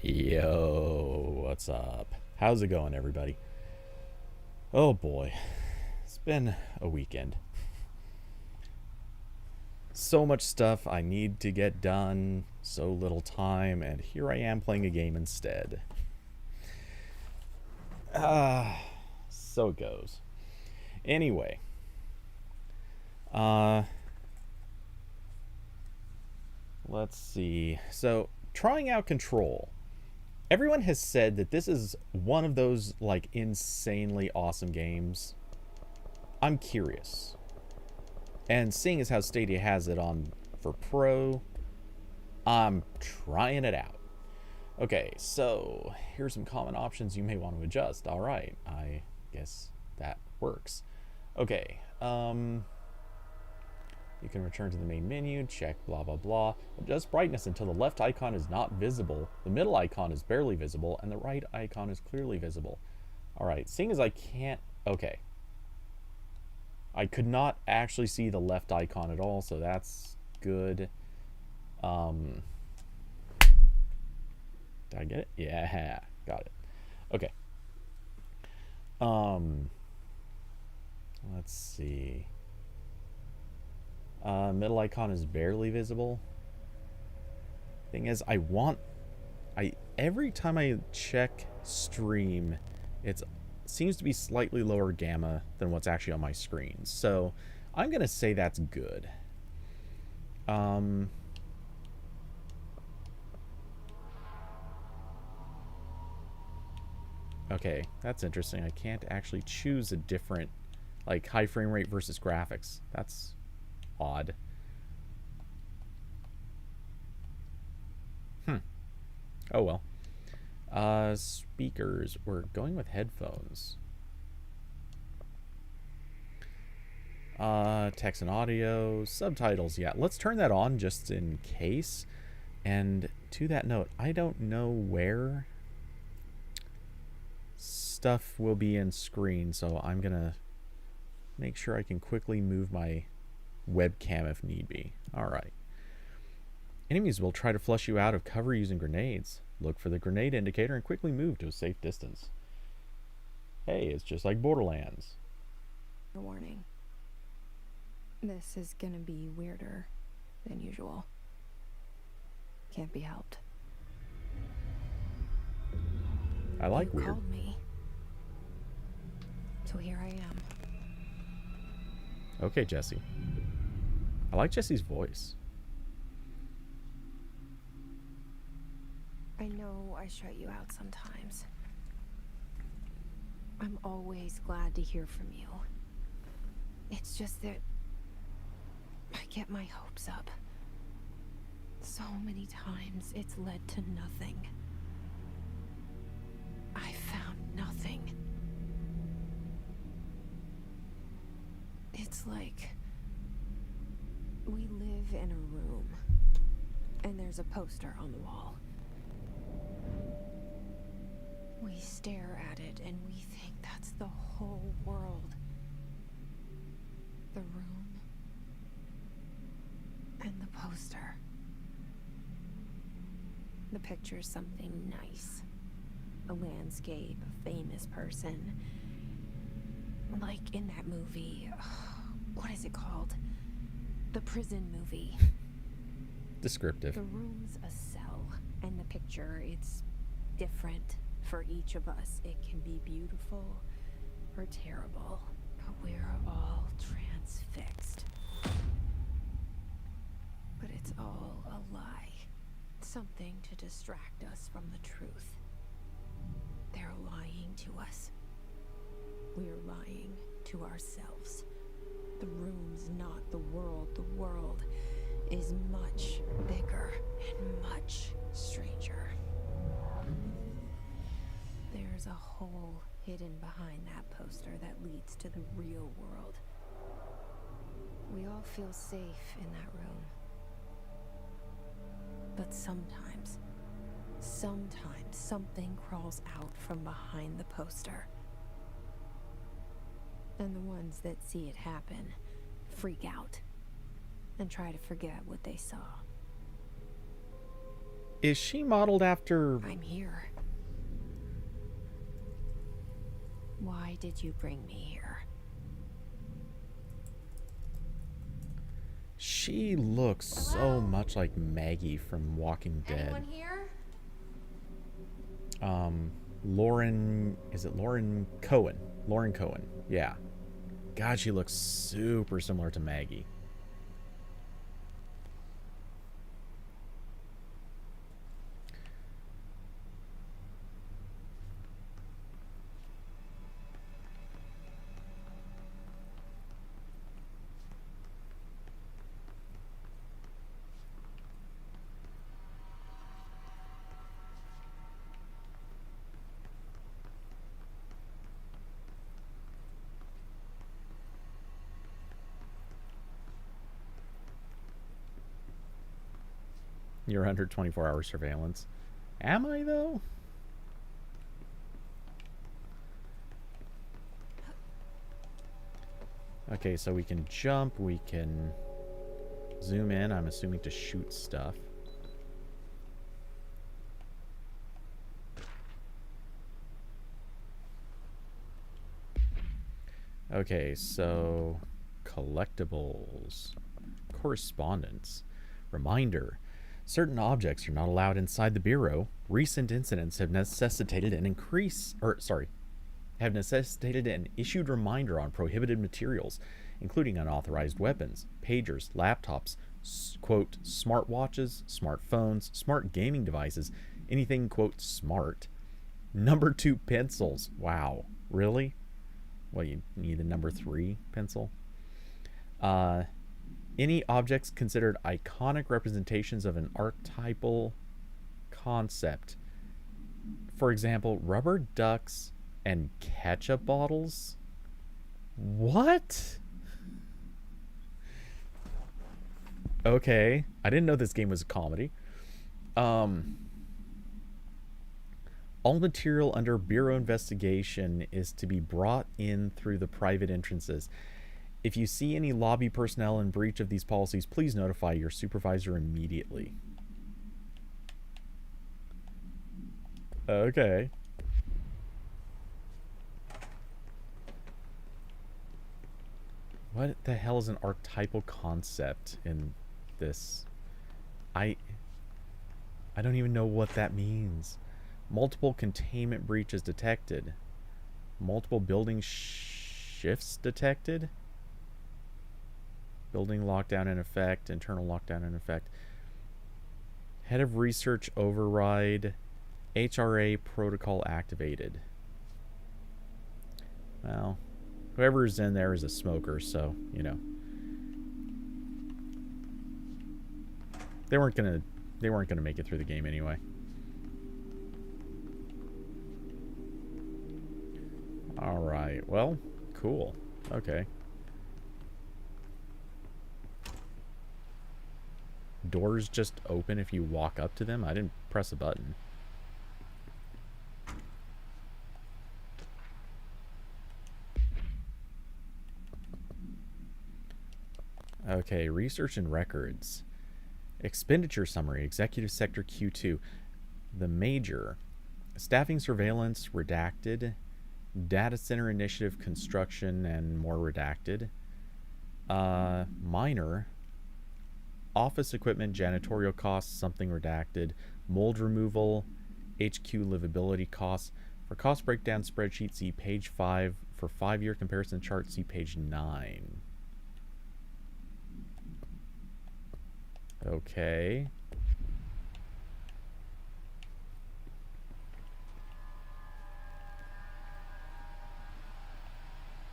Yo, what's up? How's it going, everybody? Oh boy, it's been a weekend. So much stuff I need to get done, so little time, and here I am playing a game instead. So it goes. Anyway, uh, let's see. So, trying out Control. Everyone has said that this is one of those like insanely awesome games. I'm curious. And seeing as how Stadia has it on for Pro, I'm trying it out. Okay, so here's some common options you may want to adjust. All right, I guess that works. Okay, you can return to the main menu, check blah blah blah. Adjust brightness until the left icon is not visible, the middle icon is barely visible, and the right icon is clearly visible. Alright, seeing as I can't... Okay. I could not actually see the left icon at all, so that's good. Did I get it? Yeah, got it. Okay. Let's see. Middle icon is barely visible. Thing is, every time I check stream, it seems to be slightly lower gamma than what's actually on my screen. So I'm gonna say that's good. Okay, that's interesting. I can't actually choose a different, like, high frame rate versus graphics. That's odd. Oh well. Speakers. We're going with headphones. Text and audio. Subtitles. Yeah, let's turn that on just in case. And to that note, I don't know where stuff will be in screen, so I'm gonna make sure I can quickly move my webcam if need be. Alright. Enemies will try to flush you out of cover using grenades. Look for the grenade indicator and quickly move to a safe distance. Hey, it's just like Borderlands. A warning. This is gonna be weirder than usual. Can't be helped. I like you weird. Called me. So here I am. Okay, Jesse. I like Jesse's voice. I know I shut you out sometimes. I'm always glad to hear from you. It's just that I get my hopes up. So many times it's led to nothing. I found nothing. It's like we live in a room and there's a poster on the wall. We stare at it and we think that's the whole world. The room and the poster. The picture's something nice. A landscape, a famous person. Like in that movie, what is it called? The prison movie. Descriptive. The room's a cell, and the picture, it's different for each of us. It can be beautiful or terrible, but we're all transfixed. But it's all a lie. Something to distract us from the truth. They're lying to us. We're lying to ourselves. The room's not the world. The world is much bigger and much stranger. There's a hole hidden behind that poster that leads to the real world. We all feel safe in that room. But sometimes something crawls out from behind the poster. And the ones that see it happen freak out and try to forget what they saw. Is she modeled after... I'm here. Why did you bring me here? She looks so much like Maggie from Walking Dead. Anyone here? Lauren... Is it Lauren Cohen? Lauren Cohen, yeah. God, she looks super similar to Maggie. You're under 24-hour surveillance. Am I, though? Okay, so we can jump, we can zoom in, I'm assuming to shoot stuff. Okay, so collectibles, correspondence, reminder. Certain objects are not allowed inside the Bureau. Recent incidents have necessitated an issued reminder on prohibited materials, including unauthorized weapons, pagers, laptops, quote, smartwatches, smartphones, smart gaming devices, anything, quote, smart. Number 2 pencils. Wow. Really? Well, you need a number 3 pencil? Any objects considered iconic representations of an archetypal concept. For example, rubber ducks and ketchup bottles? What? Okay. I didn't know this game was a comedy. All material under Bureau investigation is to be brought in through the private entrances. If you see any lobby personnel in breach of these policies, please notify your supervisor immediately. Okay. What the hell is an archetypal concept in this? I don't even know what that means. Multiple containment breaches detected. Multiple building shifts detected. Building lockdown in effect. Internal lockdown in effect. Head of research override. HRA protocol activated. Well, whoever's in there is a smoker, so, you know. They weren't gonna make it through the game anyway. Alright, well, cool. Okay. Doors just open if you walk up to them? I didn't press a button. Okay, research and records. Expenditure summary, Executive Sector Q2. The major. Staffing surveillance, redacted. Data center initiative construction and more redacted. Minor. Office equipment, janitorial costs, something redacted. Mold removal, HQ livability costs. For cost breakdown spreadsheet, see page 5. For 5-year comparison chart, see page 9. Okay.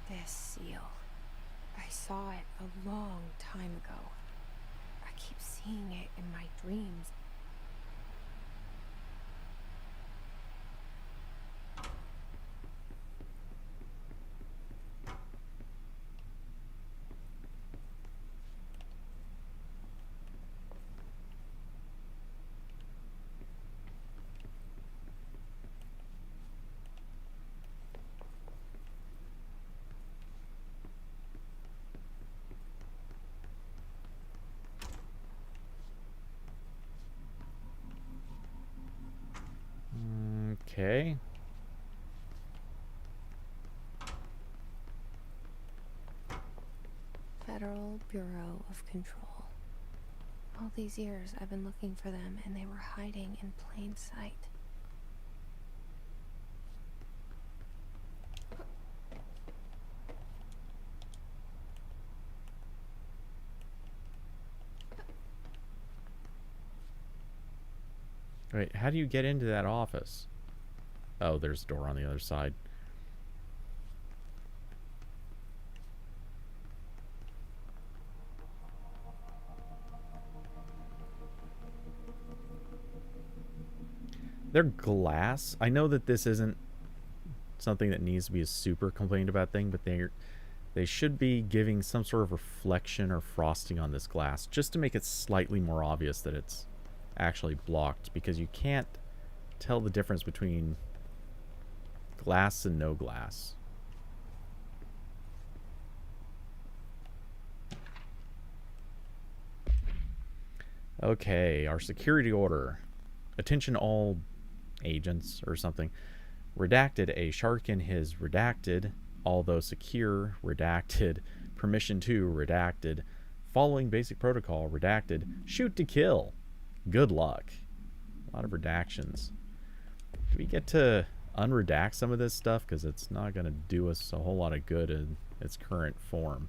This seal. I saw it a long time ago. I keep seeing it in my dreams. Okay. Federal Bureau of Control. All these years I've been looking for them, and they were hiding in plain sight. Wait, how do you get into that office? Oh, there's a door on the other side. They're glass. I know that this isn't something that needs to be a super complained about thing, but they should be giving some sort of reflection or frosting on this glass just to make it slightly more obvious that it's actually blocked, because you can't tell the difference between glass and no glass. Okay, our security order. Attention all agents or something. Redacted, a shark in his redacted, although secure, redacted, permission to, redacted, following basic protocol, redacted, shoot to kill. Good luck. A lot of redactions. Do we get to unredact some of this stuff? Because it's not going to do us a whole lot of good in its current form.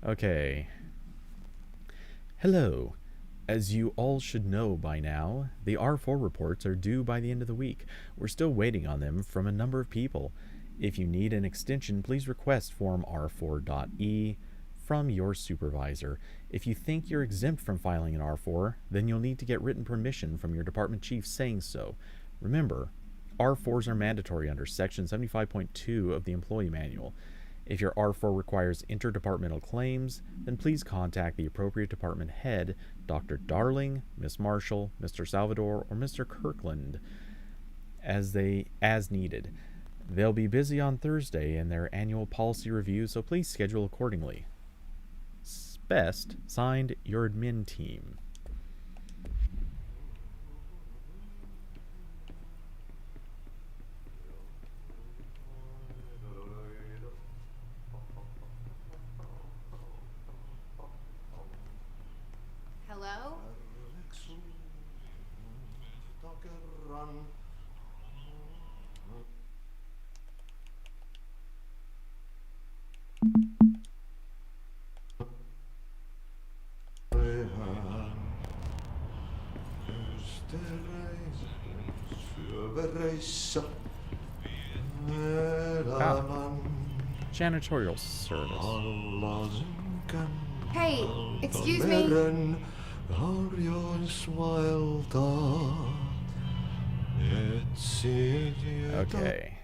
Okay. Hello. As you all should know by now, the R4 reports are due by the end of the week. We're still waiting on them from a number of people. If you need an extension, please request form R4.E from your supervisor. If you think you're exempt from filing an R4, then you'll need to get written permission from your department chief saying so. Remember, R4s are mandatory under Section 75.2 of the Employee Manual. If your R4 requires interdepartmental claims, then please contact the appropriate department head, Dr. Darling, Miss Marshall, Mr. Salvador, or Mr. Kirkland, as needed. They'll be busy on Thursday in their annual policy review, so please schedule accordingly. Best, signed, your admin team. Hello? Janitorial service. Hey, excuse me. Okay.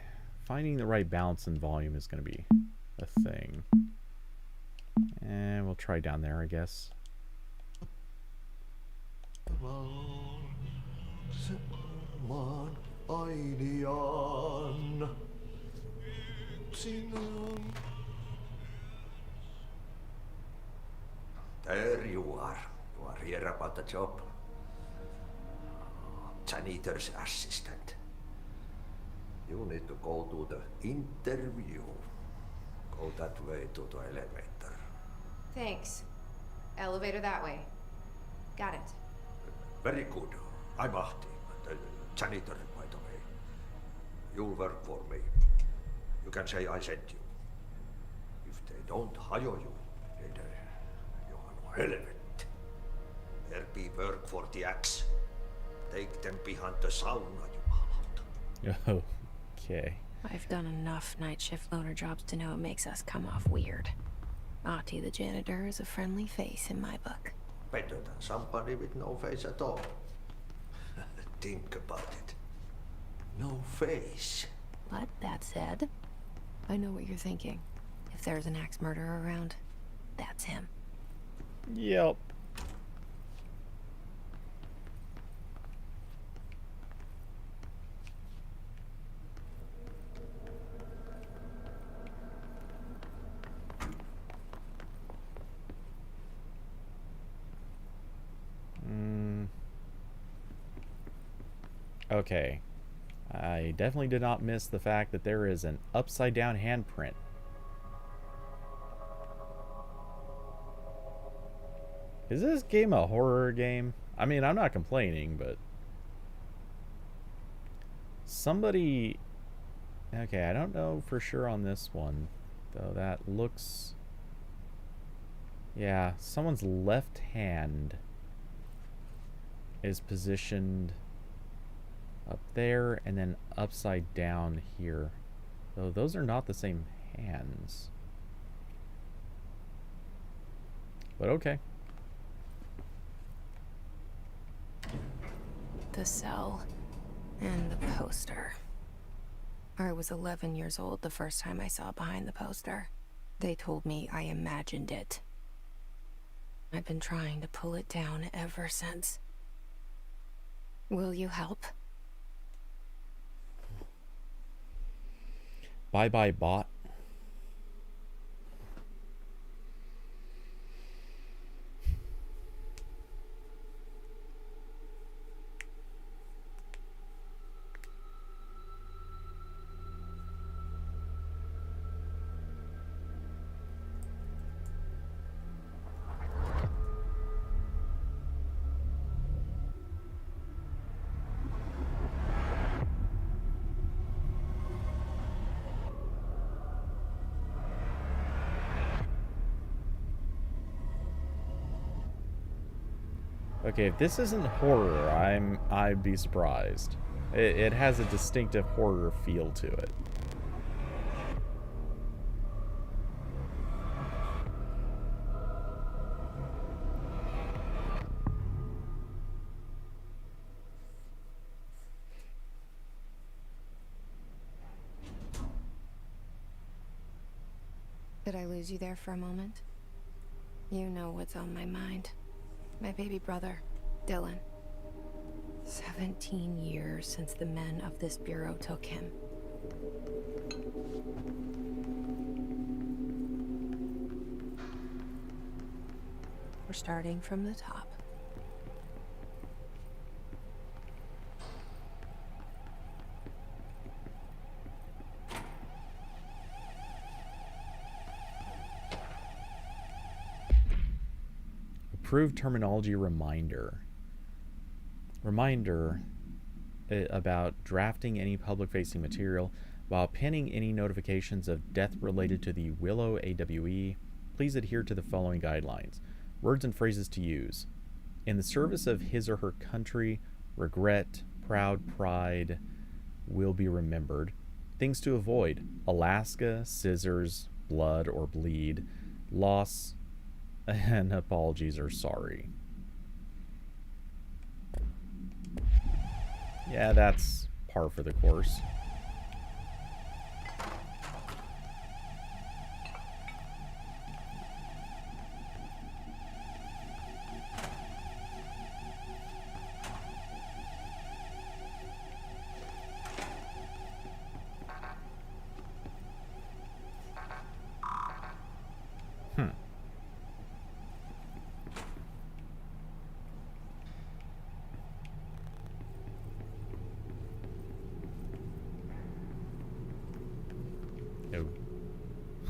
Finding the right balance and volume is going to be a thing. And we'll try down there, I guess. There you are. You are here about the job. Janitor's assistant. You need to go to the interview. Go that way to the elevator. Thanks. Elevator that way. Got it. Very good. I'm Ahti, the janitor, by the way. You'll work for me. You can say I sent you. If they don't hire you, then you are no helmet. There be work for the axe. Take them behind the sauna, you malot. Okay. I've done enough night shift loner jobs to know it makes us come off weird. Ahti the janitor is a friendly face in my book. Better than somebody with no face at all. Think about it. No face. But that said, I know what you're thinking. If there's an axe murderer around, that's him. Yep. Okay. I definitely did not miss the fact that there is an upside down handprint. Is this game a horror game? I mean, I'm not complaining, but somebody... Okay, I don't know for sure on this one, though that looks... Yeah, someone's left hand is positioned up there and then upside down here. Though those are not the same hands. But okay. The cell and the poster. I was 11 years old the first time I saw behind the poster. They told me I imagined it. I've been trying to pull it down ever since. Will you help? Bye-bye, bot. Okay, if this isn't horror, I'd be surprised. It has a distinctive horror feel to it. Did I lose you there for a moment? You know what's on my mind. My baby brother, Dylan. 17 years since the men of this bureau took him. We're starting from the top. Approved terminology reminder. Reminder about drafting any public-facing material while pinning any notifications of death related to the Willow AWE. Please adhere to the following guidelines. Words and phrases to use. In the service of his or her country, regret, proud pride will be remembered. Things to avoid. Alaska, scissors, blood or bleed, loss, and apologies or sorry. Yeah, that's par for the course.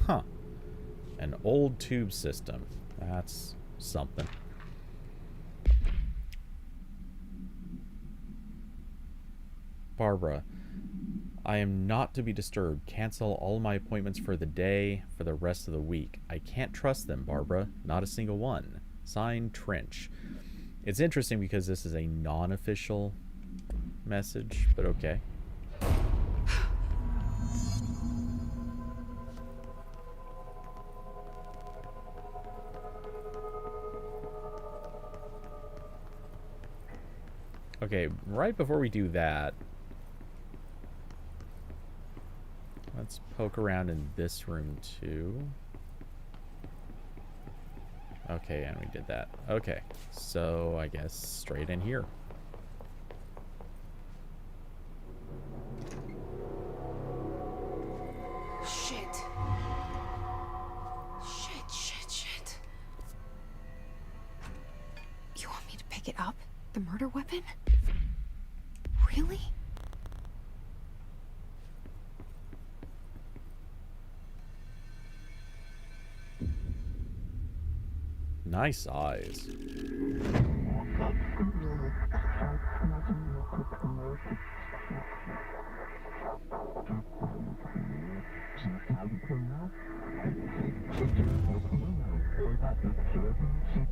Huh. An old tube system. That's something. Barbara, I am not to be disturbed. Cancel all my appointments for the day, for the rest of the week. I can't trust them, Barbara. Not a single one. Signed, Trench. It's interesting because this is a non-official message, but okay. Okay, right before we do that, let's poke around in this room too. Okay, and we did that. Okay, so I guess straight in here. Shit. Shit. You want me to pick it up? The murder weapon? Really? Nice eyes.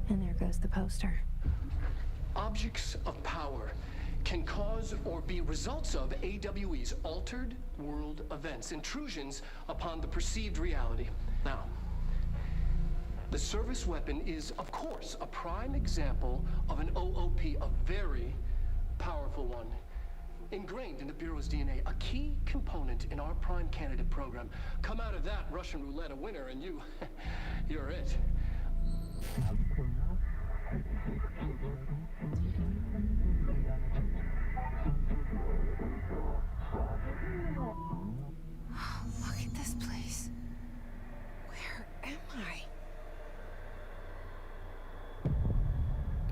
And there goes the poster. Objects of power can cause or be results of AWE's altered world events, intrusions upon the perceived reality. Now, the service weapon is, of course, a prime example of an OOP, a very powerful one. Ingrained in the Bureau's DNA, a key component in our prime candidate program. Come out of that Russian roulette a winner and you're it. Look at this place. Where am I?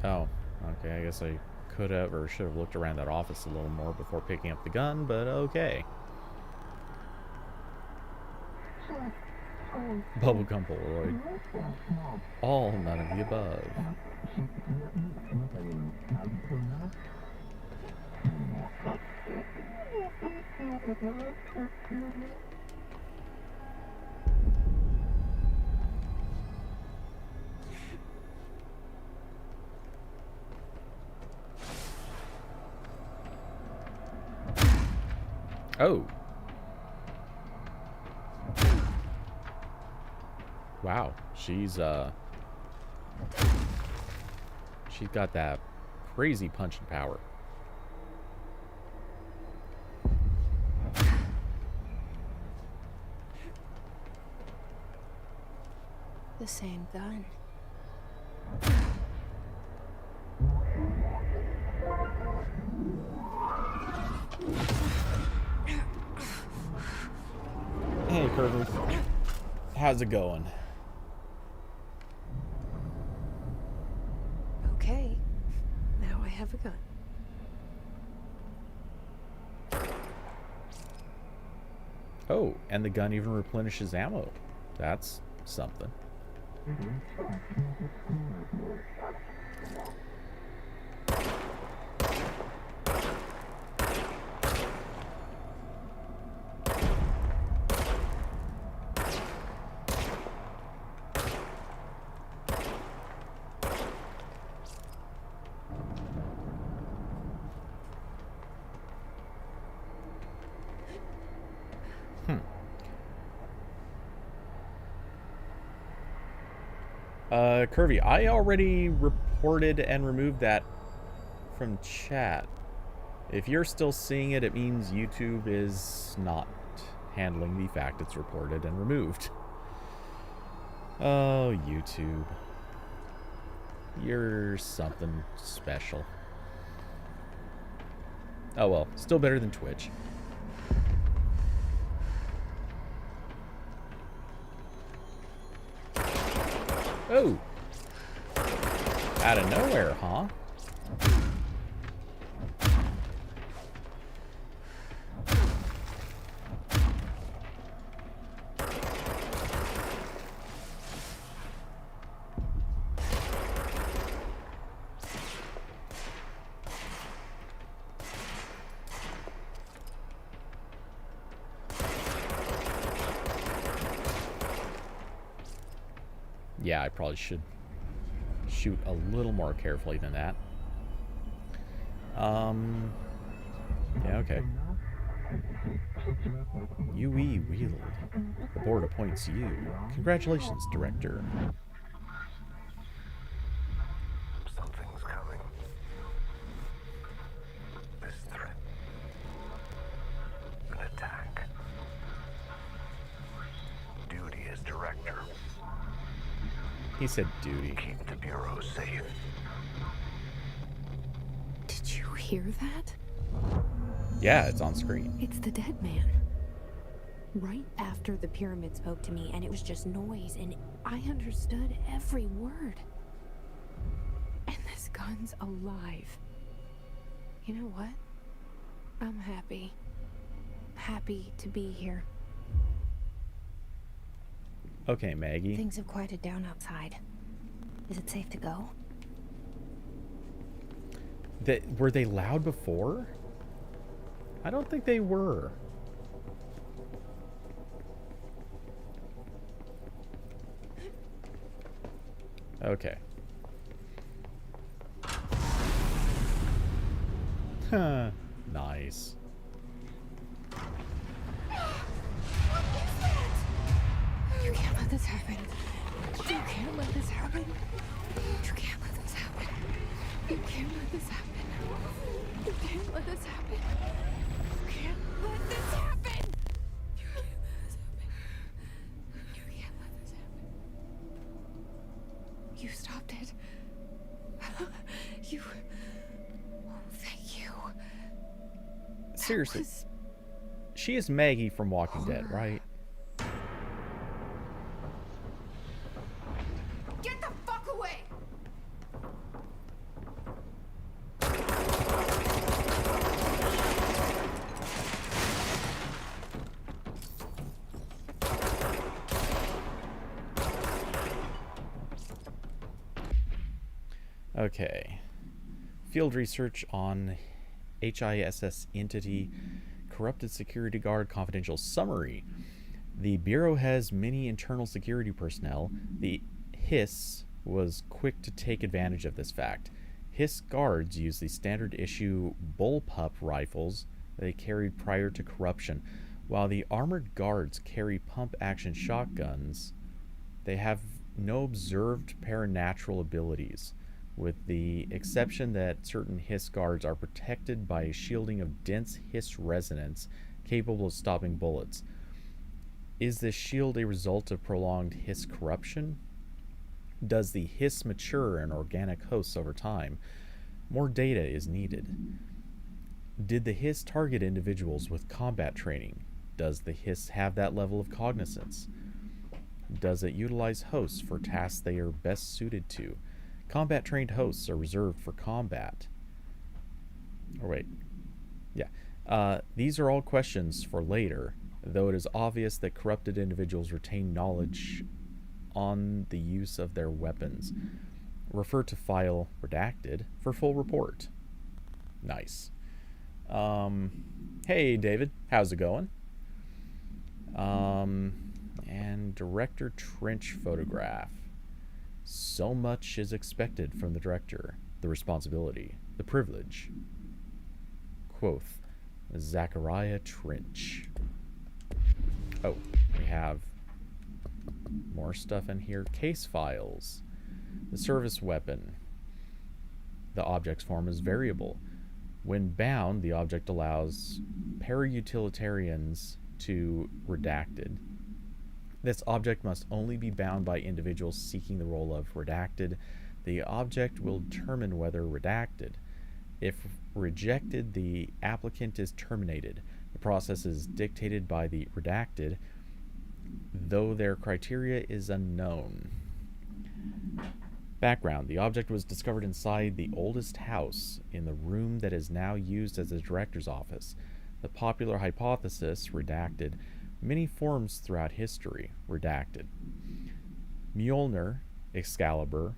Oh, okay, I guess I could have or should have looked around that office a little more before picking up the gun, but okay. Bubblegum Polaroid. All none of the above. Oh. Wow, she's got that crazy punching power. The same gun. Hey, Kirby. How's it going? Okay. Now I have a gun. Oh, and the gun even replenishes ammo. That's something. Curvy, I already reported and removed that from chat. If you're still seeing it, it means YouTube is not handling the fact it's reported and removed. Oh, YouTube. You're something special. Oh well, still better than Twitch. Oh! Out of nowhere, huh? Yeah, I probably should shoot a little more carefully than that. Yeah, okay. UE Wheeled. The board appoints you. Congratulations, Director. Something's coming. This threat. An attack. Duty as director. He said duty. Keep the Bureau safe. Did you hear that? Yeah, it's on screen. It's the dead man. Right after the pyramid spoke to me, and it was just noise, and I understood every word. And this gun's alive. You know what? I'm happy. Happy to be here. Okay, Maggie. Things have quieted down outside. Is it safe to go? Were they loud before? I don't think they were. Okay. Huh. Nice. You can't let this happen. You can't let this happen. You can't let this happen. You can't let this happen. You can't let this happen. You can't let this happen. You can't let this happen. You can't let this happen. You stopped it. You. Oh, thank you. Seriously. She is Maggie from Walking Dead, right? Get the fuck away! Okay. Field research on HISS entity, corrupted security guard, confidential summary. The Bureau has many internal security personnel. The HISS was quick to take advantage of this fact. HISS guards use the standard issue bullpup rifles they carried prior to corruption, while the armored guards carry pump-action shotguns. They have no observed paranatural abilities, with the exception that certain HISS guards are protected by a shielding of dense HISS resonance capable of stopping bullets. Is this shield a result of prolonged HISS corruption? Does the HISS mature in organic hosts over time? More data is needed. Did the HISS target individuals with combat training? Does the HISS have that level of cognizance? Does it utilize hosts for tasks they are best suited to? Combat-trained hosts are reserved for combat. Or wait. Yeah. These are all questions for later, though it is obvious that corrupted individuals retain knowledge on the use of their weapons. Refer to file redacted for full report. Nice. Hey, David. How's it going? And Director Trench photograph. So much is expected from the director. The responsibility, the privilege. Quoth, Zachariah Trench. Oh, we have more stuff in here. Case files. The service weapon. The object's form is variable. When bound, the object allows para-utilitarians to redacted. This object must only be bound by individuals seeking the role of redacted. The object will determine whether redacted. If rejected, the applicant is terminated. The process is dictated by the redacted, though their criteria is unknown. Background. The object was discovered inside the oldest house in the room that is now used as the director's office. The popular hypothesis, redacted, many forms throughout history, redacted. Mjolnir, Excalibur,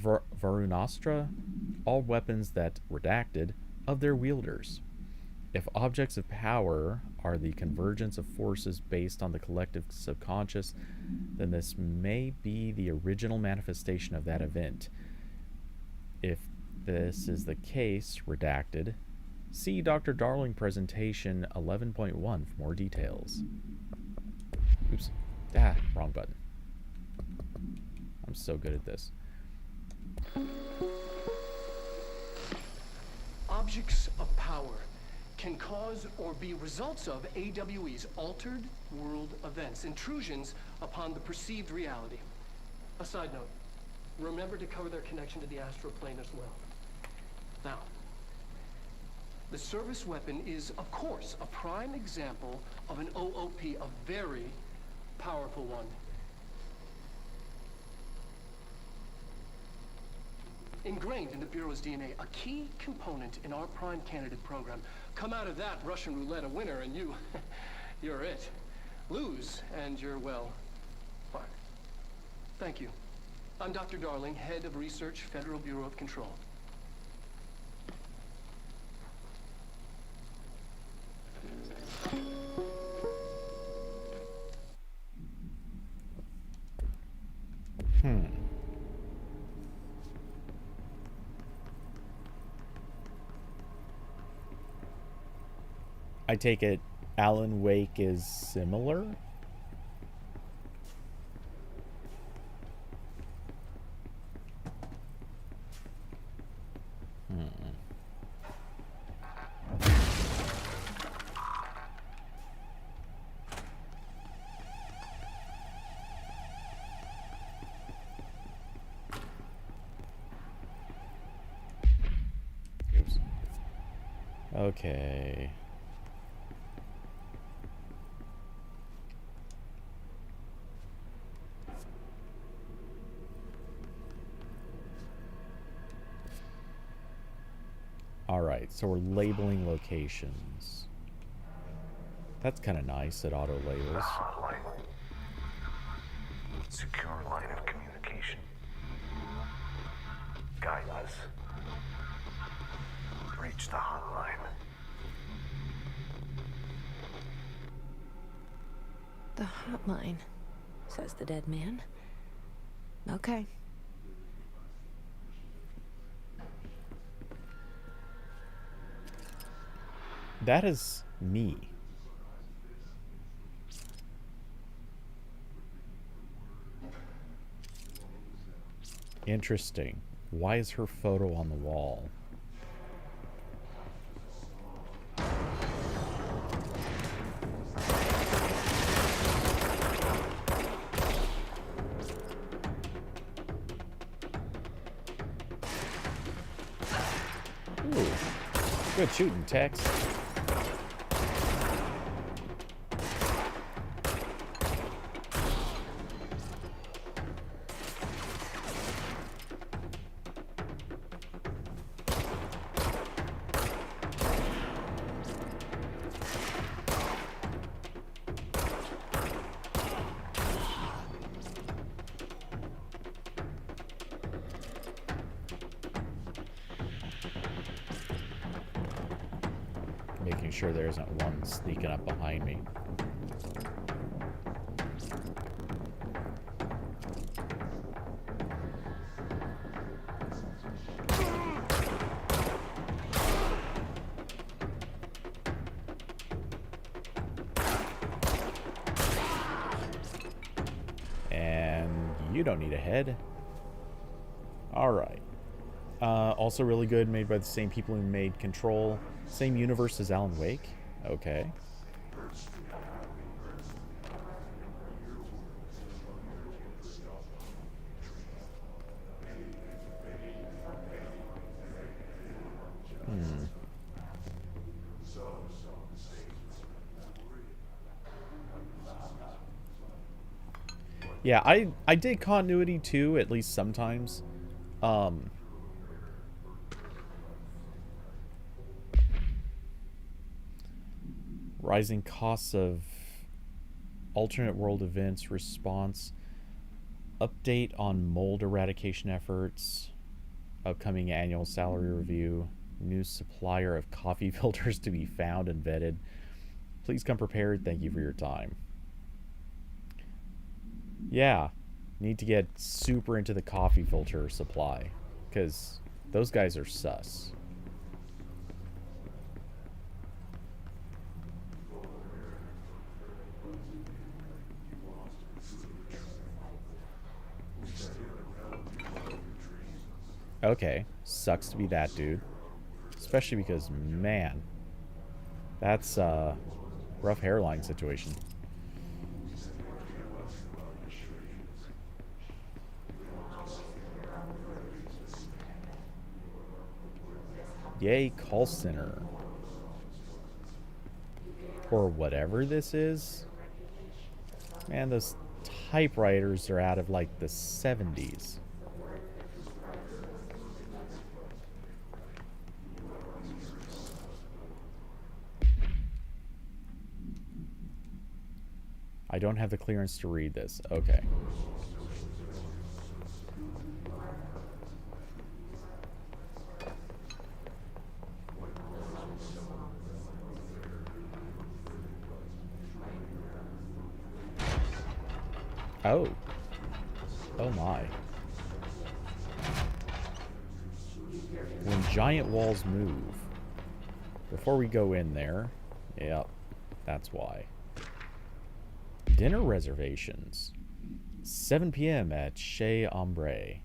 Varunastra, all weapons that redacted of their wielders. If objects of power are the convergence of forces based on the collective subconscious, then this may be the original manifestation of that event. If this is the case, redacted, see Dr. Darling presentation 11.1 for more details. Oops. Wrong button. I'm so good at this. Objects of power can cause or be results of AWE's altered world events, intrusions upon the perceived reality. A side note, remember to cover their connection to the astral plane as well. Now, the service weapon is, of course, a prime example of an OOP, a very powerful one. ingrained in the Bureau's DNA, a key component in our prime candidate program. Come out of that Russian roulette a winner, and you're it. Lose, and you're, well, fine. Thank you. I'm Dr. Darling, head of research, Federal Bureau of Control. I take it Alan Wake is similar? Oops. Okay. Alright, so we're labeling locations. That's kind of nice, it auto-labels. Hotline. Secure line of communication. Guide us. Reach the hotline. The hotline, says the dead man. Okay. That is me. Interesting. Why is her photo on the wall? Ooh. Good shooting, Tex. Making sure there isn't one sneaking up behind me. And you don't need a head. Alright. Also really good, made by the same people who made Control. Same universe as Alan Wake? Okay. Yeah, I did continuity too, at least sometimes. Rising costs of alternate world events response, update on mold eradication efforts, upcoming annual salary review, new supplier of coffee filters to be found and vetted. Please come prepared. Thank you for your time. Yeah, need to get super into the coffee filter supply, because those guys are sus. Okay, sucks to be that dude. Especially because, man, that's a rough hairline situation. Yay, call center. Or whatever this is. Man, those typewriters are out of like the 70s. I don't have the clearance to read this. Okay. Oh. Oh my. When giant walls move. Before we go in there. Yep. That's why. Dinner reservations. 7 p.m. at Chez Ombre.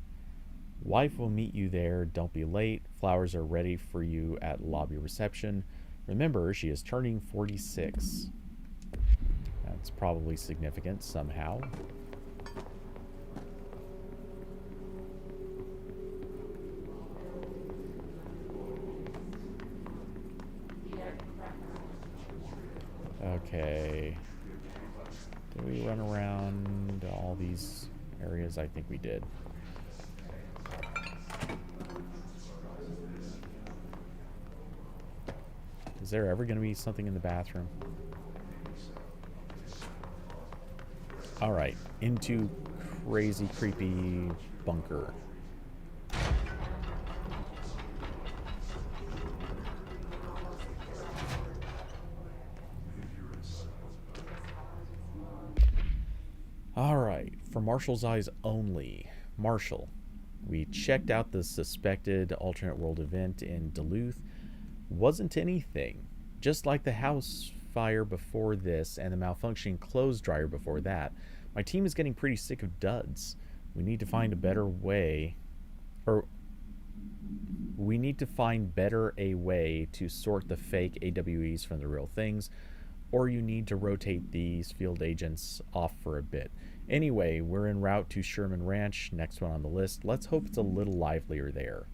Wife will meet you there. Don't be late. Flowers are ready for you at lobby reception. Remember, she is turning 46. That's probably significant somehow. Okay. Did we run around all these areas? I think we did. Is there ever going to be something in the bathroom? Alright, into crazy, creepy bunker. Alright, for Marshall's eyes only. Marshall. We checked out the suspected alternate world event in Duluth. Wasn't anything. Just like the house fire before this and the malfunctioning clothes dryer before that. My team is getting pretty sick of duds. We need to find a better way, or we need to find better a way to sort the fake AWEs from the real things, or you need to rotate these field agents off for a bit. Anyway, we're en route to Sherman Ranch, next one on the list. Let's hope it's a little livelier there.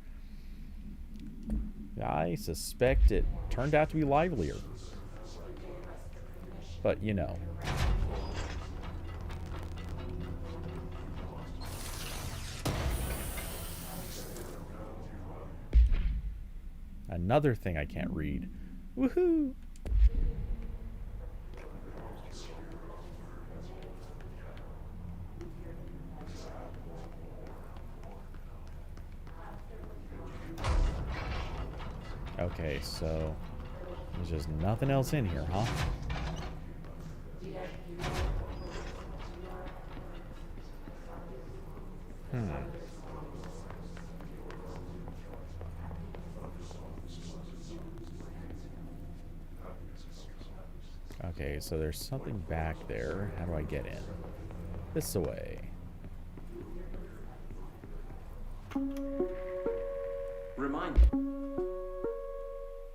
I suspect it turned out to be livelier. But, you know. Another thing I can't read. Woohoo! Okay, so there's just nothing else in here, huh? Okay, so there's something back there. How do I get in? This way.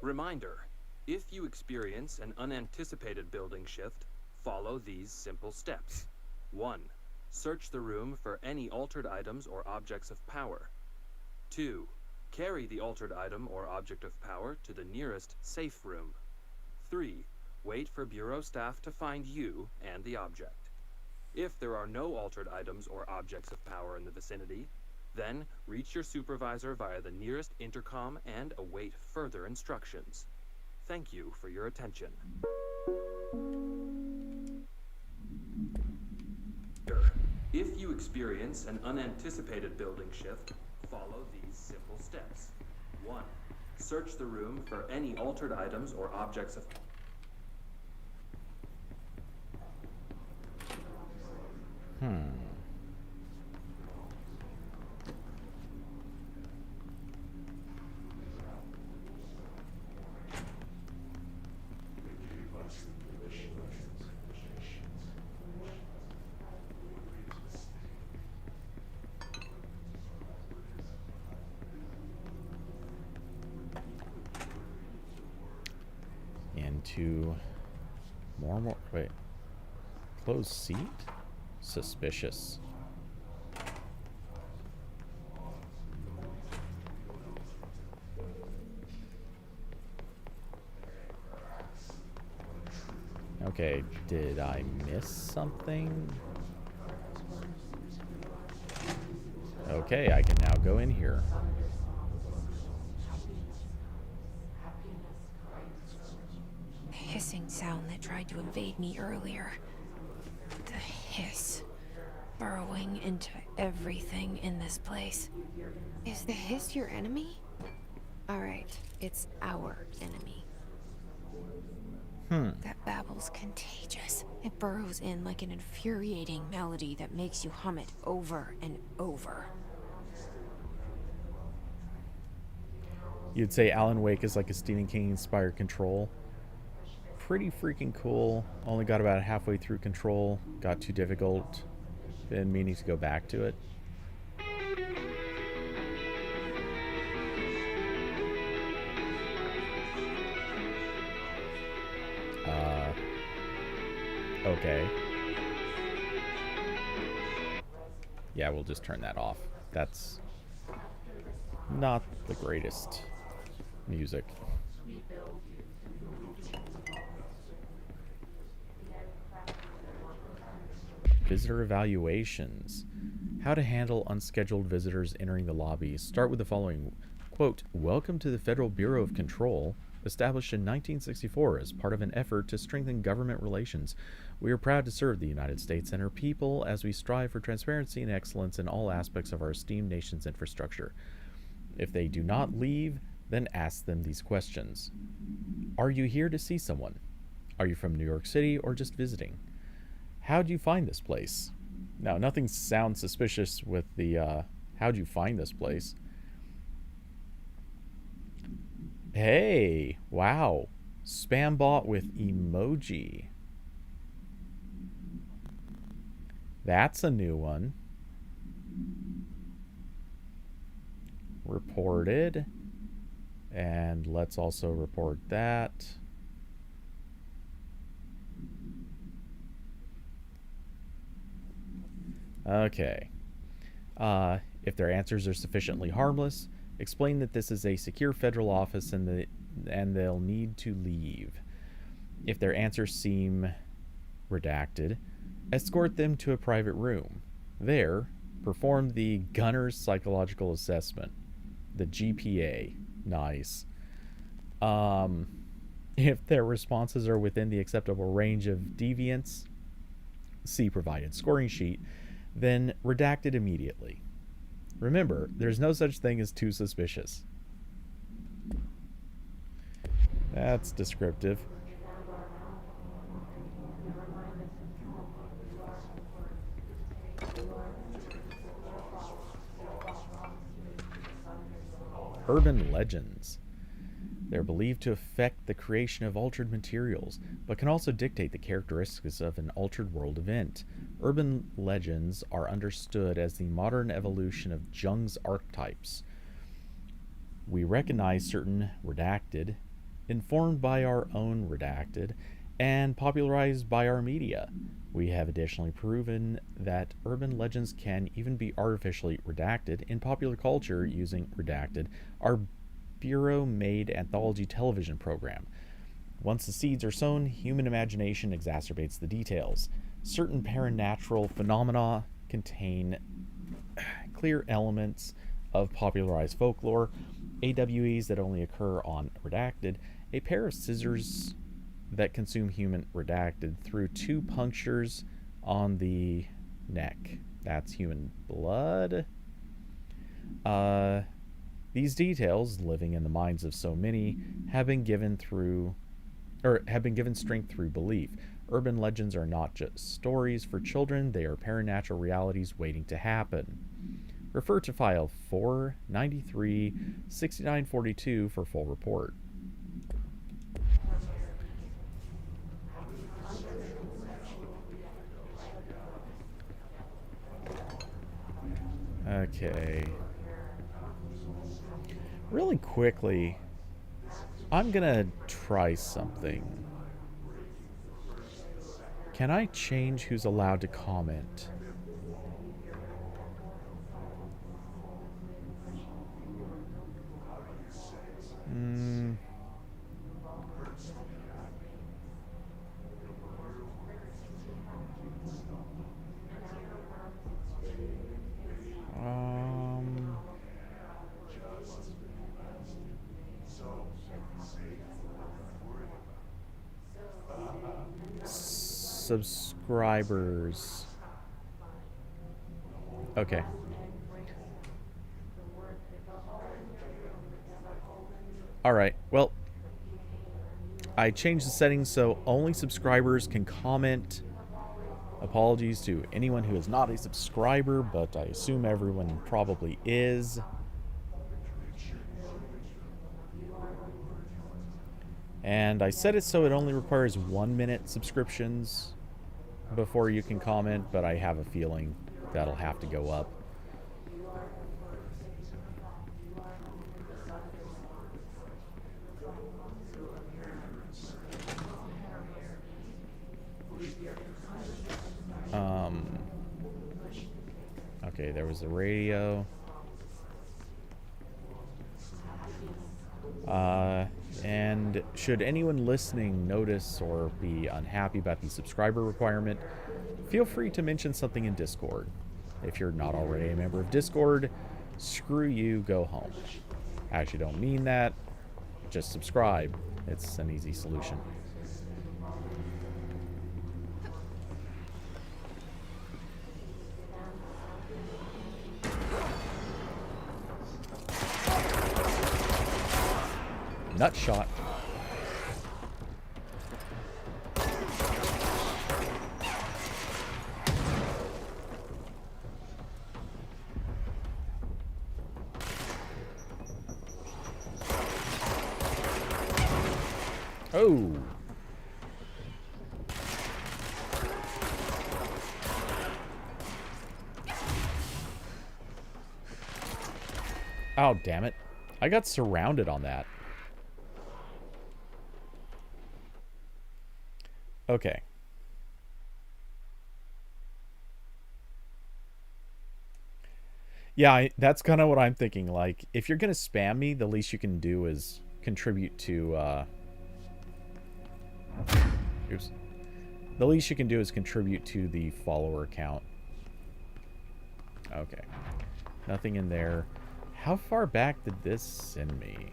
Reminder, if you experience an unanticipated building shift, follow these simple steps. 1. Search the room for any altered items or objects of power. 2. Carry the altered item or object of power to the nearest safe room. 3. Wait for Bureau staff to find you and the object. If there are no altered items or objects of power in the vicinity, then reach your supervisor via the nearest intercom and await further instructions. Thank you for your attention. If you experience an unanticipated building shift, follow these simple steps. 1. Search the room for any altered items or objects of... Into more, wait. Closed seat? Suspicious. Okay, did I miss something? Okay, I can now go in here. The hissing sound that tried to invade me earlier. burrowing into everything in this place. Is the hiss your enemy? Alright, it's our enemy. That babble's contagious. It burrows in like an infuriating melody that makes you hum it over and over. You'd say Alan Wake is like a Stephen King-inspired Control. Pretty freaking cool. Only got about halfway through Control. Got too difficult. Been meaning to go back to it. Okay. Yeah, we'll just turn that off. That's not the greatest music. Visitor evaluations. How to handle unscheduled visitors entering the lobby. Start with the following. Quote, "Welcome to the Federal Bureau of Control, established in 1964 as part of an effort to strengthen government relations. We are proud to serve the United States and her people as we strive for transparency and excellence in all aspects of our esteemed nation's infrastructure. If they do not leave, then ask them these questions. Are you here to see someone? Are you from New York City or just visiting? How'd you find this place?" Now, nothing sounds suspicious with the, how'd you find this place? Hey, wow. Spam bot with emoji. That's a new one. Reported. And let's also report that. Okay. If their answers are sufficiently harmless, explain that this is a secure federal office and they'll need to leave. If their answers seem redacted, escort them to a private room. There, perform the gunner's psychological assessment, the GPA. Nice. If their responses are within the acceptable range of deviance, see provided scoring sheet, then redact it immediately. Remember, there's no such thing as too suspicious. That's descriptive. Urban legends. They're believed to affect the creation of altered materials, but can also dictate the characteristics of an altered world event. Urban legends are understood as the modern evolution of Jung's archetypes. We recognize certain redacted, informed by our own redacted, and popularized by our media. We have additionally proven that urban legends can even be artificially redacted in popular culture using Redacted, our Bureau-made anthology television program. Once the seeds are sown, human imagination exacerbates the details. Certain paranatural phenomena contain clear elements of popularized folklore, AWEs that only occur on Redacted, a pair of scissors that consume human Redacted through 2 punctures on the neck. That's human blood. These details, living in the minds of so many, have been given strength through belief. Urban legends are not just stories for children, they are paranatural realities waiting to happen. Refer to file 493-6942 for full report. Okay. Really quickly, I'm gonna try something. Can I change who's allowed to comment? Subscribers. Okay. Alright, well, I changed the settings so only subscribers can comment. Apologies to anyone who is not a subscriber, but I assume everyone probably is. And I set it so it only requires 1-minute subscriptions before you can comment, but I have a feeling that'll have to go up. Okay, there was the radio. And should anyone listening notice or be unhappy about the subscriber requirement, feel free to mention something in Discord. If you're not already a member of Discord, screw you, go home. I actually don't mean that. Just subscribe. It's an easy solution. Nut shot. Oh. Oh, damn it. I got surrounded on that. Okay. Yeah, that's kind of what I'm thinking. Like, if you're going to spam me, the least you can do is contribute to, oops. The least you can do is contribute to the follower count. Okay. Nothing in there. How far back did this send me?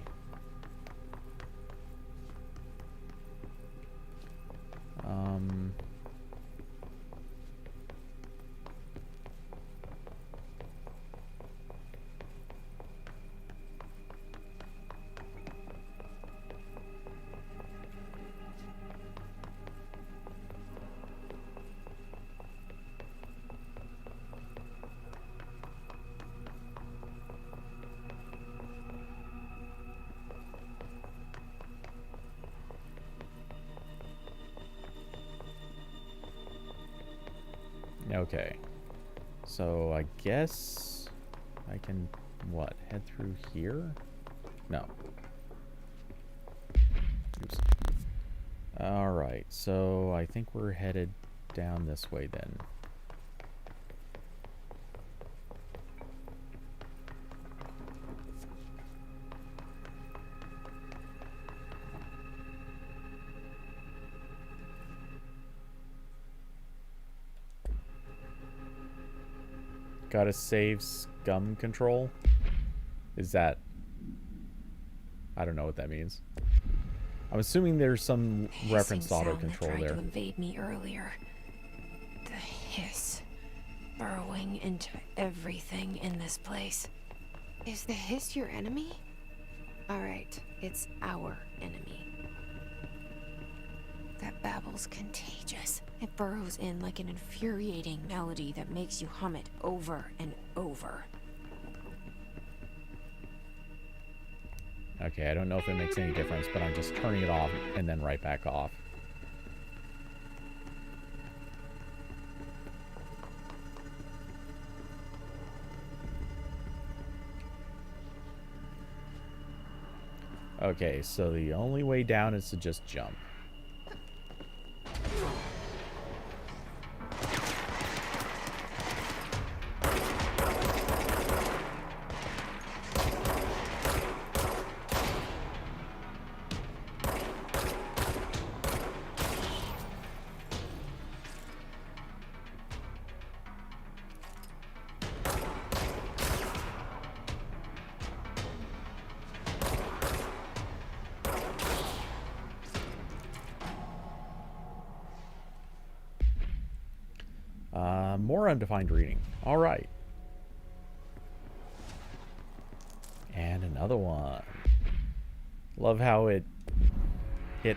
Okay. So I guess I can, what, head through here? No. Oops. Alright, so I think we're headed down this way then. Gotta save scum control? Is that... I don't know what that means. I'm assuming there's some reference to auto control there. To invade me earlier. The hiss burrowing into everything in this place. Is the hiss your enemy? Alright, it's our enemy. That babble's contagious. It burrows in like an infuriating melody that makes you hum it over and over. Okay, I don't know if it makes any difference, but I'm just turning it off and then right back off. Okay, so the only way down is to just jump. More undefined reading. All right. another one. Love how it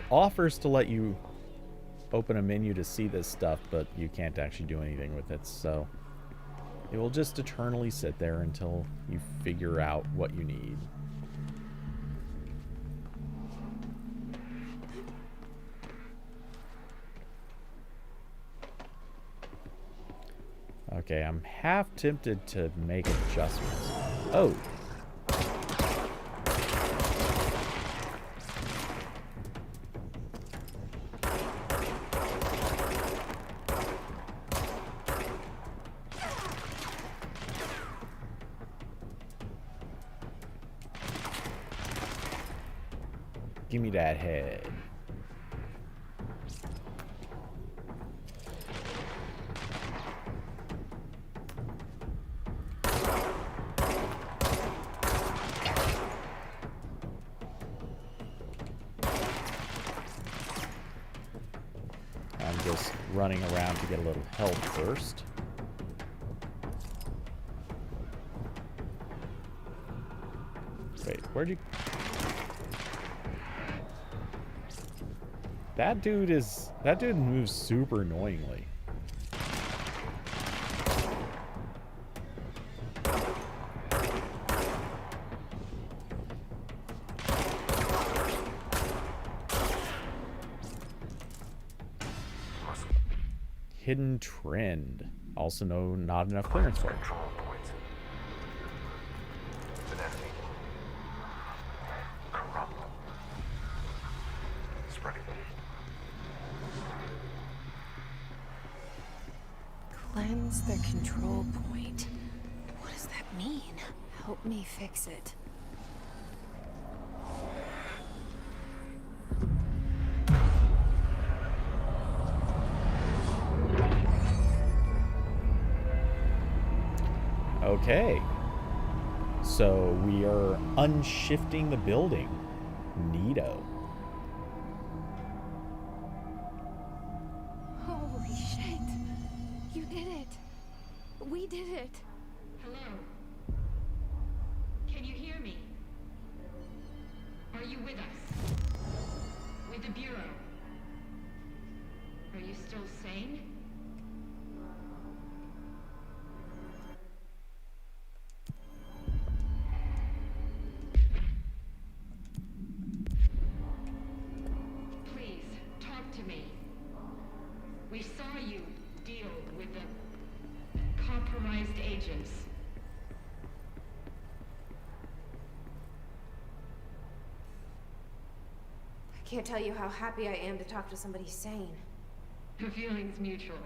offers to let you open a menu to see this stuff, but you can't actually do anything with it, so it will just eternally sit there until you figure out what you need. Okay, I'm half tempted to make adjustments. Oh. Give me that head. I'm just running around to get a little help first. Wait, where'd you... That dude moves super annoyingly. Hidden trend, also known not enough clearance for. Control points. An enemy. Corrupt. Spreading. Cleanse the control point. What does that mean? Help me fix it. Okay. So we are unshifting the building. Neato. Holy shit. You did it. We did it. Hello? Can you hear me? Are you with us? With the Bureau? Are you still sane? Please, talk to me. We saw you deal with the compromised agents. I can't tell you how happy I am to talk to somebody sane. The feeling's mutual.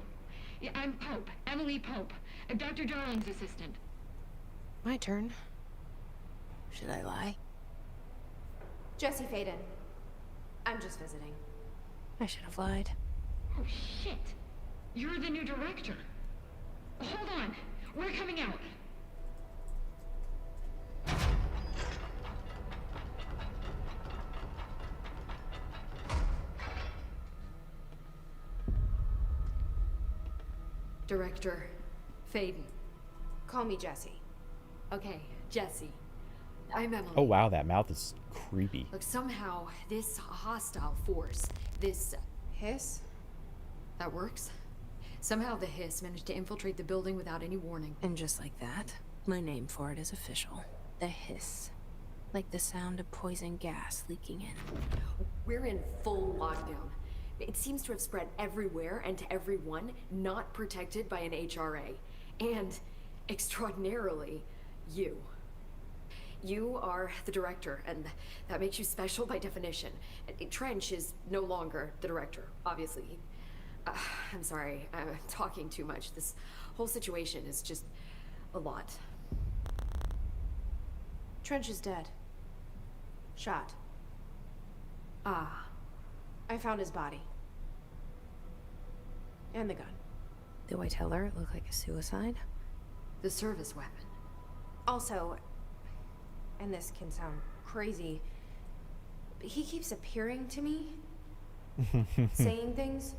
Yeah, I'm Pope, Emily Pope, Dr. Darling's assistant. My turn. Should I lie? Jesse Faden. I'm just visiting. I should have lied. Oh, shit. You're the new director. Hold on. We're coming out. Director Faden. Call me Jesse. Okay, Jesse. I'm Emily. Oh wow, that mouth is creepy. Look, somehow this hostile force, this Hiss? that works. Somehow the hiss managed to infiltrate the building without any warning. And just like that, my name for it is official. The hiss. Like the sound of poison gas leaking in. We're in full lockdown. It seems to have spread everywhere and to everyone not protected by an HRA. And, extraordinarily, you. You are the director, and that makes you special by definition. Trench is no longer the director, obviously. I'm sorry, I'm talking too much. This whole situation is just a lot. Trench is dead. Shot. Ah. I found his body. And the gun. Do I tell her it looked like a suicide? The service weapon. Also, and this can sound crazy, but he keeps appearing to me, saying things.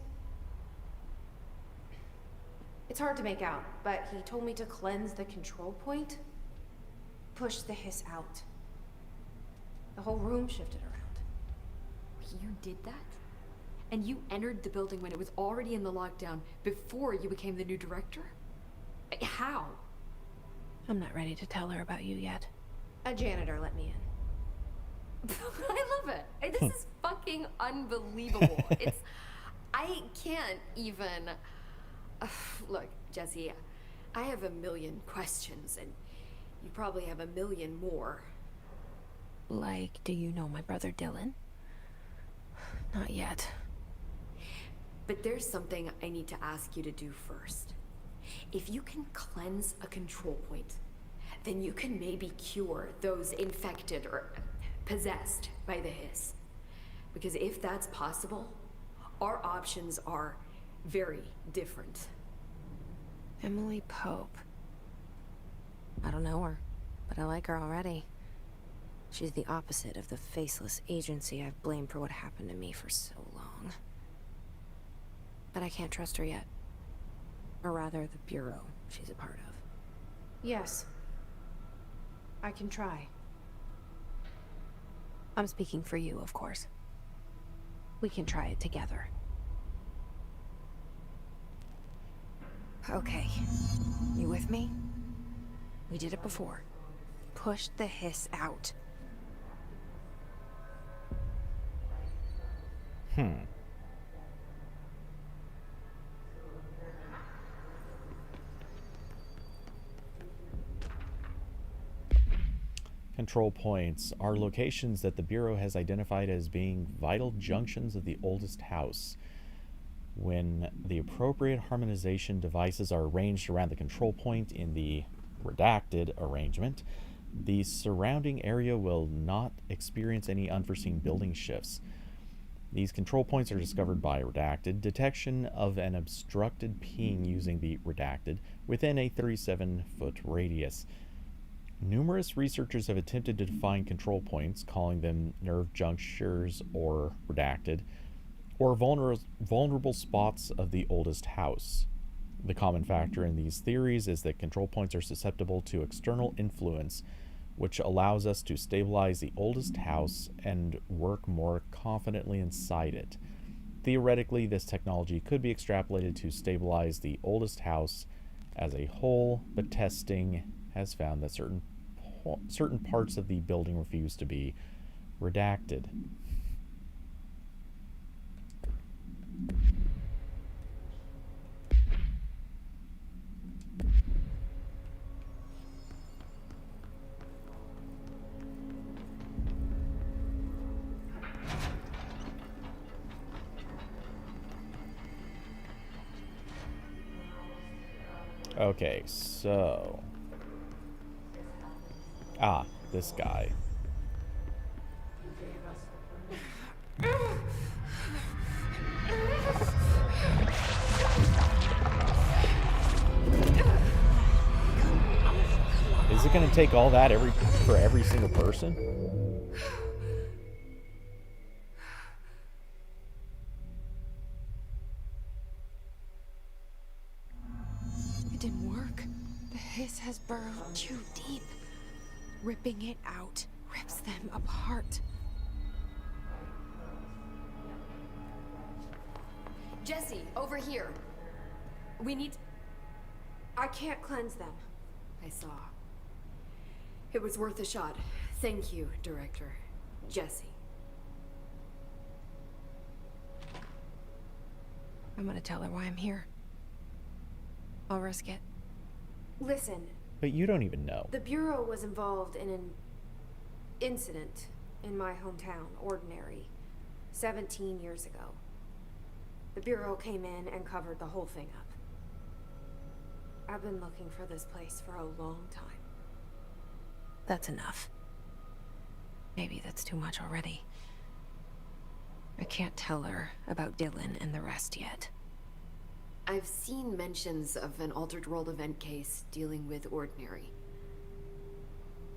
It's hard to make out, but he told me to cleanse the control point, push the hiss out. The whole room shifted around. You did that? And you entered the building when it was already in the lockdown before you became the new director? How? I'm not ready to tell her about you yet. A janitor let me in. I love it. This is fucking unbelievable. I can't even... Look, Jesse, I have a million questions, and you probably have a million more. Like, do you know my brother Dylan? Not yet. But there's something I need to ask you to do first. If you can cleanse a control point, then you can maybe cure those infected or possessed by the hiss. Because if that's possible, our options are very different. Emily Pope. I don't know her, but I like her already. She's the opposite of the faceless agency I've blamed for what happened to me for so long. But I can't trust her yet. Or rather, the Bureau she's a part of. Yes. I can try. I'm speaking for you, of course. We can try it together. Okay. You with me? We did it before. Push the hiss out. Control points are locations that the Bureau has identified as being vital junctions of the oldest house. When the appropriate harmonization devices are arranged around the control point in the redacted arrangement, the surrounding area will not experience any unforeseen building shifts. These control points are discovered by redacted detection of an obstructed ping using the redacted within a 37-foot radius. Numerous researchers have attempted to define control points, calling them nerve junctures or redacted, or vulnerable spots of the oldest house. The common factor in these theories is that control points are susceptible to external influence, which allows us to stabilize the oldest house and work more confidently inside it. Theoretically, this technology could be extrapolated to stabilize the oldest house as a whole, but testing has found that certain parts of the building refuse to be redacted. Okay, so... this guy. Is it going to take all that for every single person? It didn't work. The hiss has burrowed too deep. Ripping it out rips them apart. Jesse, over here. We need... I can't cleanse them. I saw. It was worth a shot. Thank you, Director. Jesse. I'm gonna tell her why I'm here. I'll risk it. Listen, But you don't even know. the Bureau was involved in an incident in my hometown, Ordinary, 17 years ago. The Bureau came in and covered the whole thing up. I've been looking for this place for a long time. That's enough. Maybe that's too much already. I can't tell her about Dylan and the rest yet. I've seen mentions of an Altered World event case dealing with Ordinary.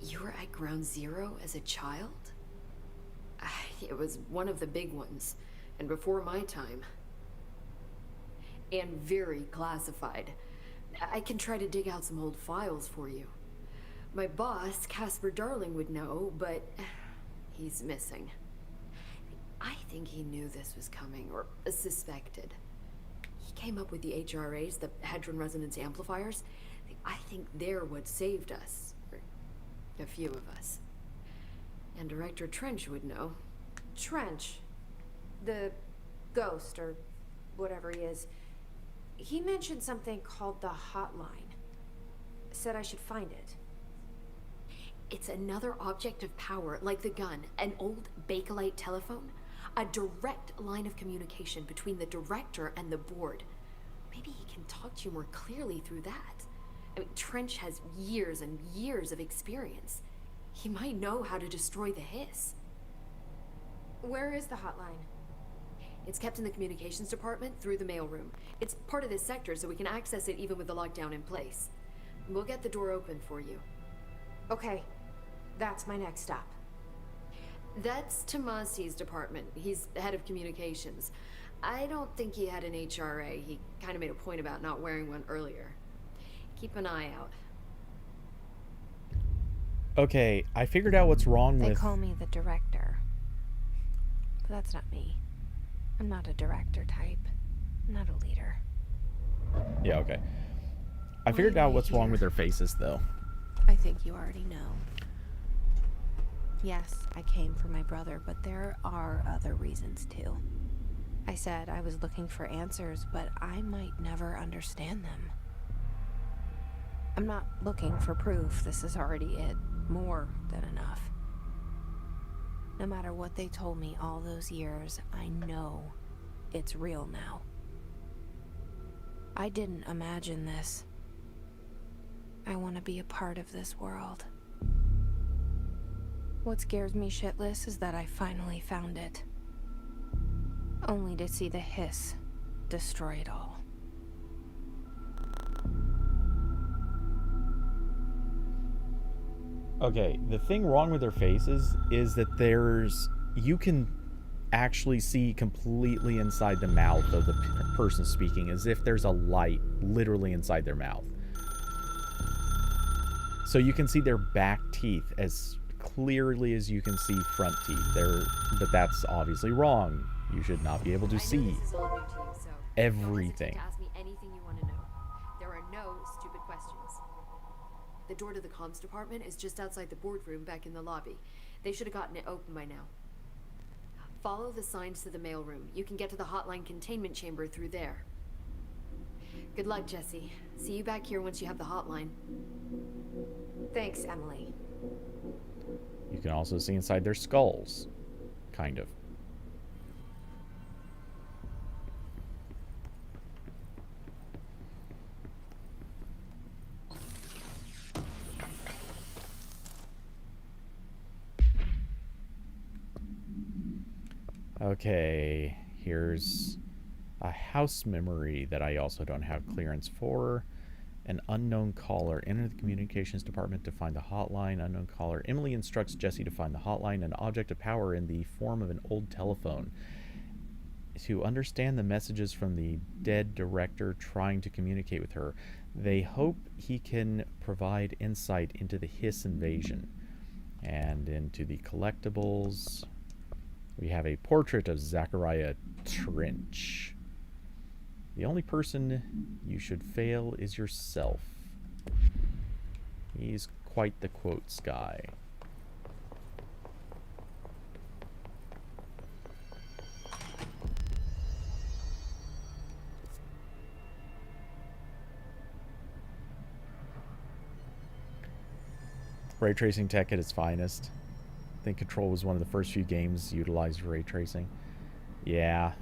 You were at Ground Zero as a child? It was one of the big ones, and before my time. And very classified. I can try to dig out some old files for you. My boss, Casper Darling, would know, but he's missing. I think he knew this was coming, or suspected. He came up with the HRAs, the Hadron Resonance Amplifiers. I think they're what saved us. Or a few of us. And Director Trench would know. Trench. The ghost, or whatever he is. He mentioned something called the Hotline. Said I should find it. It's another object of power, like the gun, an old Bakelite telephone. A direct line of communication between the director and the board. Maybe he can talk to you more clearly through that. I mean, Trench has years and years of experience. He might know how to destroy the hiss. Where is the hotline? It's kept in the communications department through the mailroom. It's part of this sector, so we can access it even with the lockdown in place. We'll get the door open for you. Okay, that's my next stop. That's Tomasi's department. He's the head of communications. I don't think he had an HRA. He kind of made a point about not wearing one earlier. Keep an eye out. Okay, I figured out what's wrong They with... call me the director. But that's not me. I'm not a director type. I'm not a leader. Yeah, okay. I figured out what's wrong with their faces, though. I think you already know. Yes, I came for my brother, but there are other reasons too. I said I was looking for answers, but I might never understand them. I'm not looking for proof. This is already it. More than enough. No matter what they told me all those years, I know it's real now. I didn't imagine this. I want to be a part of this world. What scares me shitless is that I finally found it. Only to see the hiss destroy it all. Okay, the thing wrong with their faces is that you can actually see completely inside the mouth of the person speaking, as if there's a light literally inside their mouth. So you can see their back teeth as clearly as you can see front teeth. But that's obviously wrong. You should not be able to see this is all new to you, so everything. don't hesitate to ask me anything you want to know. There are no stupid questions. The door to the comms department is just outside the boardroom back in the lobby. They should have gotten it open by now. Follow the signs to the mailroom. You can get to the hotline containment chamber through there. Good luck, Jesse. See you back here once you have the hotline. Thanks, Emily. You can also see inside their skulls. Kind of. Okay, here's a house memory that I also don't have clearance for. An unknown caller. Enter the communications department to find the hotline. Unknown caller. Emily instructs Jesse to find the hotline, an object of power in the form of an old telephone. To understand the messages from the dead director trying to communicate with her, they hope he can provide insight into the hiss invasion. And into the collectibles, we have a portrait of Zachariah Trench. The only person you should fail is yourself. He's quite the quotes guy. Ray tracing tech at its finest. I think Control was one of the first few games utilized ray tracing. Yeah,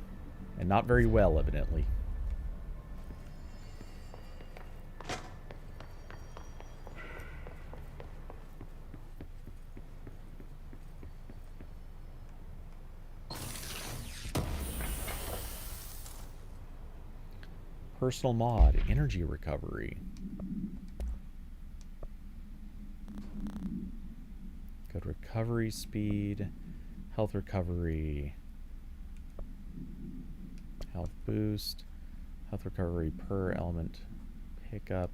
and not very well, evidently. Personal mod, energy recovery. Good recovery speed, health recovery, health boost, health recovery per element pickup.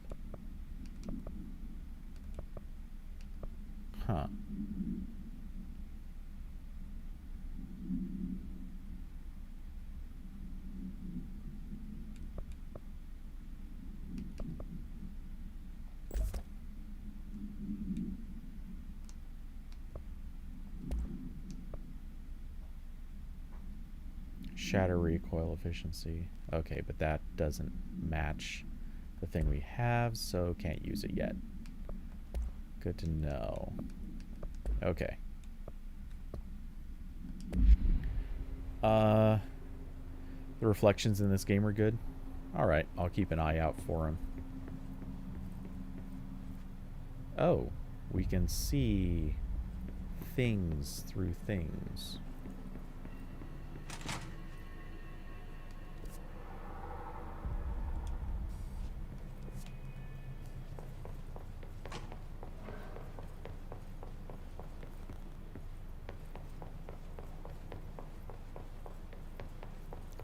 Huh. shatter recoil efficiency. Okay, but that doesn't match the thing we have, so can't use it yet. Good to know. Okay. The reflections in this game are good. Alright, I'll keep an eye out for them. Oh, we can see things through things.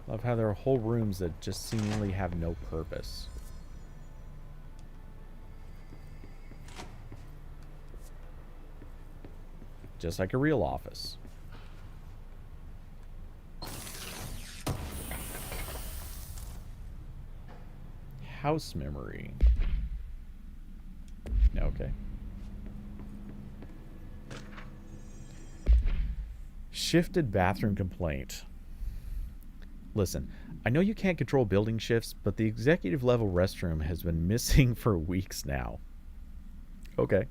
Love how there are whole rooms that just seemingly have no purpose. Just like a real office. House memory. Okay. Shifted bathroom complaint. Listen, I know you can't control building shifts, but the executive level restroom has been missing for weeks now. Okay.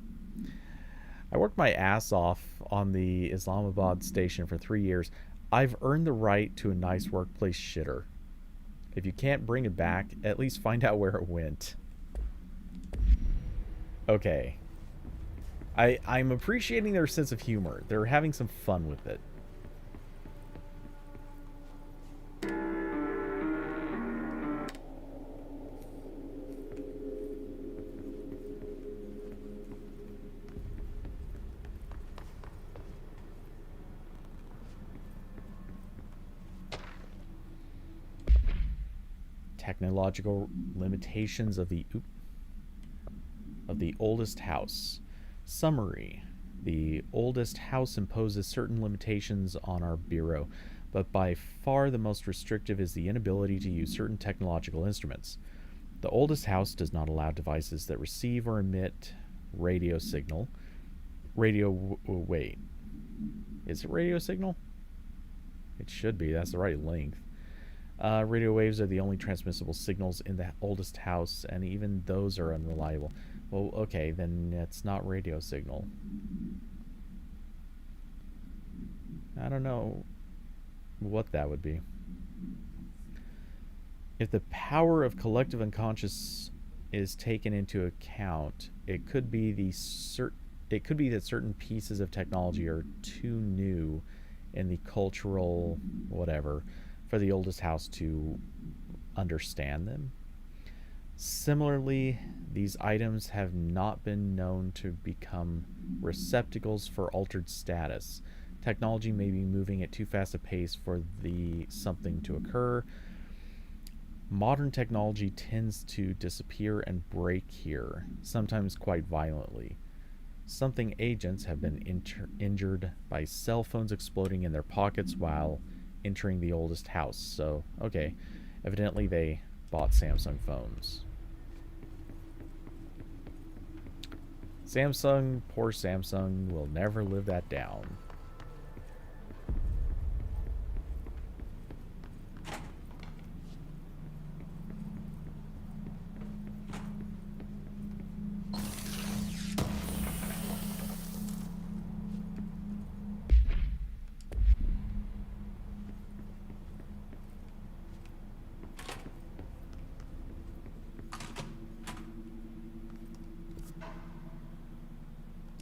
I worked my ass off on the Islamabad station for 3 years. I've earned the right to a nice workplace shitter. If you can't bring it back, at least find out where it went. Okay. I'm appreciating their sense of humor. They're having some fun with it. Technological limitations of the oldest house. Summary. The oldest house imposes certain limitations on our bureau, but by far the most restrictive is the inability to use certain technological instruments. The oldest house does not allow devices that receive or emit radio signal. Wait. Is it radio signal? It should be. That's the right length. Radio waves are the only transmissible signals in the oldest house, and even those are unreliable. Well, okay, then it's not radio signal. I don't know what that would be. If the power of collective unconscious is taken into account, it could be that certain pieces of technology are too new in the cultural whatever for the oldest house to understand them. Similarly, these items have not been known to become receptacles for altered status. Technology may be moving at too fast a pace for the something to occur. Modern technology tends to disappear and break here, sometimes quite violently. Something agents have been injured by cell phones exploding in their pockets while entering the oldest house. So, okay. Evidently they bought Samsung phones. Samsung, poor Samsung, will never live that down.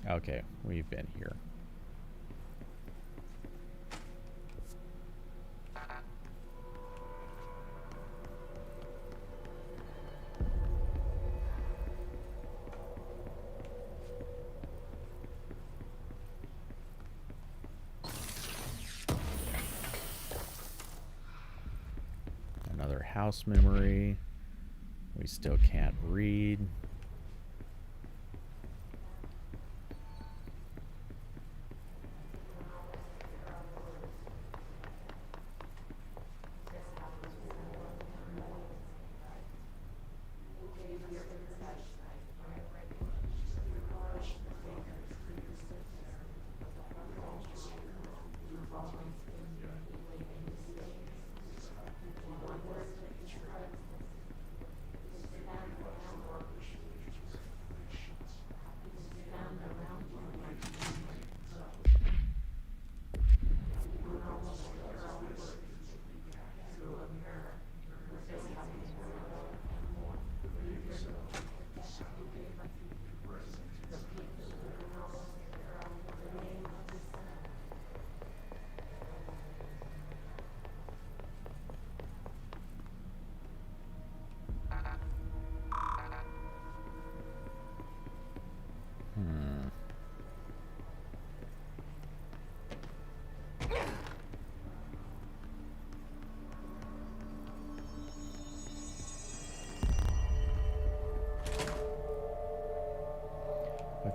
Okay, we've been here. Another house memory. We still can't read.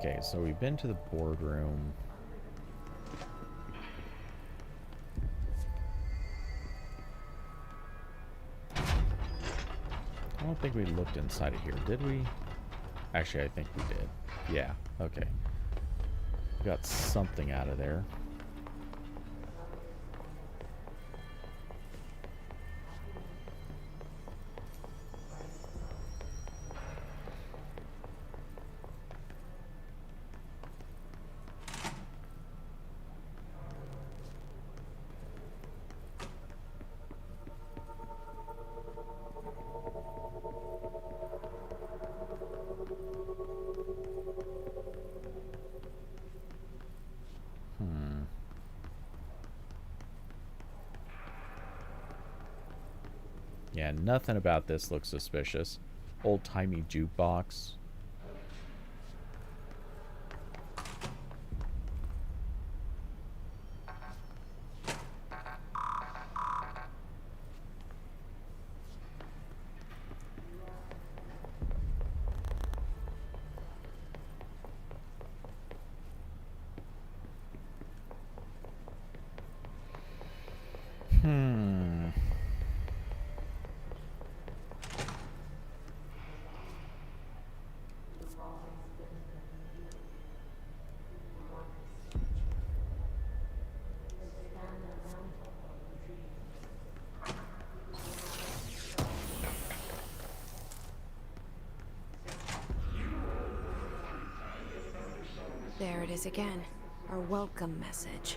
Okay, so we've been to the boardroom. I don't think we looked inside of here, did we? Actually, I think we did. Yeah, okay. We got something out of there. Yeah, nothing about this looks suspicious. Old-timey jukebox. There it is again. Our welcome message.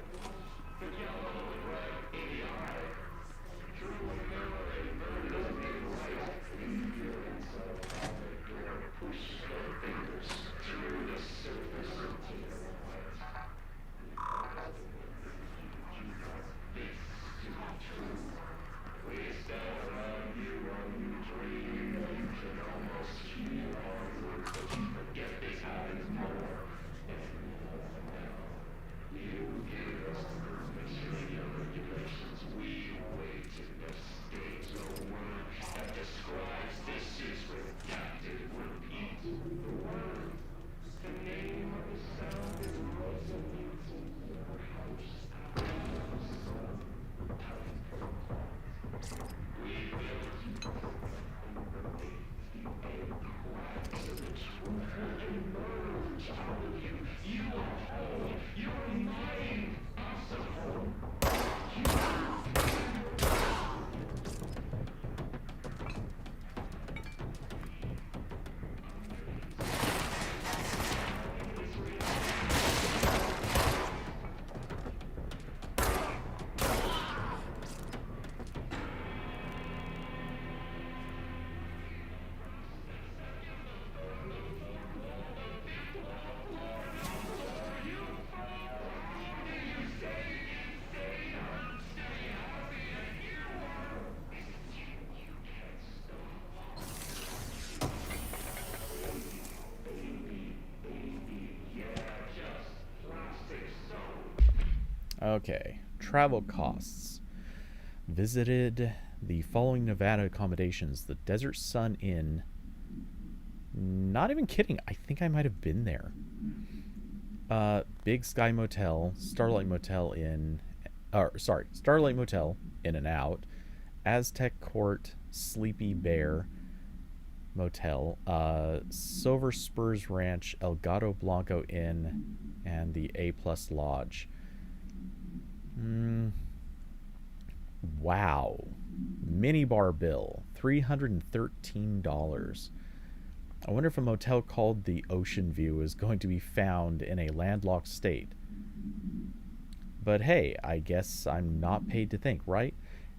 Okay, travel costs. Visited the following Nevada accommodations: the Desert Sun Inn. Not even kidding, I think I might have been there. Big Sky Motel, Starlight Motel Starlight Motel In and Out, Aztec Court, Sleepy Bear Motel, Silver Spurs Ranch, El Gato Blanco Inn, and the A Plus Lodge. Wow. Minibar bill, $313. I wonder if a motel called the Ocean View is going to be found in a landlocked state. But hey, I guess I'm not paid to think, right?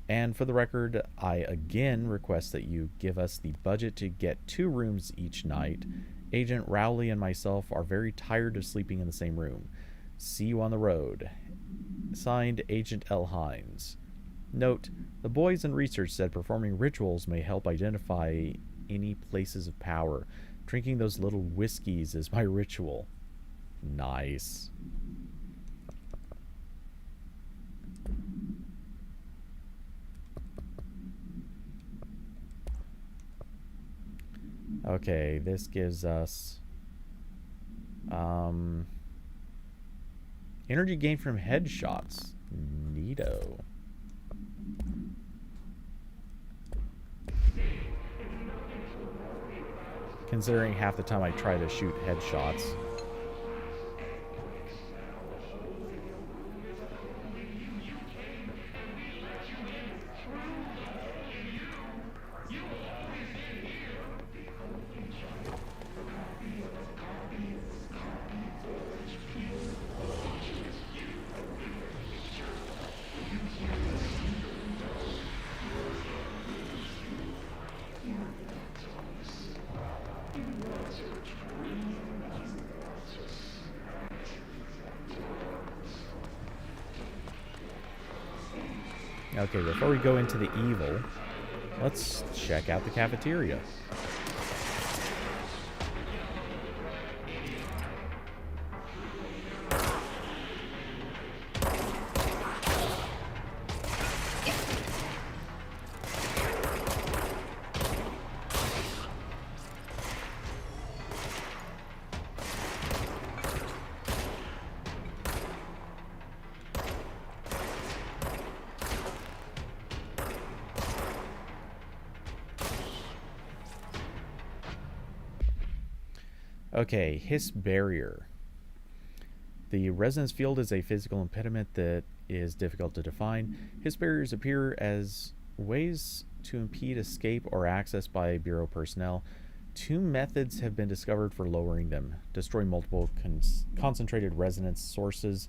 And for the record, I again request that you give us the budget to get 2 rooms each night. Agent Rowley and myself are very tired of sleeping in the same room. See you on the road. Signed, Agent L. Hines. Note, the boys in research said performing rituals may help identify any places of power. Drinking those little whiskeys is my ritual. Nice. Okay, this gives us Energy gained from headshots. Neato. Considering half the time I try to shoot headshots. Okay, before we go into the evil, let's check out the cafeteria. Okay, hiss barrier. The resonance field is a physical impediment that is difficult to define. Hiss barriers appear as ways to impede escape or access by Bureau personnel. Two methods have been discovered for lowering them. Destroy multiple concentrated resonance sources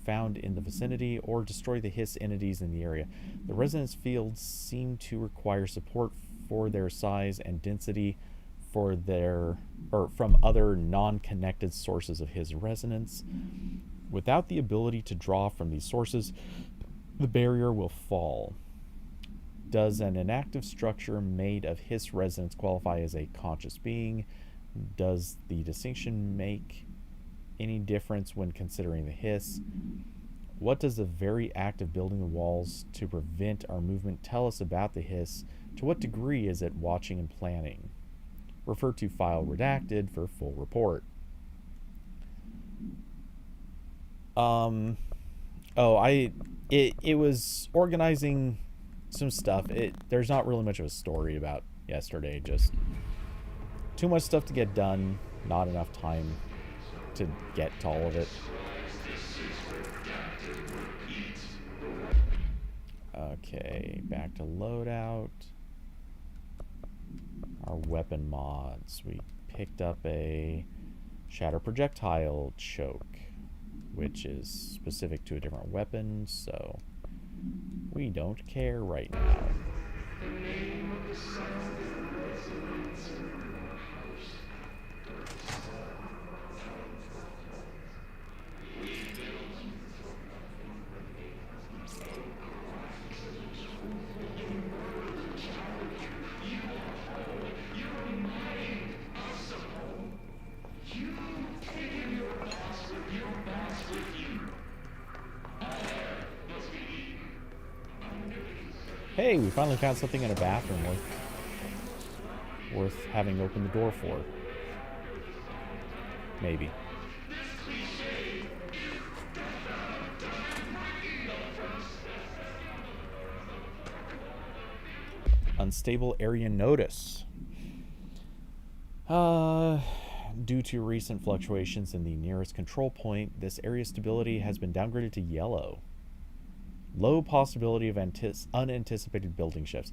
found in the vicinity, or destroy the hiss entities in the area. The resonance fields seem to require support for their size and density from other non-connected sources of his resonance. Without the ability to draw from these sources, the barrier will fall. Does an inactive structure made of hiss resonance qualify as a conscious being? Does the distinction make any difference when considering the hiss? What does the very act of building the walls to prevent our movement tell us about the hiss? To what degree is it watching and planning? Refer to file redacted for full report. It was organizing some stuff. There's not really much of a story about yesterday, just too much stuff to get done, not enough time to get to all of it. Okay, back to loadout. Our weapon mods. We picked up a shatter projectile choke, which is specific to a different weapon, so we don't care right now. Hey, we finally found something in a bathroom worth having opened the door for. Maybe. Unstable area notice. Due to recent fluctuations in the nearest control point, this area stability has been downgraded to yellow. Low possibility of unanticipated building shifts.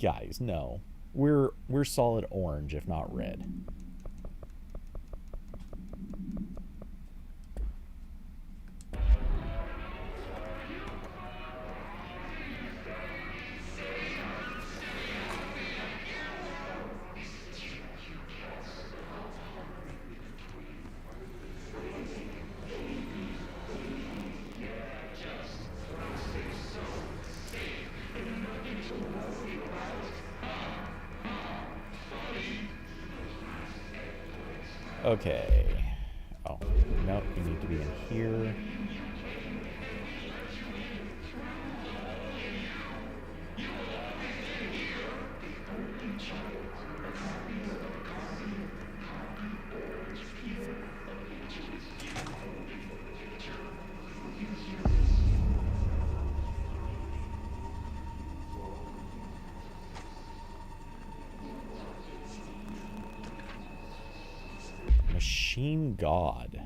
Guys, no. We're solid orange, if not red. Okay. Oh, no, you need to be in here. machine god.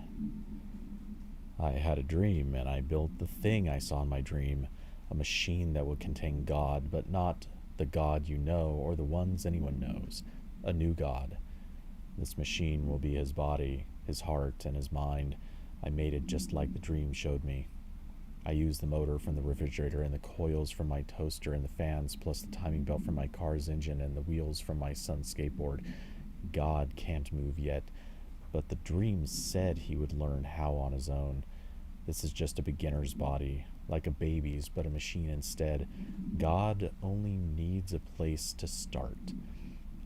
I had a dream, and I built the thing I saw in my dream, a machine that would contain God, but not the God you know or the ones anyone knows, a new God. This machine will be his body, his heart, and his mind. I made it just like the dream showed me. I used the motor from the refrigerator and the coils from my toaster and the fans, plus the timing belt from my car's engine and the wheels from my son's skateboard. God can't move yet, but the dream said he would learn how on his own. This is just a beginner's body, like a baby's, but a machine instead. God only needs a place to start.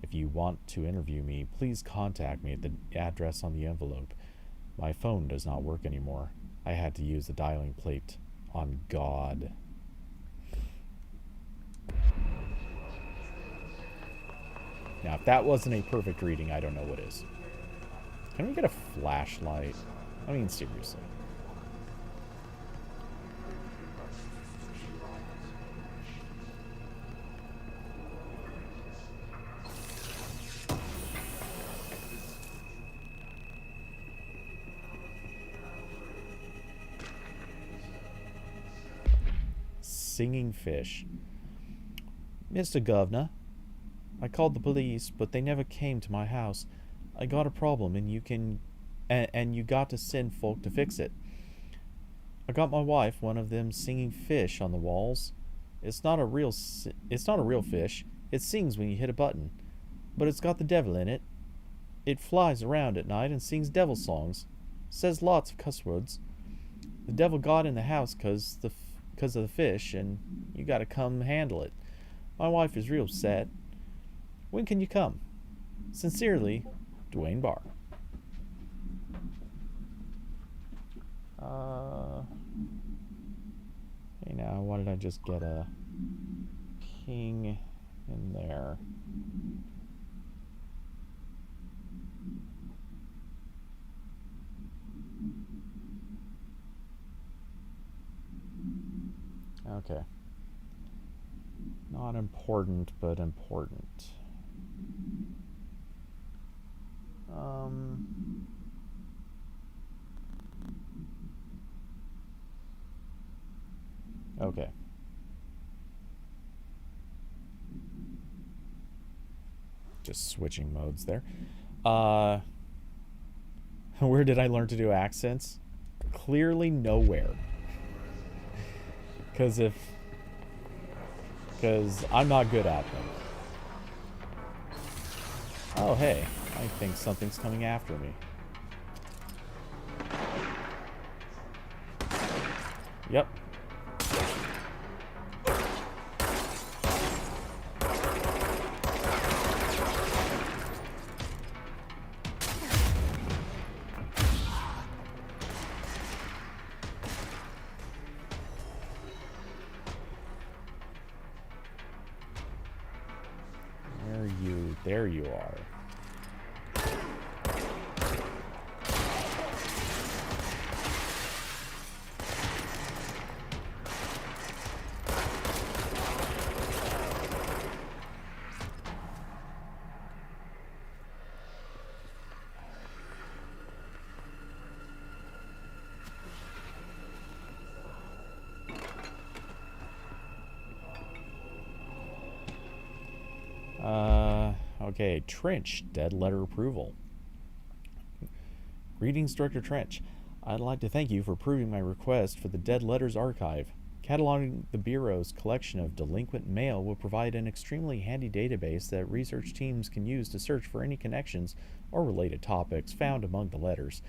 If you want to interview me, please contact me at the address on the envelope. My phone does not work anymore. I had to use the dialing plate on God. Now, if that wasn't a perfect reading, I don't know what is. Can we get a flashlight? I mean, seriously. Singing fish. Mr. Governor, I called the police, but they never came to my house. I got a problem, and you got to send folk to fix it. I got my wife one of them singing fish on the walls. It's not a real fish. It sings when you hit a button, but it's got the devil in it. It flies around at night and sings devil songs, says lots of cuss words. The devil got in the house 'cause of the fish, and you got to come handle it. My wife is real sad. When can you come? Sincerely, Dwayne Barr. Hey, now, why did I just get a king in there? Okay. Not important, but important. Okay. Just switching modes there. Where did I learn to do accents? Clearly nowhere. Because I'm not good at them. Oh, hey. I think something's coming after me. Yep. There you are. Okay, Trench, dead letter approval. Greetings, Director Trench. I'd like to thank you for approving my request for the Dead Letters Archive. Cataloging the Bureau's collection of delinquent mail will provide an extremely handy database that research teams can use to search for any connections or related topics found among the letters.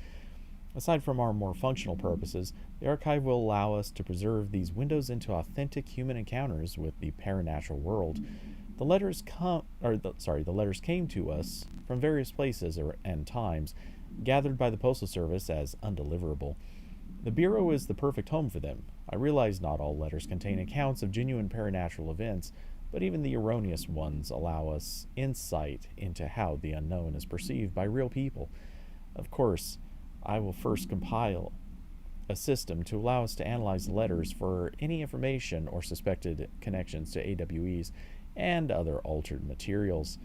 Aside from our more functional purposes, the archive will allow us to preserve these windows into authentic human encounters with the paranatural world. The letters came to us from various places and times, gathered by the Postal Service as undeliverable. The Bureau is the perfect home for them. I realize not all letters contain accounts of genuine paranatural events, but even the erroneous ones allow us insight into how the unknown is perceived by real people. Of course, I will first compile a system to allow us to analyze the letters for any information or suspected connections to AWEs and other altered materials.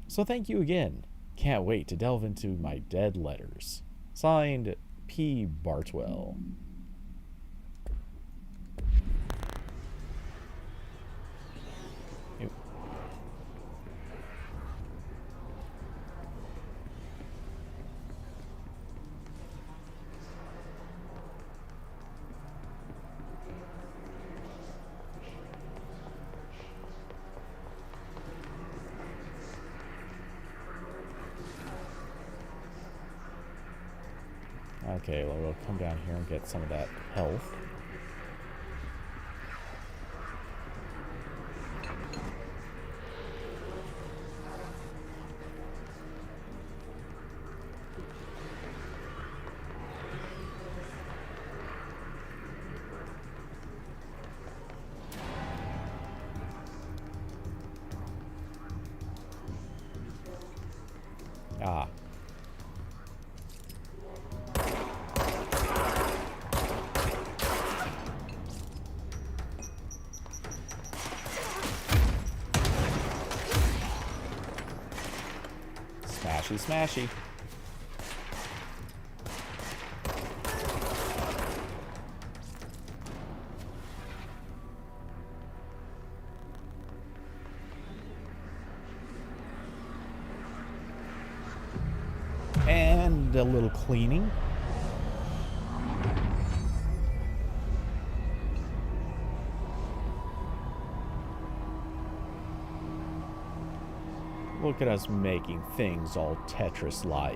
So thank you again. Can't wait to delve into my dead letters. Signed, P. Bartwell. Ew. Okay, well, we'll come down here and get some of that health. Ah. Smashy, smashy. And a little cleaning. Look at us making things all Tetris-like.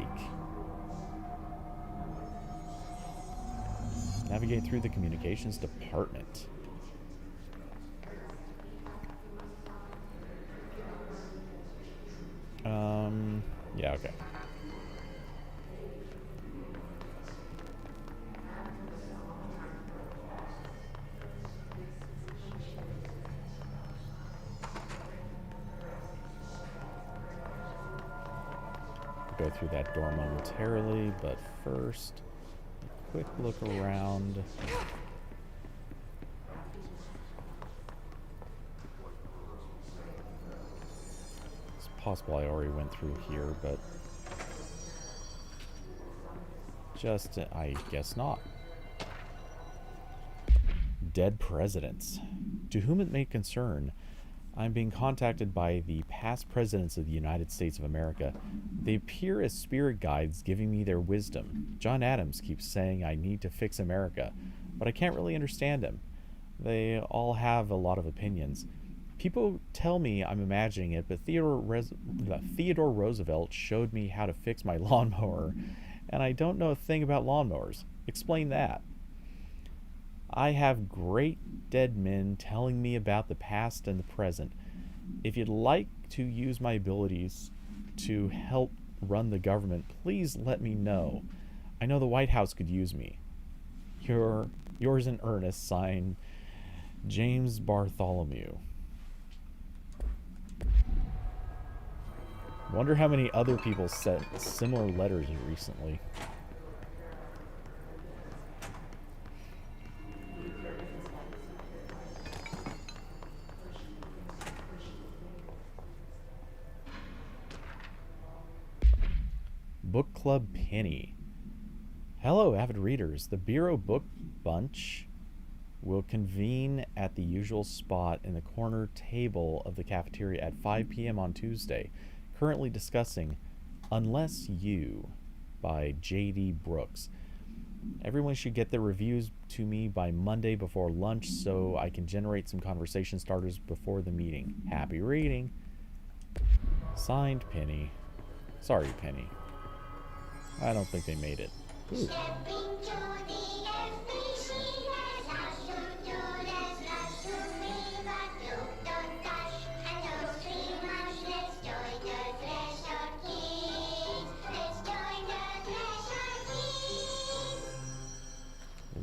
Navigate through the communications department. Yeah, okay. Go through that door momentarily, but first, a quick look around. It's possible I already went through here, but just, I guess not. Dead presidents. To whom it may concern, I'm being contacted by the past presidents of the United States of America. They appear as spirit guides giving me their wisdom. John Adams keeps saying I need to fix America, but I can't really understand him. They all have a lot of opinions. People tell me I'm imagining it, but Theodore Roosevelt showed me how to fix my lawnmower, and I don't know a thing about lawnmowers. Explain that. I have great dead men telling me about the past and the present. If you'd like to use my abilities to help run the government, please let me know. I know the White House could use me. Yours in earnest, signed, James Bartholomew. Wonder how many other people sent similar letters recently. Book Club Penny. Hello, avid readers. The Bureau Book Bunch will convene at the usual spot in the corner table of the cafeteria at 5 p.m. on Tuesday, currently discussing Unless You by J.D. Brooks. Everyone should get their reviews to me by Monday before lunch so I can generate some conversation starters before the meeting. Happy reading. Signed, Penny. Sorry, Penny. I don't think they made it. Ooh.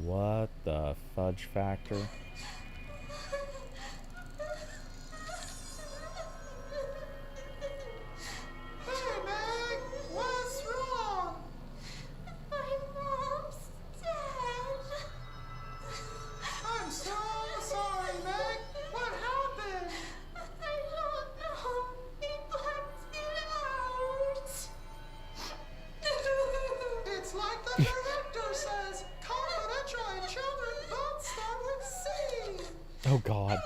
What the fudge factor? Oh God.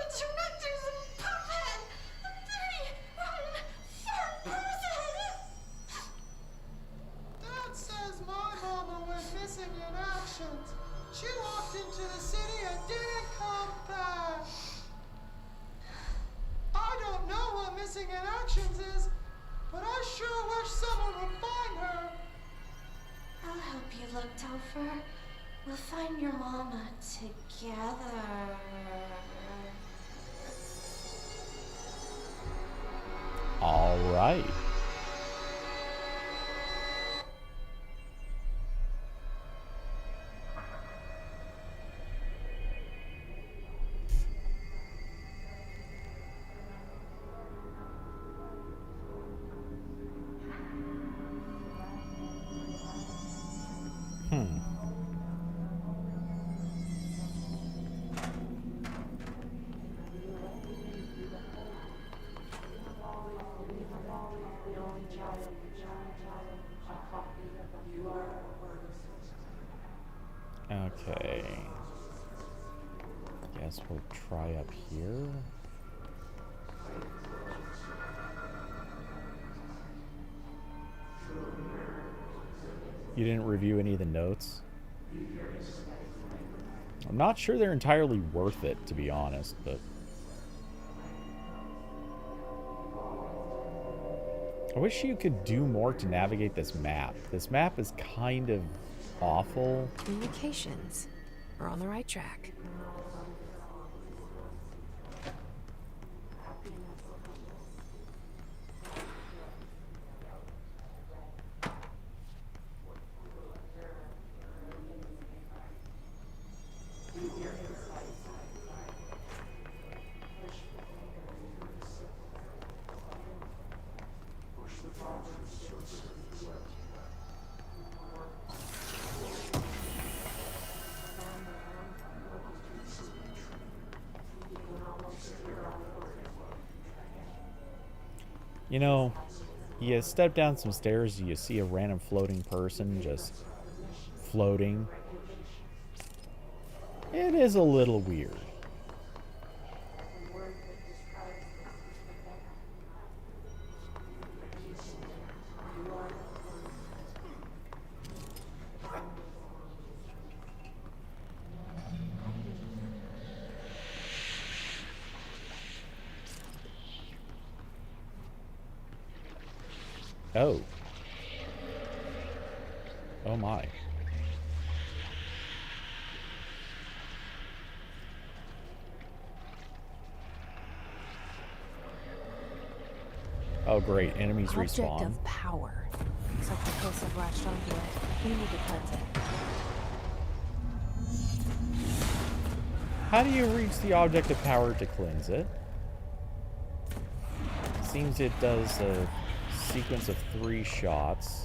Dad says my mama went missing in actions. She walked into the city and didn't come back. I don't know what missing in actions is, but I sure wish someone would find her. I'll help you look, Topher. We'll find your mama together. All right. Okay. Guess we'll try up here. You didn't review any of the notes? I'm not sure they're entirely worth it, to be honest, but... I wish you could do more to navigate this map. This map is kind of awful. Communications. We're on the right track. You know, you step down some stairs, you see a random floating person just floating. It is a little weird. Oh. Oh my. Oh great, enemies respawn. Object of power. Looks like the ghosts have latched onto it. We need to cleanse it. How do you reach the object of power to cleanse it? Seems it does a sequence of 3 shots.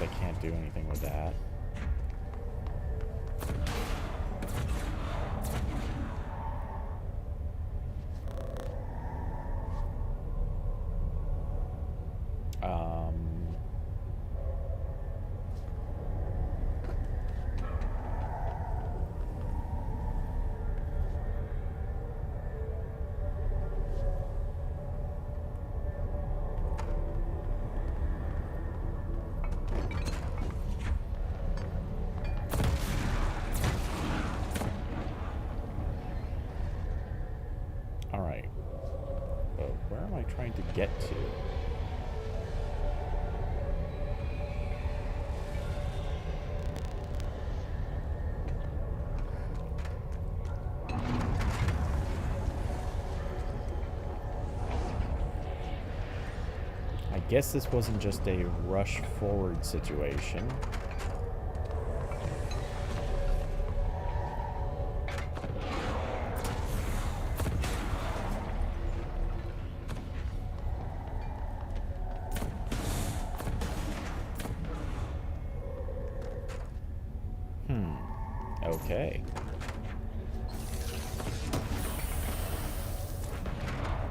I can't do anything with that. Alright. But where am I trying to get to? I guess this wasn't just a rush forward situation. Okay.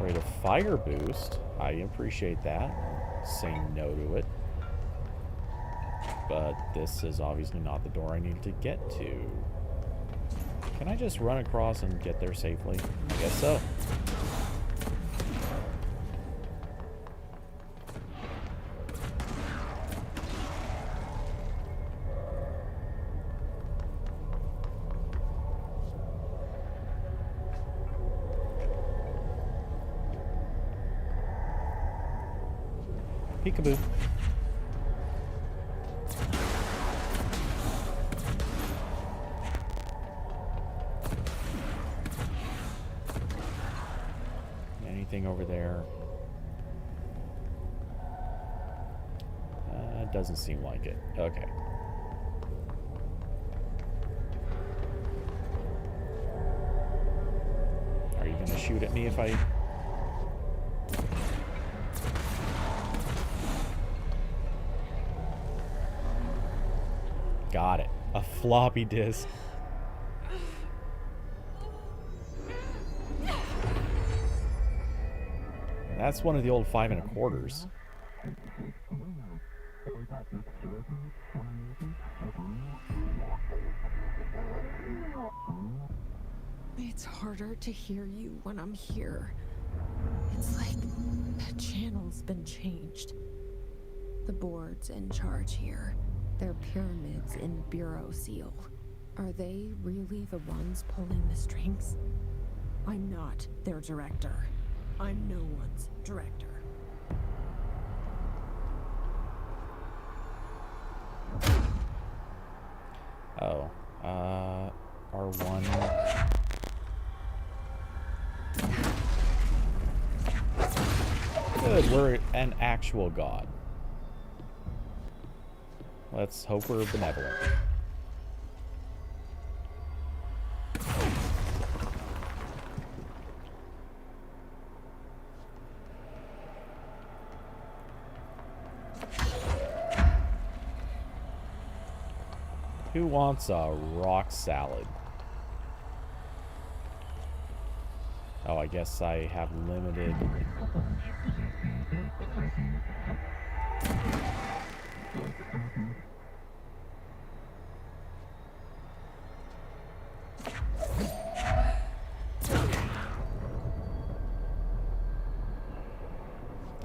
Rate of fire boost. I appreciate that. Say no to it. But this is obviously not the door I need to get to. Can I just run across and get there safely? I guess so. Peekaboo. Anything over there? Doesn't seem like it. Okay. Are you gonna shoot at me if I... Got it. A floppy disk. That's one of the old 5 1/4s. It's harder to hear you when I'm here. It's like the channel's been changed. The board's in charge here. They're pyramids in Bureau Seal. Are they really the ones pulling the strings? I'm not their director. I'm no one's director. Oh. R1. Good, we're an actual god. Let's hope we're benevolent. Who wants a rock salad? Oh, I guess I have limited...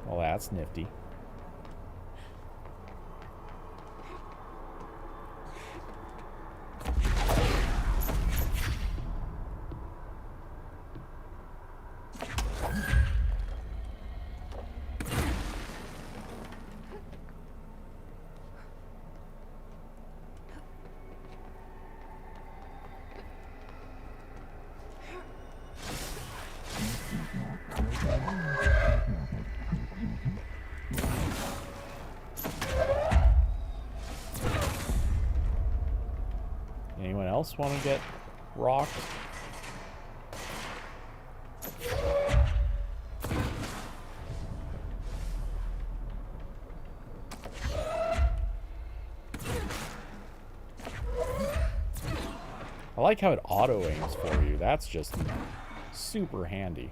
Well, that's nifty. Anyone else want to get rocked? I like how it auto aims for you. That's just super handy.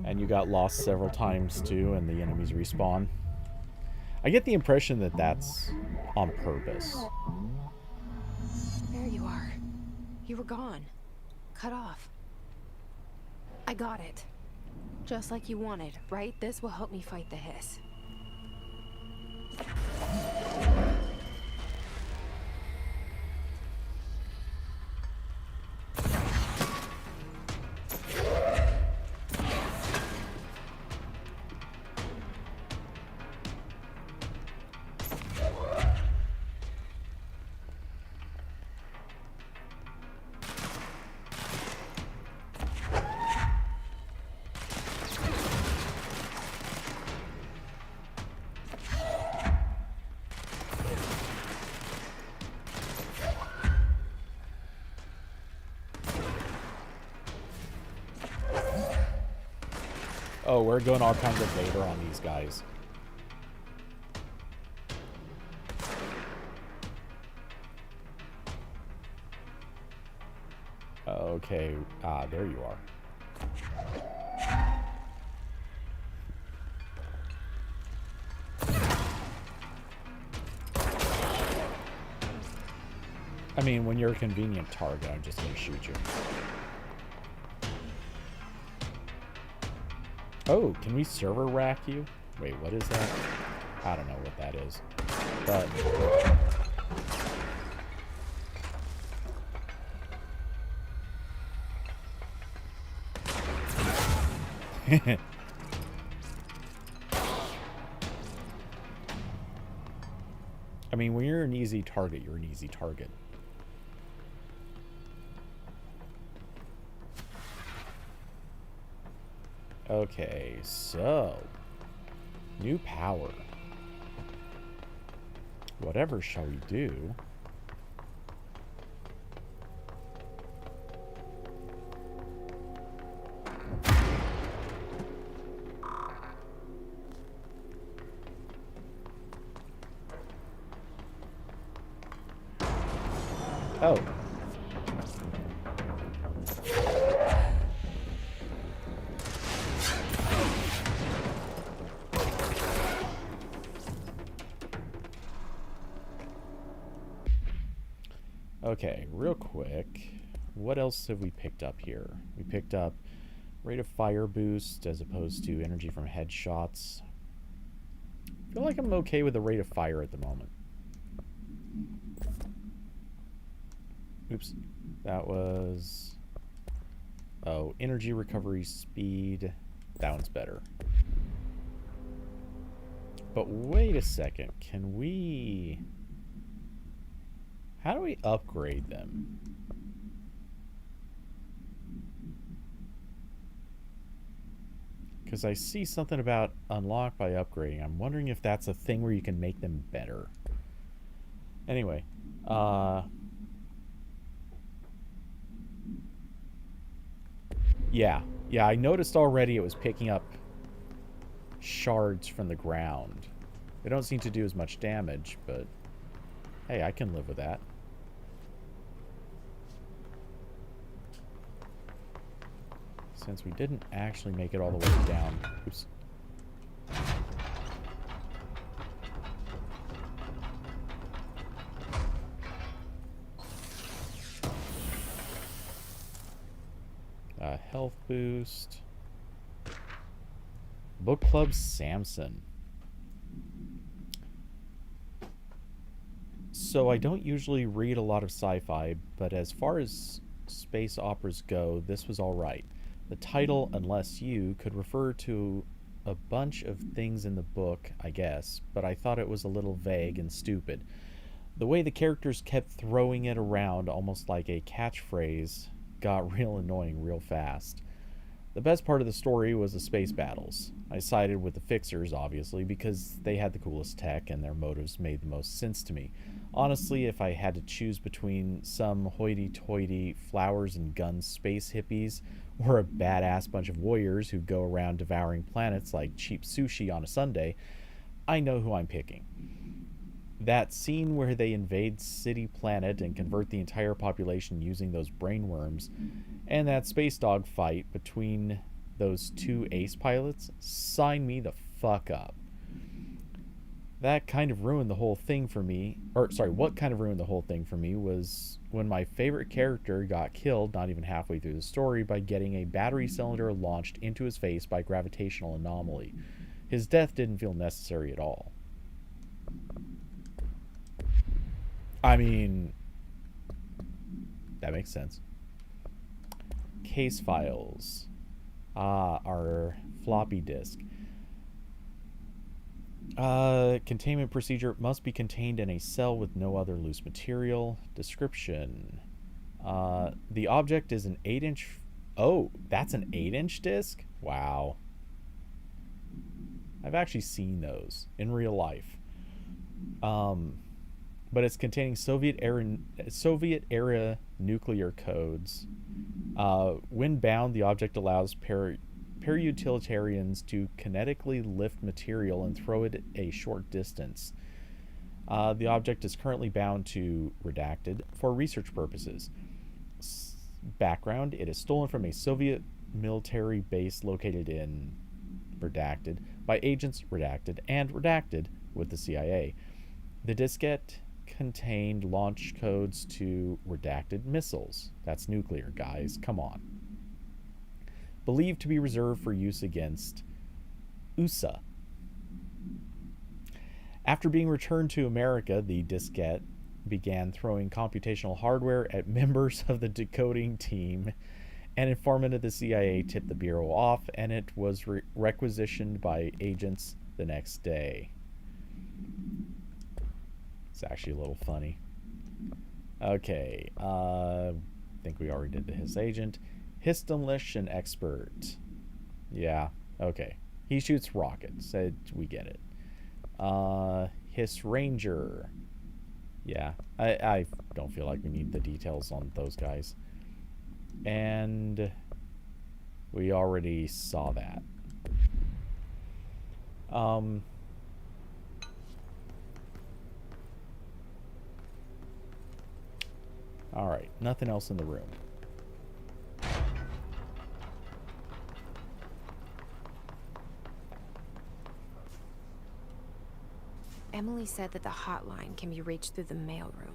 And you got lost several times too, and the enemies respawn. I get the impression that that's on purpose. There you are. You were gone. Cut off. I got it. Just like you wanted, right? This will help me fight the hiss. Oh, we're going all kinds of Vader on these guys. Okay, there you are. I mean, when you're a convenient target, I'm just gonna shoot you. Oh, can we server rack you? Wait, what is that? I don't know what that is. But... I mean, when you're an easy target, you're an easy target. Okay, so... new power. Whatever shall we do? Oh. Okay, real quick. What else have we picked up here? We picked up rate of fire boost as opposed to energy from headshots. I feel like I'm okay with the rate of fire at the moment. Oops. That was... oh, energy recovery speed. That one's better. But wait a second. Can we... how do we upgrade them? Because I see something about unlock by upgrading. I'm wondering if that's a thing where you can make them better. Anyway. Yeah, I noticed already it was picking up shards from the ground. They don't seem to do as much damage, but hey, I can live with that. Since we didn't actually make it all the way down. Oops. Health boost. Book Club Samson. So I don't usually read a lot of sci-fi, but as far as space operas go, this was alright. The title, Unless You, could refer to a bunch of things in the book, I guess, but I thought it was a little vague and stupid. The way the characters kept throwing it around almost like a catchphrase got real annoying real fast. The best part of the story was the space battles. I sided with the Fixers, obviously, because they had the coolest tech and their motives made the most sense to me. Honestly, if I had to choose between some hoity-toity flowers and guns space hippies or a badass bunch of warriors who go around devouring planets like cheap sushi on a Sunday, I know who I'm picking. That scene where they invade City Planet and convert the entire population using those brainworms, and that space dog fight between those two ace pilots, sign me the fuck up. That kind of ruined the whole thing for me, what kind of ruined the whole thing for me was when my favorite character got killed not even halfway through the story by getting a battery cylinder launched into his face by gravitational anomaly. His death didn't feel necessary at all. I mean, that makes sense. Case files. Our floppy disk. Containment procedure must be contained in a cell with no other loose material. Description. The object is an 8-inch... oh, that's an 8-inch disc? Wow. I've actually seen those in real life. But it's containing Soviet era nuclear codes. When bound, the object allows para-utilitarians to kinetically lift material and throw it a short distance. The object is currently bound to Redacted for research purposes. Background: it is stolen from a Soviet military base located in Redacted by agents Redacted and Redacted with the CIA. The diskette contained launch codes to Redacted missiles. That's nuclear, guys. Come on. Believed to be reserved for use against USA. After being returned to America, the diskette began throwing computational hardware at members of the decoding team. An informant of the CIA tipped the Bureau off, and it was requisitioned by agents the next day. It's actually a little funny. Okay, I think we already did the Hiss agent. Hiss demolition expert. Yeah, okay. He shoots rockets. We get it. Hiss ranger. Yeah, I don't feel like we need the details on those guys. And we already saw that. Alright, nothing else in the room. Emily said that the hotline can be reached through the mailroom.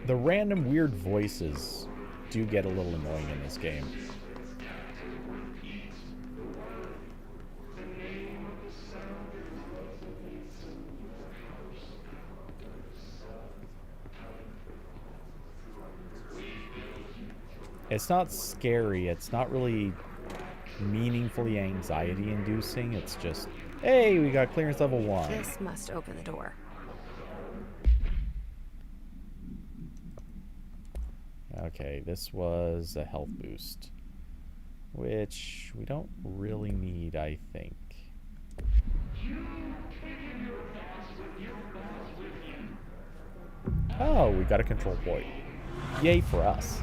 The random weird voices do get a little annoying in this game. It's not scary. It's not really meaningfully anxiety-inducing. It's just, hey, we got clearance level 1. This must open the door. Okay, this was a health boost, which we don't really need, I think. Oh, we got a control point. Yay for us.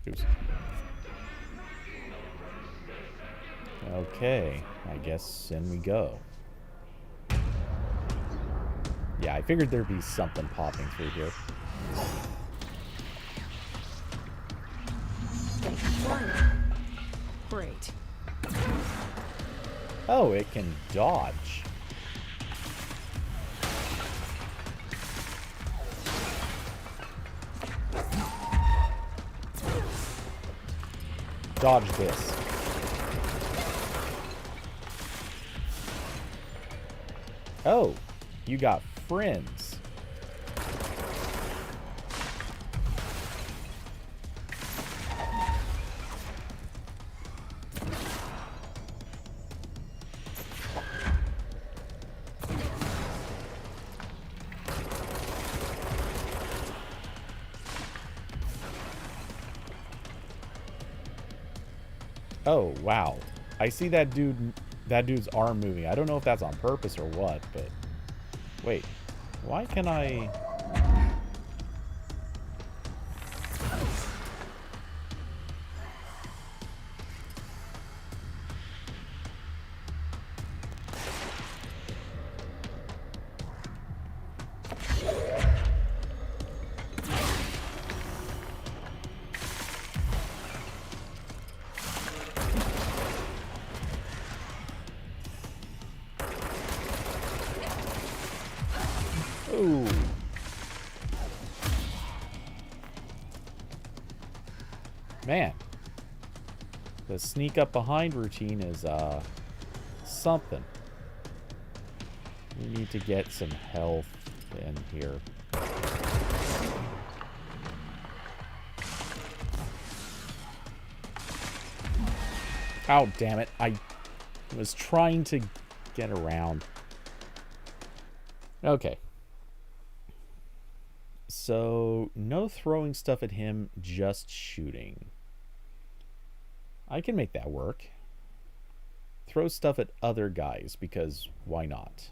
Oops. Okay, I guess in we go. Yeah, I figured there'd be something popping through here. Great. Oh, it can dodge. Dodge this. Oh, you got friends. Oh, wow. I see that dude's arm moving. I don't know if that's on purpose or what, but wait. Why can I... Ooh. Man. The sneak up behind routine is, something. We need to get some health in here. Oh, damn it. I was trying to get around. Okay. So, no throwing stuff at him, just shooting. I can make that work. Throw stuff at other guys, because why not?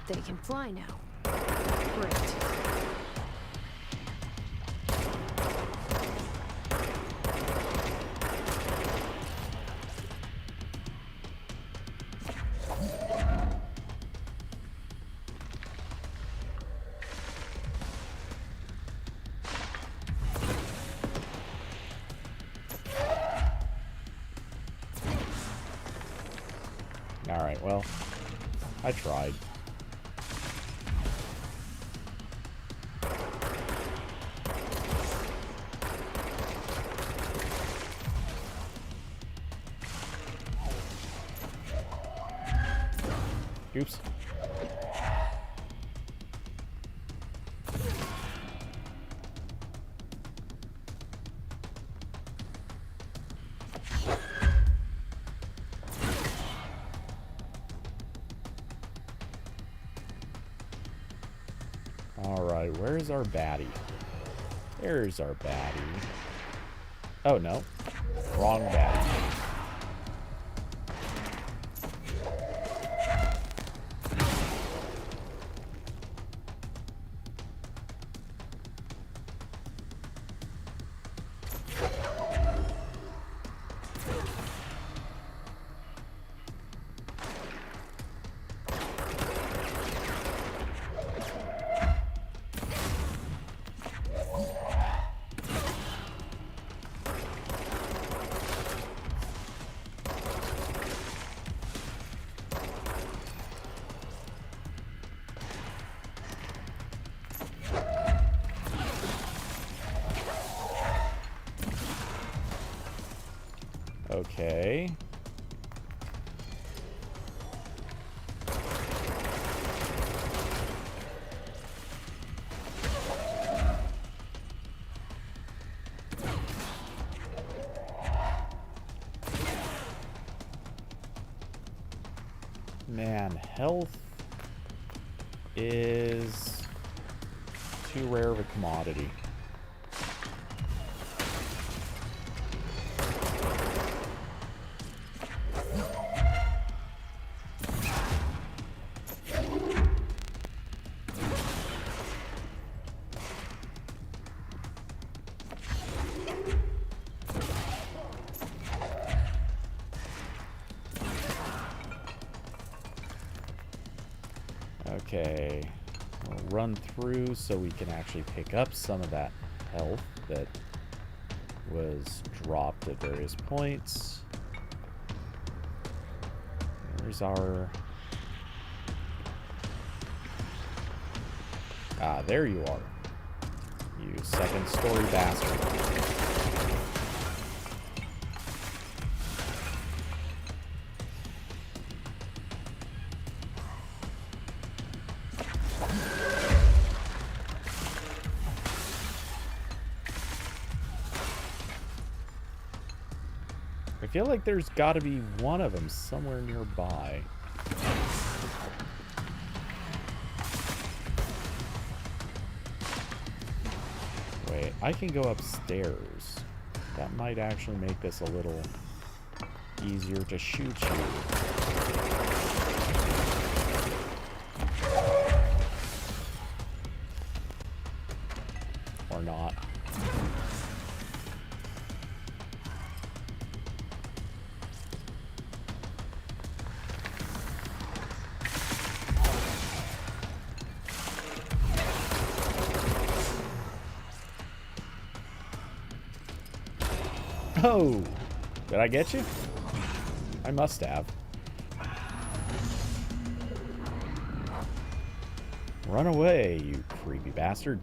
They can fly now. Great. Alright, well, I tried. Oops. Alright, where's our baddie? There's our baddie. Oh, no. Wrong baddie. Okay. Man, health is too rare of a commodity. Okay, we'll run through so we can actually pick up some of that health that was dropped at various points. There's our... Ah, there you are. You second-story bastard. I feel like there's got to be one of them somewhere nearby. Wait, I can go upstairs. That might actually make this a little easier to shoot you. Or not. Oh! Did I get you? I must have. Run away, you creepy bastard.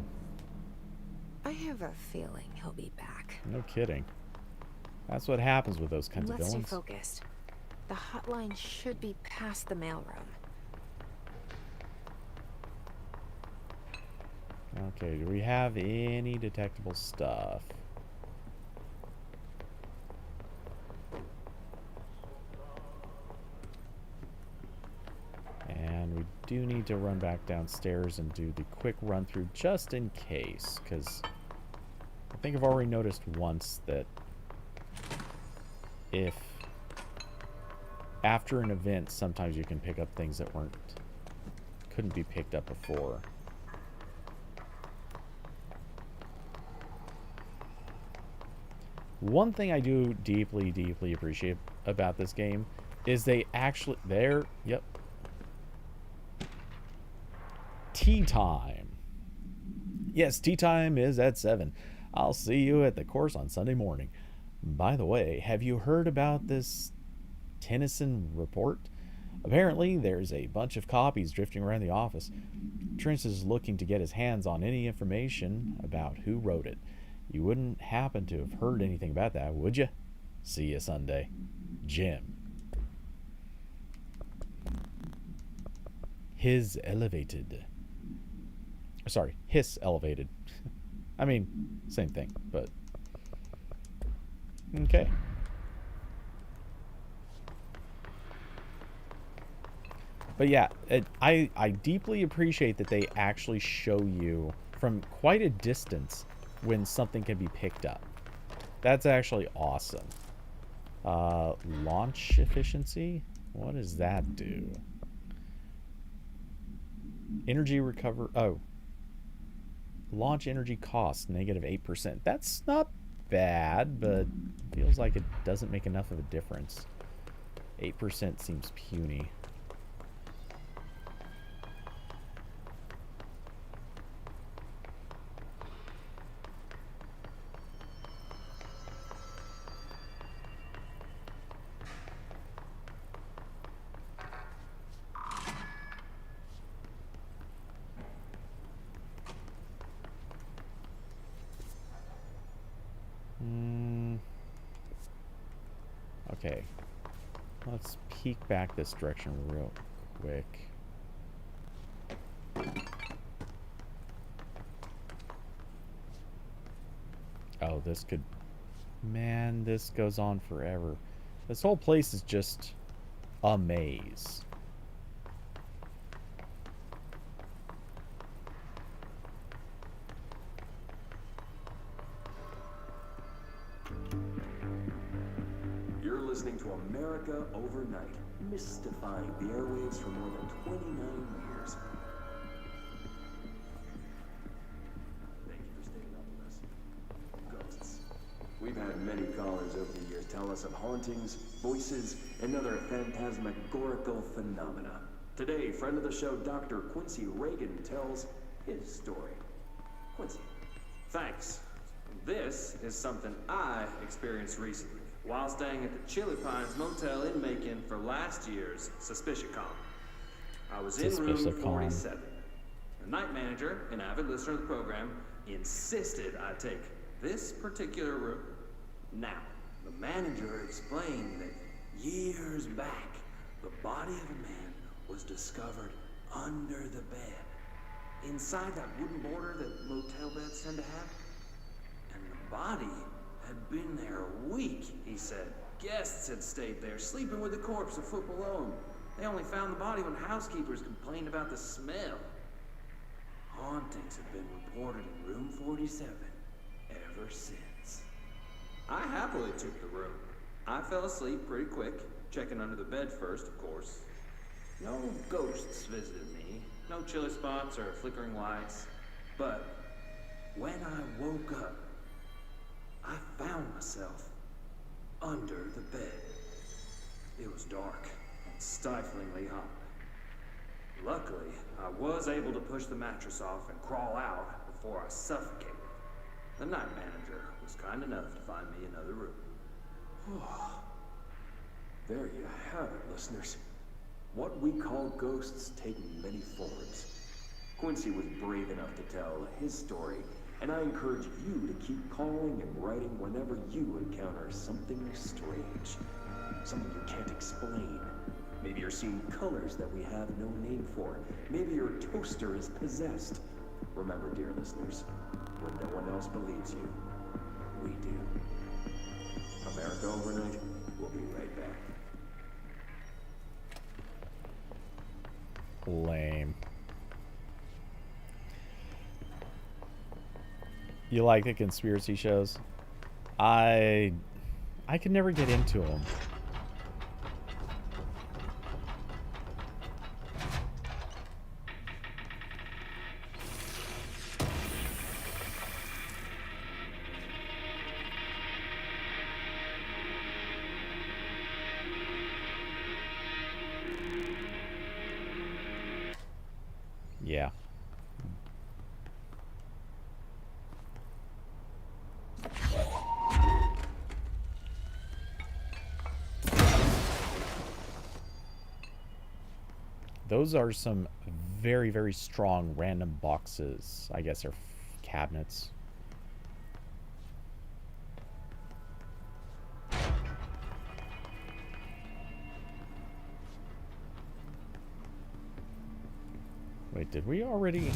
I have a feeling he'll be back. No kidding. That's what happens with those kinds of Let's stay villains. focused. The hotline should be past the mailroom. Okay, do we have any detectable stuff? And we do need to run back downstairs and do the quick run through just in case, because I think I've already noticed once that if after an event sometimes you can pick up things that couldn't be picked up before. One thing I do deeply, deeply appreciate about this game is they actually, yep. Tea time. Yes, tea time is at 7. I'll see you at the course on Sunday morning. By the way, have you heard about this Tennyson report? Apparently, there's a bunch of copies drifting around the office. Trent is looking to get his hands on any information about who wrote it. You wouldn't happen to have heard anything about that, would you? See you Sunday. Jim. His elevated. Sorry, hiss elevated. I mean, same thing, but... Okay. But yeah, I deeply appreciate that they actually show you from quite a distance when something can be picked up. That's actually awesome. Launch efficiency? What does that do? Energy recover... Oh. Launch energy cost, negative 8%. That's not bad, but feels like it doesn't make enough of a difference. 8% seems puny. Okay, let's peek back this direction real quick. Oh, this could... Man, this goes on forever. This whole place is just a maze. Listening to America Overnight, mystifying the airwaves for more than 29 years. Thank you for staying up with us. Ghosts. We've had many callers over the years tell us of hauntings, voices, and other phantasmagorical phenomena. Today, friend of the show, Dr. Quincy Reagan, tells his story. Quincy. Thanks. This is something I experienced recently while staying at the Chili Pines Motel in Macon for last year's SuspiciaCon. I was in room 47. The night manager, an avid listener of the program, insisted I take this particular room. Now, the manager explained that years back, the body of a man was discovered under the bed, inside that wooden border that motel beds tend to have. And the body had been there a week, he said. Guests had stayed there, sleeping with the corpse a foot below him. They only found the body when housekeepers complained about the smell. Hauntings have been reported in room 47 ever since. I happily took the room. I fell asleep pretty quick, checking under the bed first, of course. No ghosts visited me, no chilly spots or flickering lights. But when I woke up, I found myself under the bed. It was dark and stiflingly hot. Luckily, I was able to push the mattress off and crawl out before I suffocated. The night manager was kind enough to find me another room. There you have it, listeners. What we call ghosts take many forms. Quincy was brave enough to tell his story, and I encourage you to keep calling and writing whenever you encounter something strange. Something you can't explain. Maybe you're seeing colors that we have no name for. Maybe your toaster is possessed. Remember, dear listeners, when no one else believes you, we do. America Overnight, we'll be right back. Lame. You like the conspiracy shows? I could never get into them. Yeah. Those are some very, very strong random boxes. I guess they're cabinets. Wait, did we already?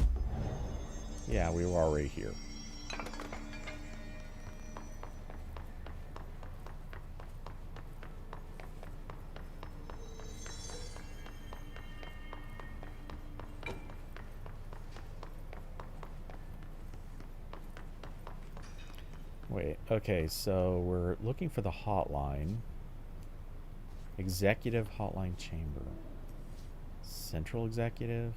Yeah, we were already here. Wait, okay, so we're looking for the hotline. Executive hotline chamber. Central executive.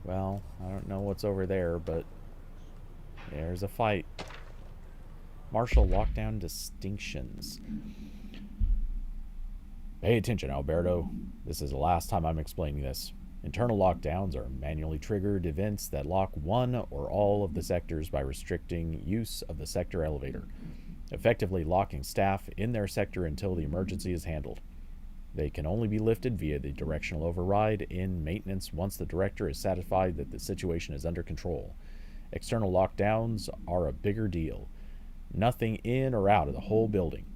Well, I don't know what's over there, but there's a fight. Marshal lockdown distinctions. Pay attention, Alberto. This is the last time I'm explaining this. Internal lockdowns are manually triggered events that lock one or all of the sectors by restricting use of the sector elevator, effectively locking staff in their sector until the emergency is handled. They can only be lifted via the directional override in maintenance once the director is satisfied that the situation is under control. External lockdowns are a bigger deal. Nothing in or out of the whole building.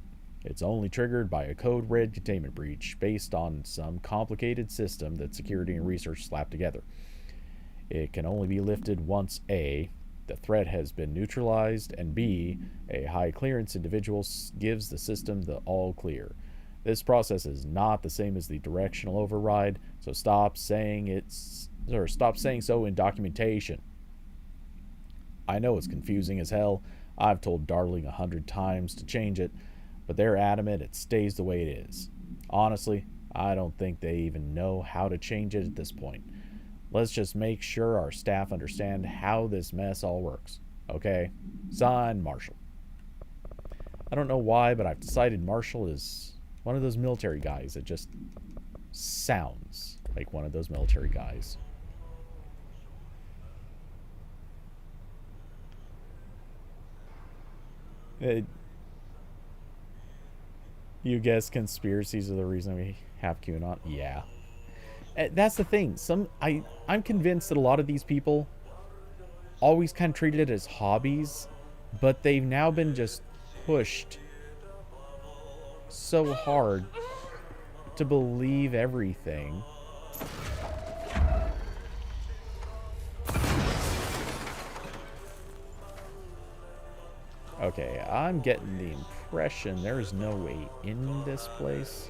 It's only triggered by a code red containment breach based on some complicated system that security and research slapped together. It can only be lifted once A, the threat has been neutralized, and B, a high clearance individual gives the system the all clear. This process is not the same as the directional override, so stop saying so in documentation. I know it's confusing as hell. I've told Darling 100 times to change it, but they're adamant it stays the way it is. Honestly, I don't think they even know how to change it at this point. Let's just make sure our staff understand how this mess all works. Okay? Signed, Marshall. I don't know why, but I've decided Marshall is one of those military guys that just sounds like one of those military guys. You guess conspiracies are the reason we have QAnon? Yeah. That's the thing. I'm convinced that a lot of these people always kind of treated it as hobbies, but they've now been just pushed so hard to believe everything. Okay, I'm getting the impression there's no way in this place.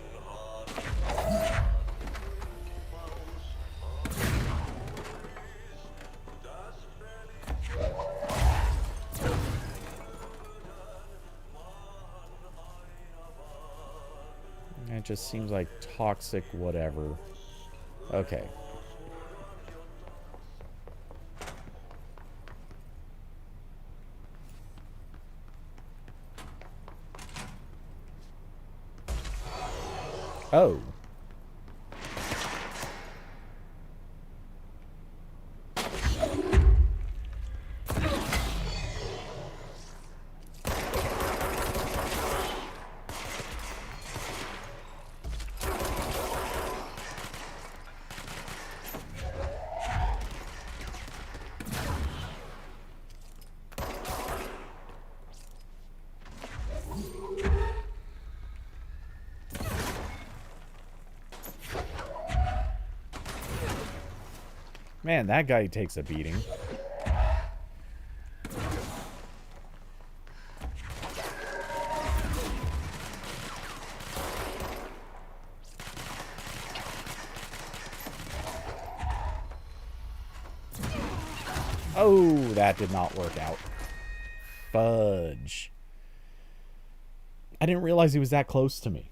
It just seems like toxic whatever. Okay. Oh. Man, that guy takes a beating. Oh, that did not work out. Fudge. I didn't realize he was that close to me.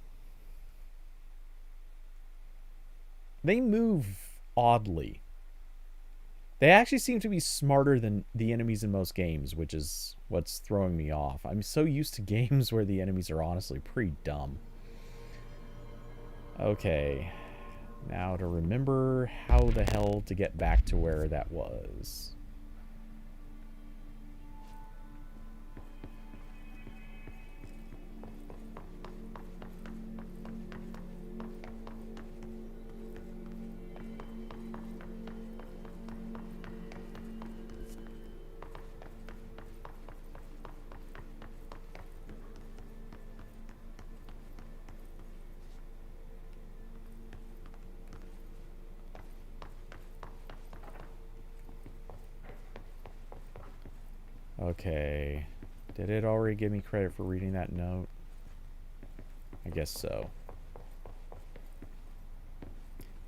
They move oddly. They actually seem to be smarter than the enemies in most games, which is what's throwing me off. I'm so used to games where the enemies are honestly pretty dumb. Okay. Now to remember how the hell to get back to where that was. Okay. Did it already give me credit for reading that note? I guess so.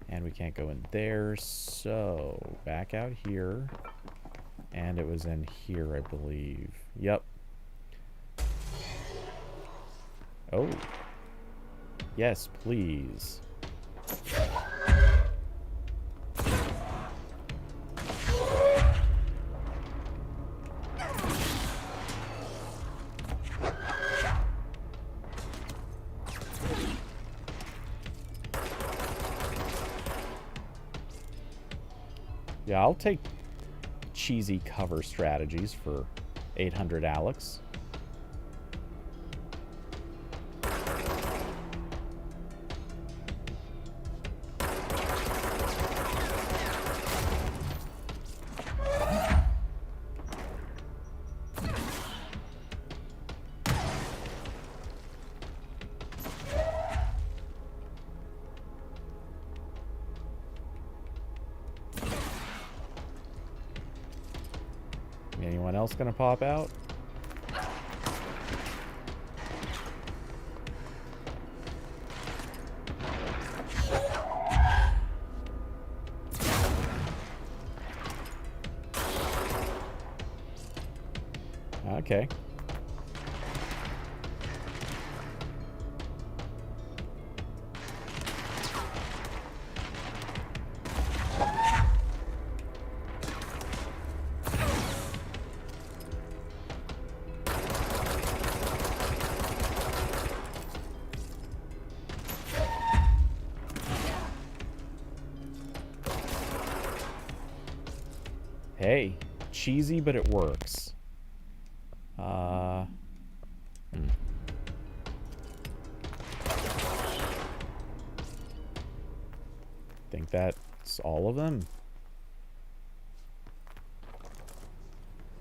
And we can't go in there, so back out here. And it was in here, I believe. Yep. Oh. Yes, please. Yeah, I'll take cheesy cover strategies for 800 Alex. Anyone else gonna pop out? Okay. Hey, cheesy, but it works. Think that's all of them.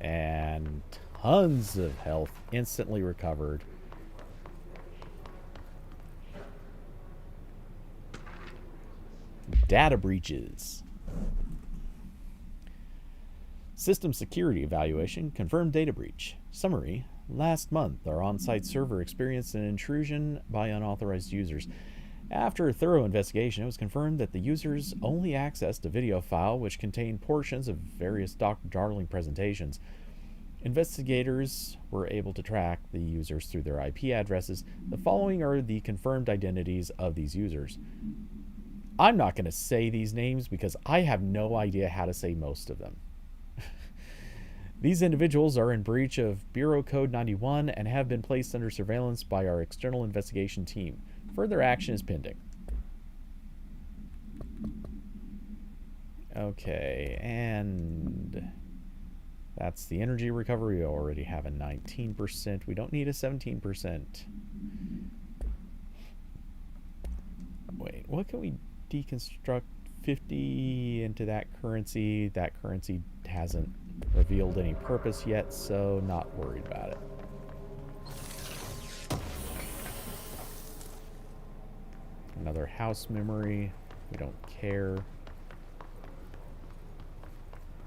And tons of health instantly recovered. Data breaches. System security evaluation confirmed data breach. Summary: last month, our on-site server experienced an intrusion by unauthorized users. After a thorough investigation, it was confirmed that the users only accessed a video file which contained portions of various Dr. Darling presentations. Investigators were able to track the users through their IP addresses. The following are the confirmed identities of these users. I'm not going to say these names because I have no idea how to say most of them. These individuals are in breach of Bureau Code 91 and have been placed under surveillance by our external investigation team. Further action is pending. Okay, and that's the energy recovery. We already have a 19%. We don't need a 17%. Wait, what can we deconstruct? 50 into that currency. That currency hasn't revealed any purpose yet, so not worried about it. Another house memory. We don't care.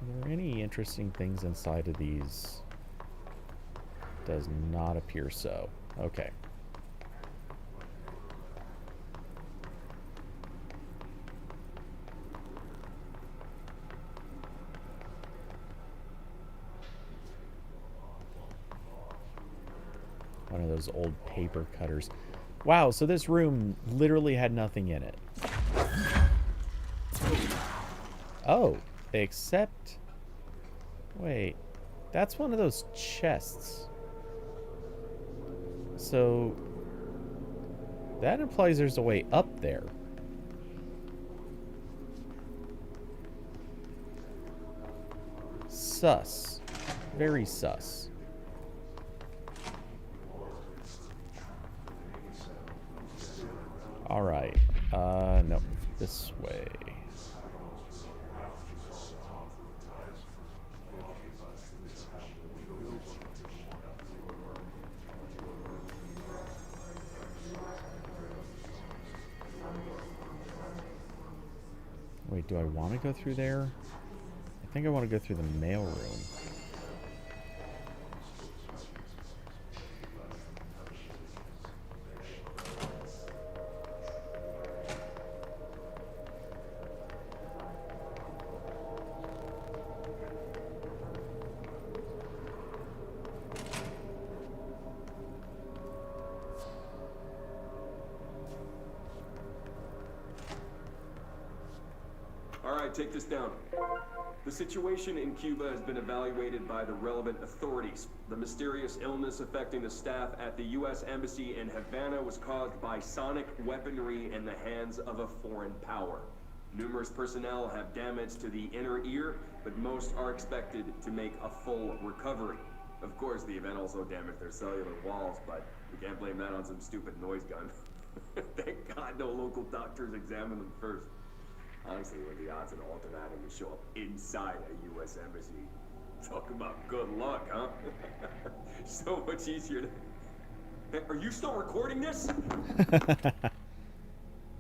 Are there any interesting things inside of these? Does not appear so. Okay. One of those old paper cutters. Wow, so this room literally had nothing in it. Oh, except... Wait, that's one of those chests. So... that implies there's a way up there. Sus. Very sus. Alright. No. This way. Wait, do I want to go through there? I think I want to go through the mail room. Take this down. The situation in Cuba has been evaluated by the relevant authorities. The mysterious illness affecting the staff at the U.S. Embassy in Havana was caused by sonic weaponry in the hands of a foreign power. Numerous personnel have damage to the inner ear, but most are expected to make a full recovery. Of course, the event also damaged their cellular walls, but we can't blame that on some stupid noise gun. Thank God no local doctors examined them first. Honestly, what are the odds an alternate item would show up inside a U.S. embassy? Talk about good luck, huh? So much easier to... Hey, are you still recording this?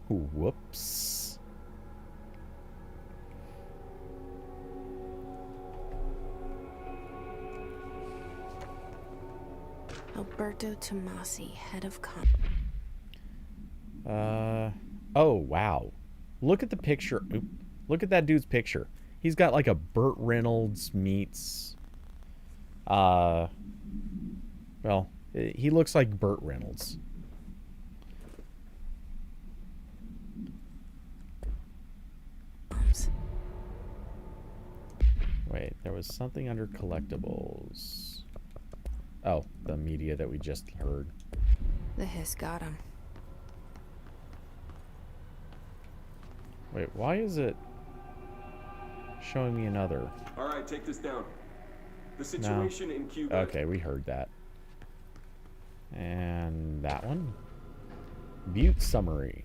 Whoops. Alberto Tomasi, head of Oh, wow. Look at the picture. Oop. Look at that dude's picture. He's got like a Burt Reynolds meets... well, he looks like Burt Reynolds. Wait, there was something under collectibles. Oh, the media that we just heard. The hiss got him. Wait, why is it showing me another? All right, take this down. The situation in Cuba... Okay, we heard that. And that one? Butte summary.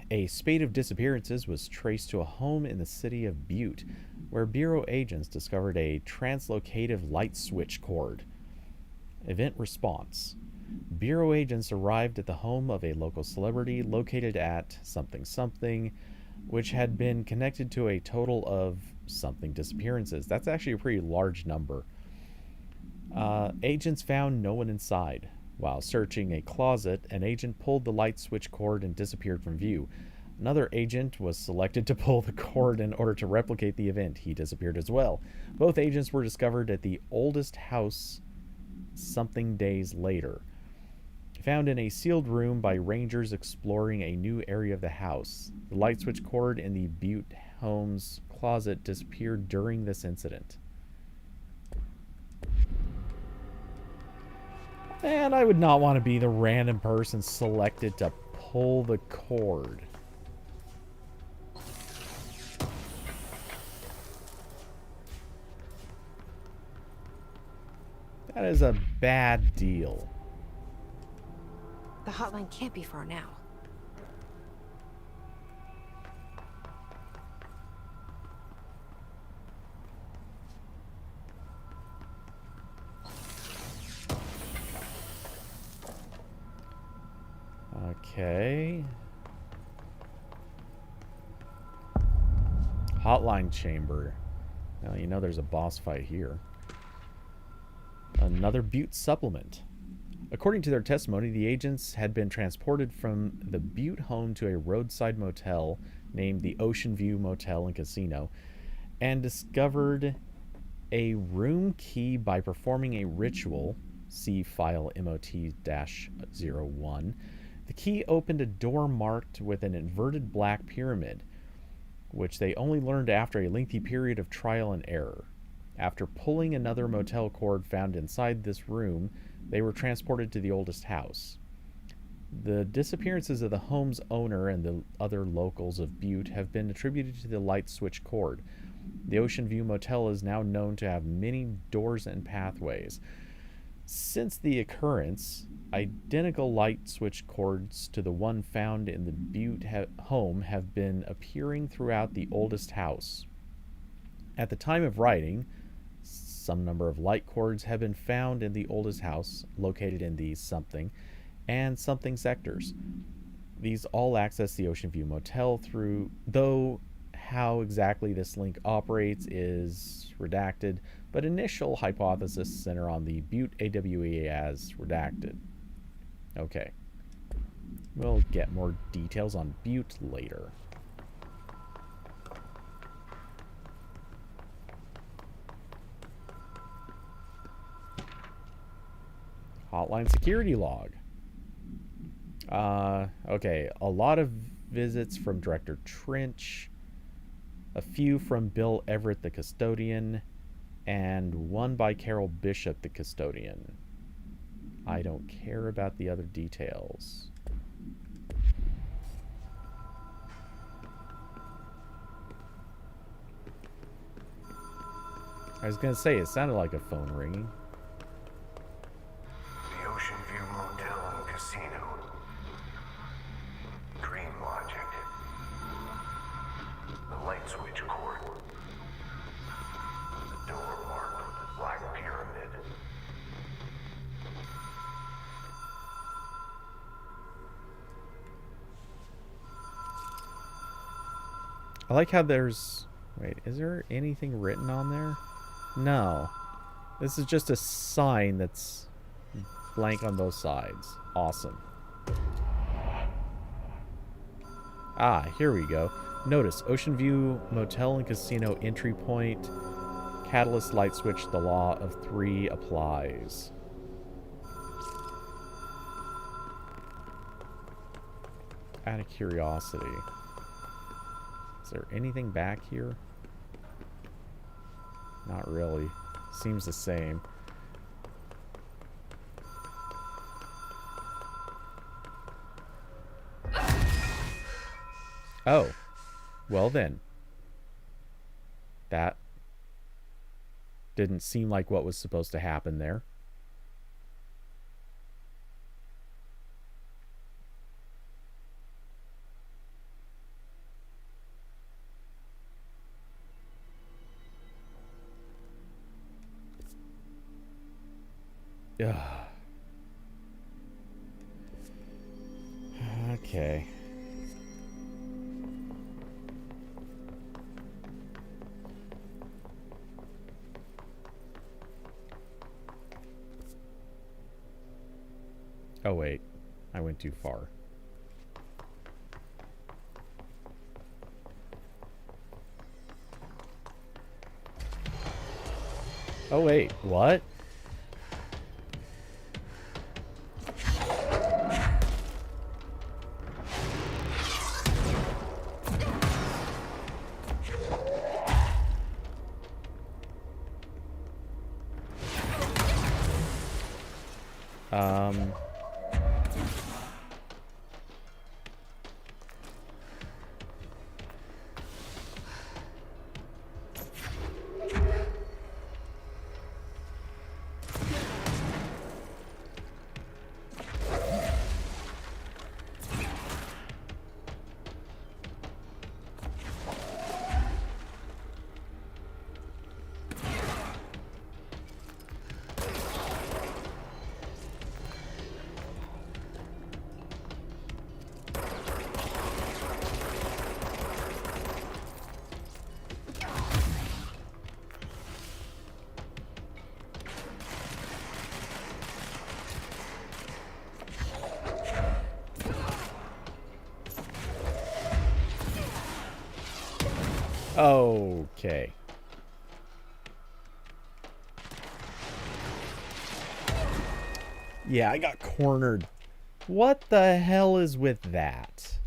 A spate of disappearances was traced to a home in the city of Butte, where Bureau agents discovered a translocative light switch cord. Event response. Bureau agents arrived at the home of a local celebrity located at something something, which had been connected to a total of something disappearances. That's actually a pretty large number. Agents found no one inside. While searching a closet, an agent pulled the light switch cord and disappeared from view. Another agent was selected to pull the cord in order to replicate the event. He disappeared as well. Both agents were discovered at the oldest house something days later. Found in a sealed room by rangers exploring a new area of the house. The light switch cord in the Butte home's closet disappeared during this incident. And I would not want to be the random person selected to pull the cord. That is a bad deal. The hotline can't be far now. Okay. Hotline chamber. Well, you know there's a boss fight here. Another Butte supplement. According to their testimony, the agents had been transported from the Butte home to a roadside motel named the Ocean View Motel and Casino and discovered a room key by performing a ritual. See file MOT-01. The key opened a door marked with an inverted black pyramid, which they only learned after a lengthy period of trial and error. After pulling another motel cord found inside this room, they were transported to the oldest house. The disappearances of the home's owner and the other locals of Butte have been attributed to the light switch cord. The Ocean View Motel is now known to have many doors and pathways. Since the occurrence, identical light switch cords to the one found in the Butte home have been appearing throughout the oldest house. At the time of writing, some number of light cords have been found in the oldest house, located in the something and something sectors. These all access the Ocean View Motel through, though how exactly this link operates is redacted, but initial hypothesis center on the Butte AWE as redacted. Okay. We'll get more details on Butte later. Hotline Security Log. Okay, a lot of visits from Director Trench, a few from Bill Everett, the custodian, and one by Carol Bishop, the custodian. I don't care about the other details. I was gonna say, it sounded like a phone ringing. The Ocean View Motel and Casino. Dream logic. The light switch cord. The door marked with the black pyramid. I like how there's... Wait, is there anything written on there? No. This is just a sign that's blank on both sides. Awesome. Ah, here we go. Notice, Ocean View Motel and Casino entry point. Catalyst light switch, the law of 3 applies. Out of curiosity. Is there anything back here? Not really. Seems the same. Oh. Well then. That didn't seem like what was supposed to happen there. Ugh. Okay. Oh wait, I went too far. Oh wait, what? Okay. Yeah, I got cornered. What the hell is with that?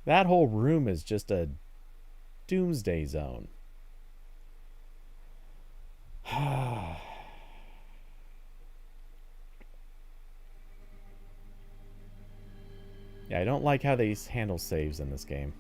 That whole room is just a doomsday zone. Yeah, I don't like how they handle saves in this game.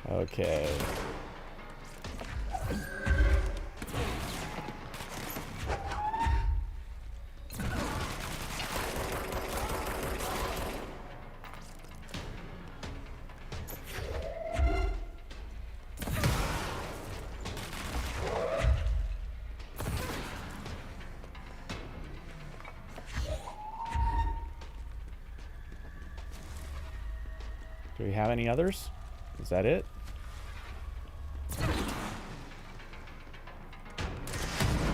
Okay. Do we have any others? Is that it?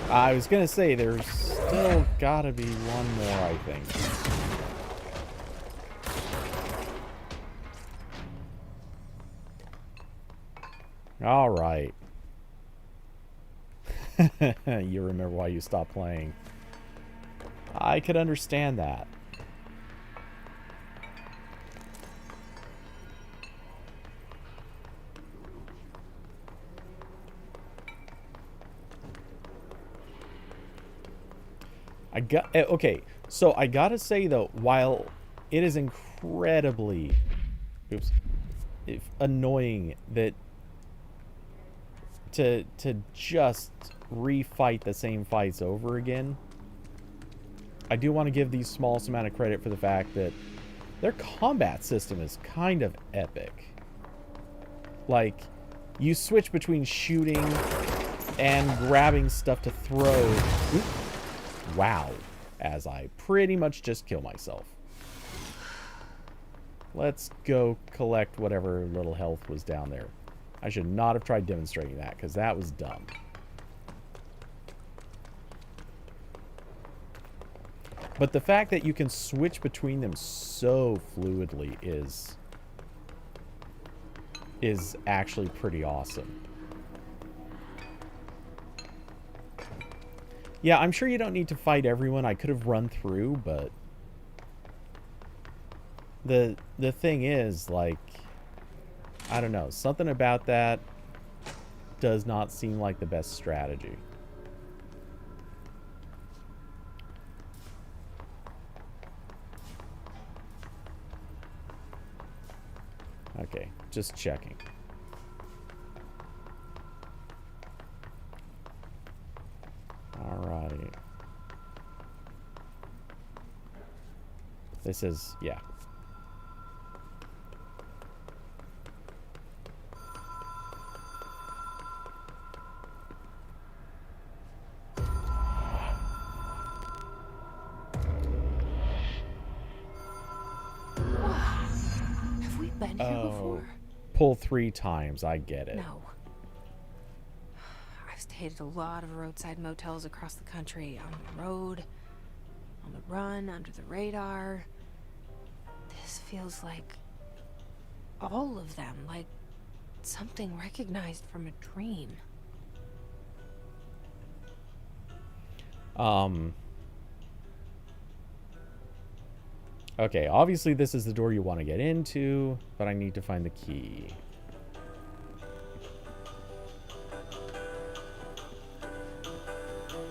I was gonna say there's still gotta be one more, I think. All right. You remember why you stopped playing. I could understand that. Okay, so I gotta say though, while it is incredibly annoying that to just refight the same fights over again, I do want to give these small amount of credit for the fact that their combat system is kind of epic. Like, you switch between shooting and grabbing stuff to throw. Oop. Wow, as I pretty much just kill myself. Let's go collect whatever little health was down there. I should not have tried demonstrating that, because that was dumb. But the fact that you can switch between them so fluidly is actually pretty awesome. Yeah, I'm sure you don't need to fight everyone. I could have run through, but the thing is, like, I don't know, something about that does not seem like the best strategy. Okay, just checking. Alrighty. This is, yeah. Have we been here before? Pull 3 times, I get it. No. I've stayed at a lot of roadside motels across the country, on the road, on the run under the radar. This feels like all of them, like something recognized from a dream. Okay, obviously this is the door you want to get into, but I need to find the key.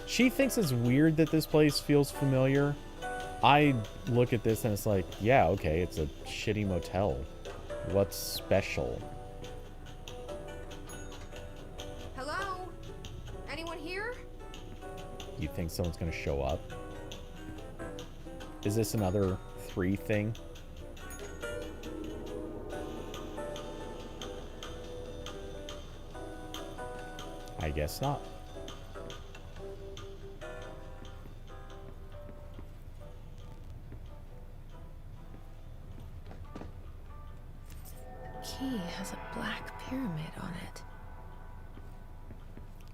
She thinks it's weird that this place feels familiar. I look at this and it's like, yeah, okay, it's a shitty motel. What's special? Hello? Anyone here? You think someone's gonna show up? Is this another 3 thing? I guess not. Key has a black pyramid on it.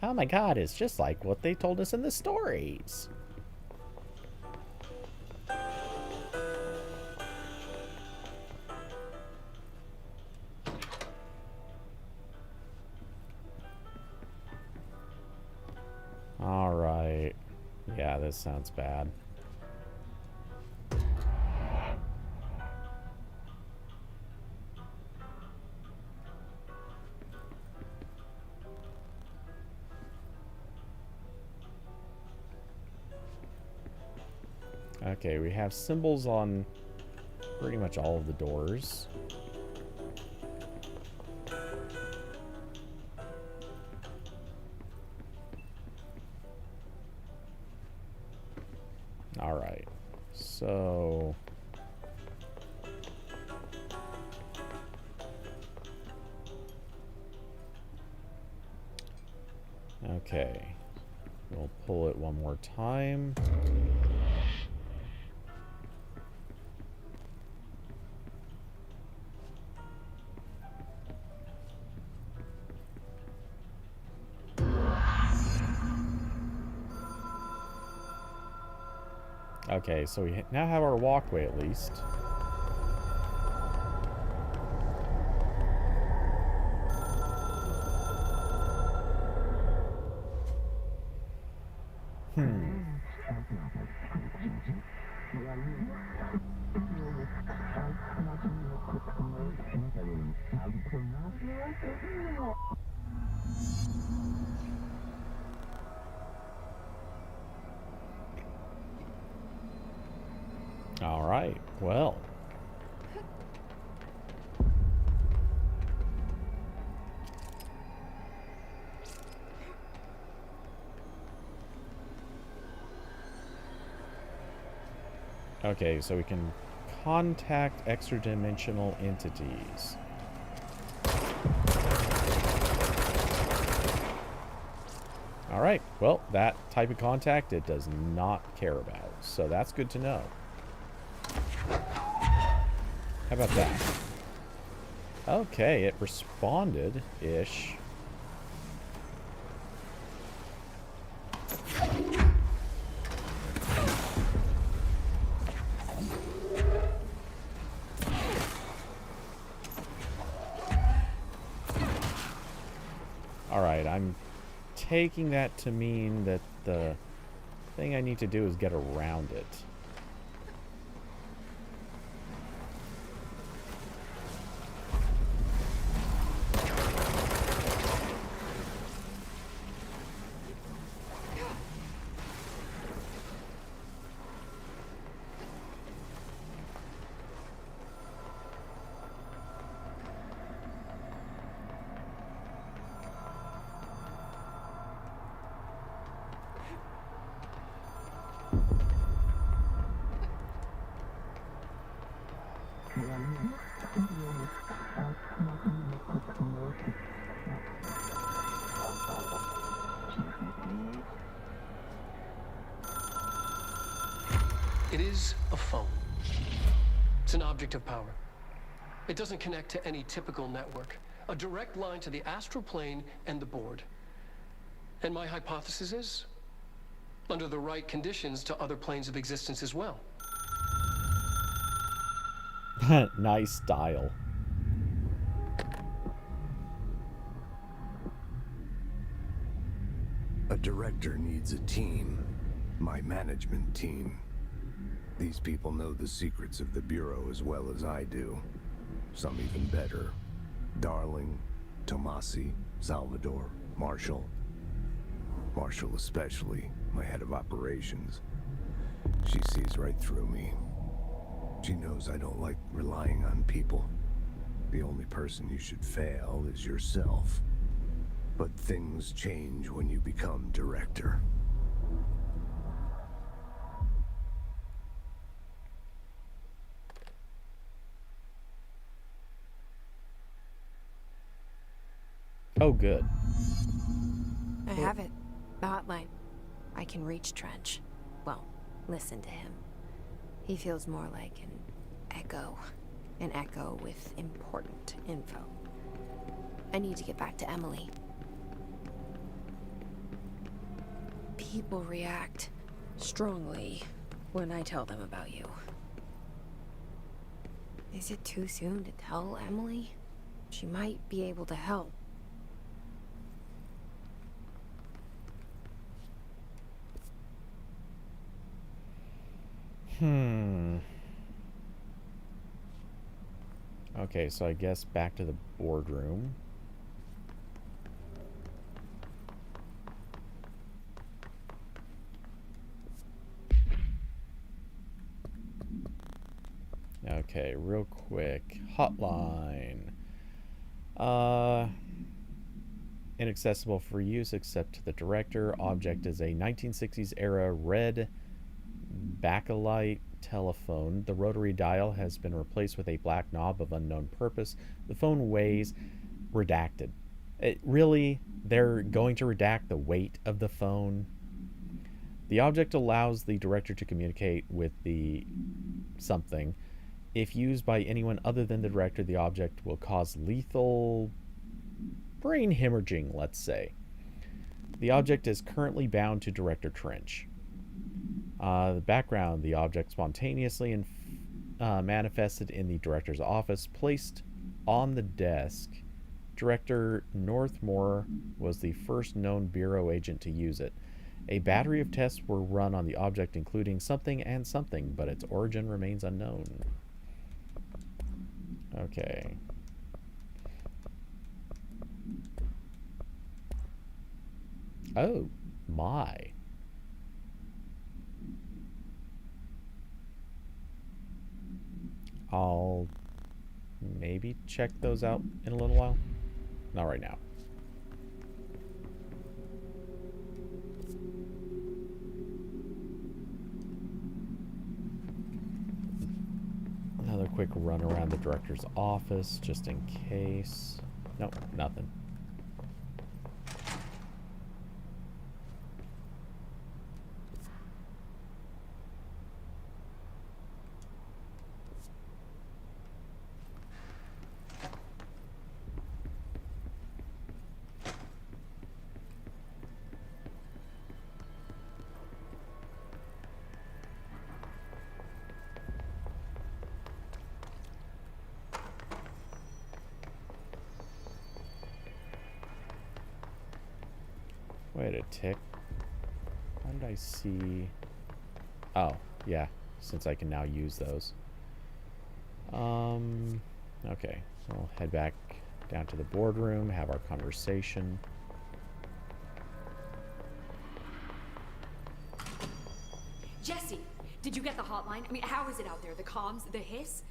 Oh my god, it's just like what they told us in the stories. Alright. Yeah, this sounds bad. Okay, we have symbols on pretty much all of the doors. Alright, so... Okay, we'll pull it one more time. Okay, so we now have our walkway at least. All right, well. Okay, so we can contact extra-dimensional entities. All right, well, that type of contact it does not care about, so that's good to know. How about that? Okay, it responded-ish. Alright, I'm taking that to mean that the thing I need to do is get around it. It is a phone. It's an object of power. It doesn't connect to any typical network. A direct line to the astral plane and the board. And my hypothesis is, under the right conditions, to other planes of existence as well. Nice style. A director needs a team. My management team. These people know the secrets of the Bureau as well as I do. Some even better. Darling, Tomasi, Salvador, Marshall. Marshall especially, my head of operations. She sees right through me. She knows I don't like relying on people. The only person you should fail is yourself. But things change when you become director. Oh, good. I have it. The hotline. I can reach Trench. Well, listen to him. He feels more like an echo. An echo with important info. I need to get back to Emily. People react strongly when I tell them about you. Is it too soon to tell Emily? She might be able to help. Okay, so I guess back to the boardroom. Okay, real quick. Hotline. Inaccessible for use except to the director. Object is a 1960s era red bakelite telephone. The rotary dial has been replaced with a black knob of unknown purpose. The phone weighs redacted. Really, they're going to redact the weight of the phone. The object allows the director to communicate with the something. If used by anyone other than the director, the object will cause lethal brain hemorrhaging, let's say. The object is currently bound to Director Trench. The background, the object spontaneously manifested in the director's office, placed on the desk. Director Northmore was the first known Bureau agent to use it. A battery of tests were run on the object, including something and something, but its origin remains unknown. Okay. Oh, my. I'll maybe check those out in a little while. Not right now. Another quick run around the director's office, just in case. Nope, nothing. Wait a tick. How did I see... Oh, yeah, since I can now use those. Okay, so we'll head back down to the boardroom, have our conversation. Jesse, did you get the hotline? I mean, how is it out there? The comms, the hiss?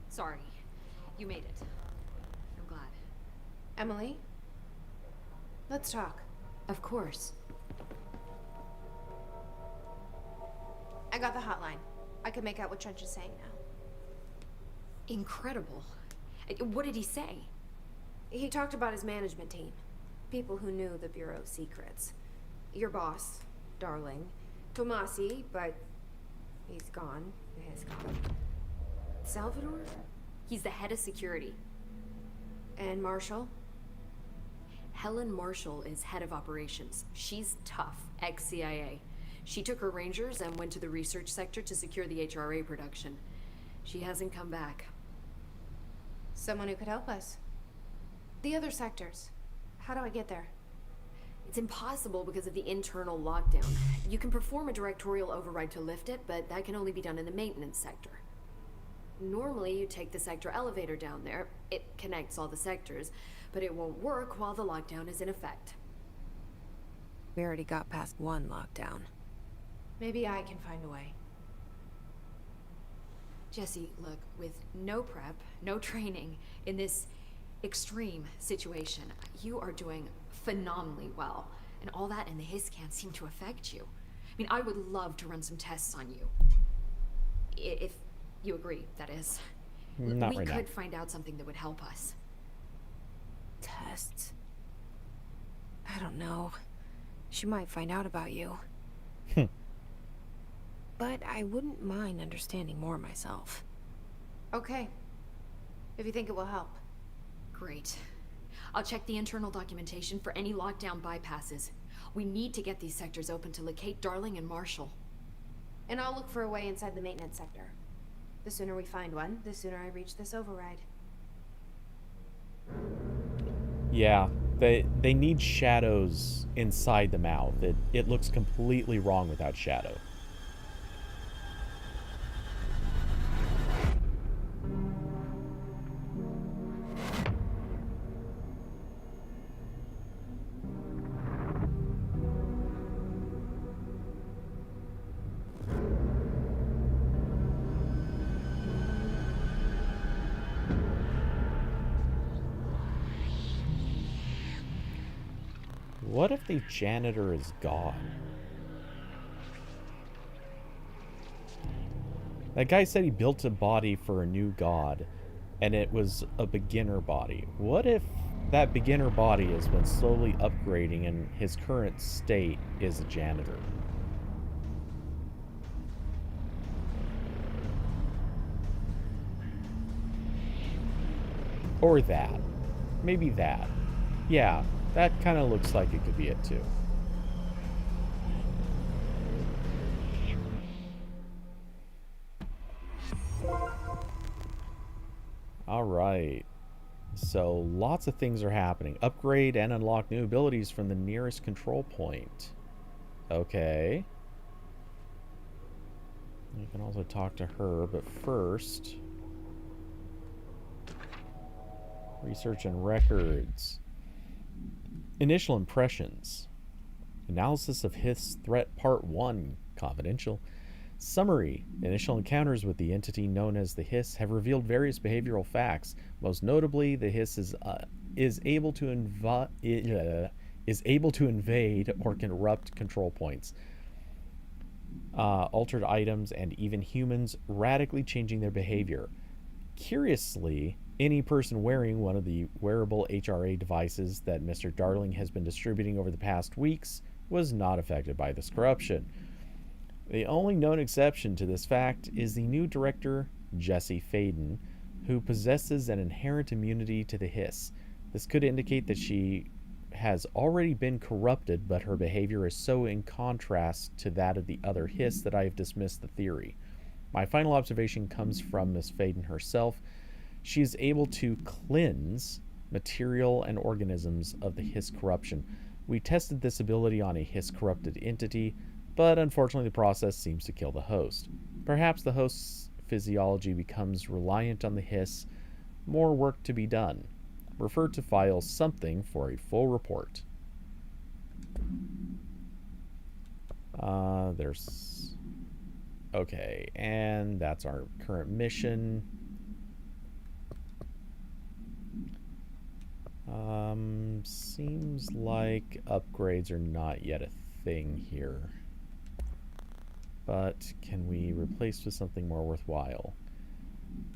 Sorry, you made it. I'm glad. Emily? Let's talk. Of course. I got the hotline. I can make out what Trench is saying now. Incredible. What did he say? He talked about his management team. People who knew the Bureau's secrets. Your boss, Darling. Tomasi, but he's gone. He's gone. Salvador? He's the head of security. And Marshall? Helen Marshall is head of operations. She's tough, ex-CIA. She took her rangers and went to the research sector to secure the HRA production. She hasn't come back. Someone who could help us. The other sectors. How do I get there? It's impossible because of the internal lockdown. You can perform a directorial override to lift it, but that can only be done in the maintenance sector. Normally, you take the sector elevator down there. It connects all the sectors, but it won't work while the lockdown is in effect. We already got past one lockdown. Maybe I can find a way. Jesse, look, with no prep, no training, in this extreme situation, you are doing phenomenally well. And all that and the hiss can't seem to affect you. I mean, I would love to run some tests on you. If you agree, that is. Not we right now. could find out something that would help us. Tests? I don't know. She might find out about you. But I wouldn't mind understanding more myself. Okay. If you think it will help. Great. I'll check the internal documentation for any lockdown bypasses. We need to get these sectors open to locate Darling and Marshall. And I'll look for a way inside the maintenance sector. The sooner we find one, the sooner I reach this override. Yeah, they need shadows inside the mouth. It looks completely wrong without shadow. What if the janitor is gone? That guy said he built a body for a new god, and it was a beginner body. What if that beginner body has been slowly upgrading and his current state is a janitor? Or that. Maybe that. Yeah, that kind of looks like it could be it too. All right. So lots of things are happening. Upgrade and unlock new abilities from the nearest control point. Okay. You can also talk to her, but first... Research and records. Initial impressions. Analysis of Hith's threat part 1. Confidential. Summary. Initial encounters with the entity known as the Hiss have revealed various behavioral facts. Most notably, the Hiss is able to invade or corrupt control points, altered items, and even humans, radically changing their behavior. Curiously, any person wearing one of the wearable HRA devices that Mr. Darling has been distributing over the past weeks was not affected by this corruption. The only known exception to this fact is the new director, Jesse Faden, who possesses an inherent immunity to the Hiss. This could indicate that she has already been corrupted, but her behavior is so in contrast to that of the other Hiss that I have dismissed the theory. My final observation comes from Miss Faden herself. She is able to cleanse material and organisms of the Hiss corruption. We tested this ability on a Hiss-corrupted entity, but unfortunately the process seems to kill the host. Perhaps the host's physiology becomes reliant on the Hiss. More work to be done. Refer to file something for a full report. There's... Okay, and that's our current mission. Seems like upgrades are not yet a thing here. But can we replace with something more worthwhile?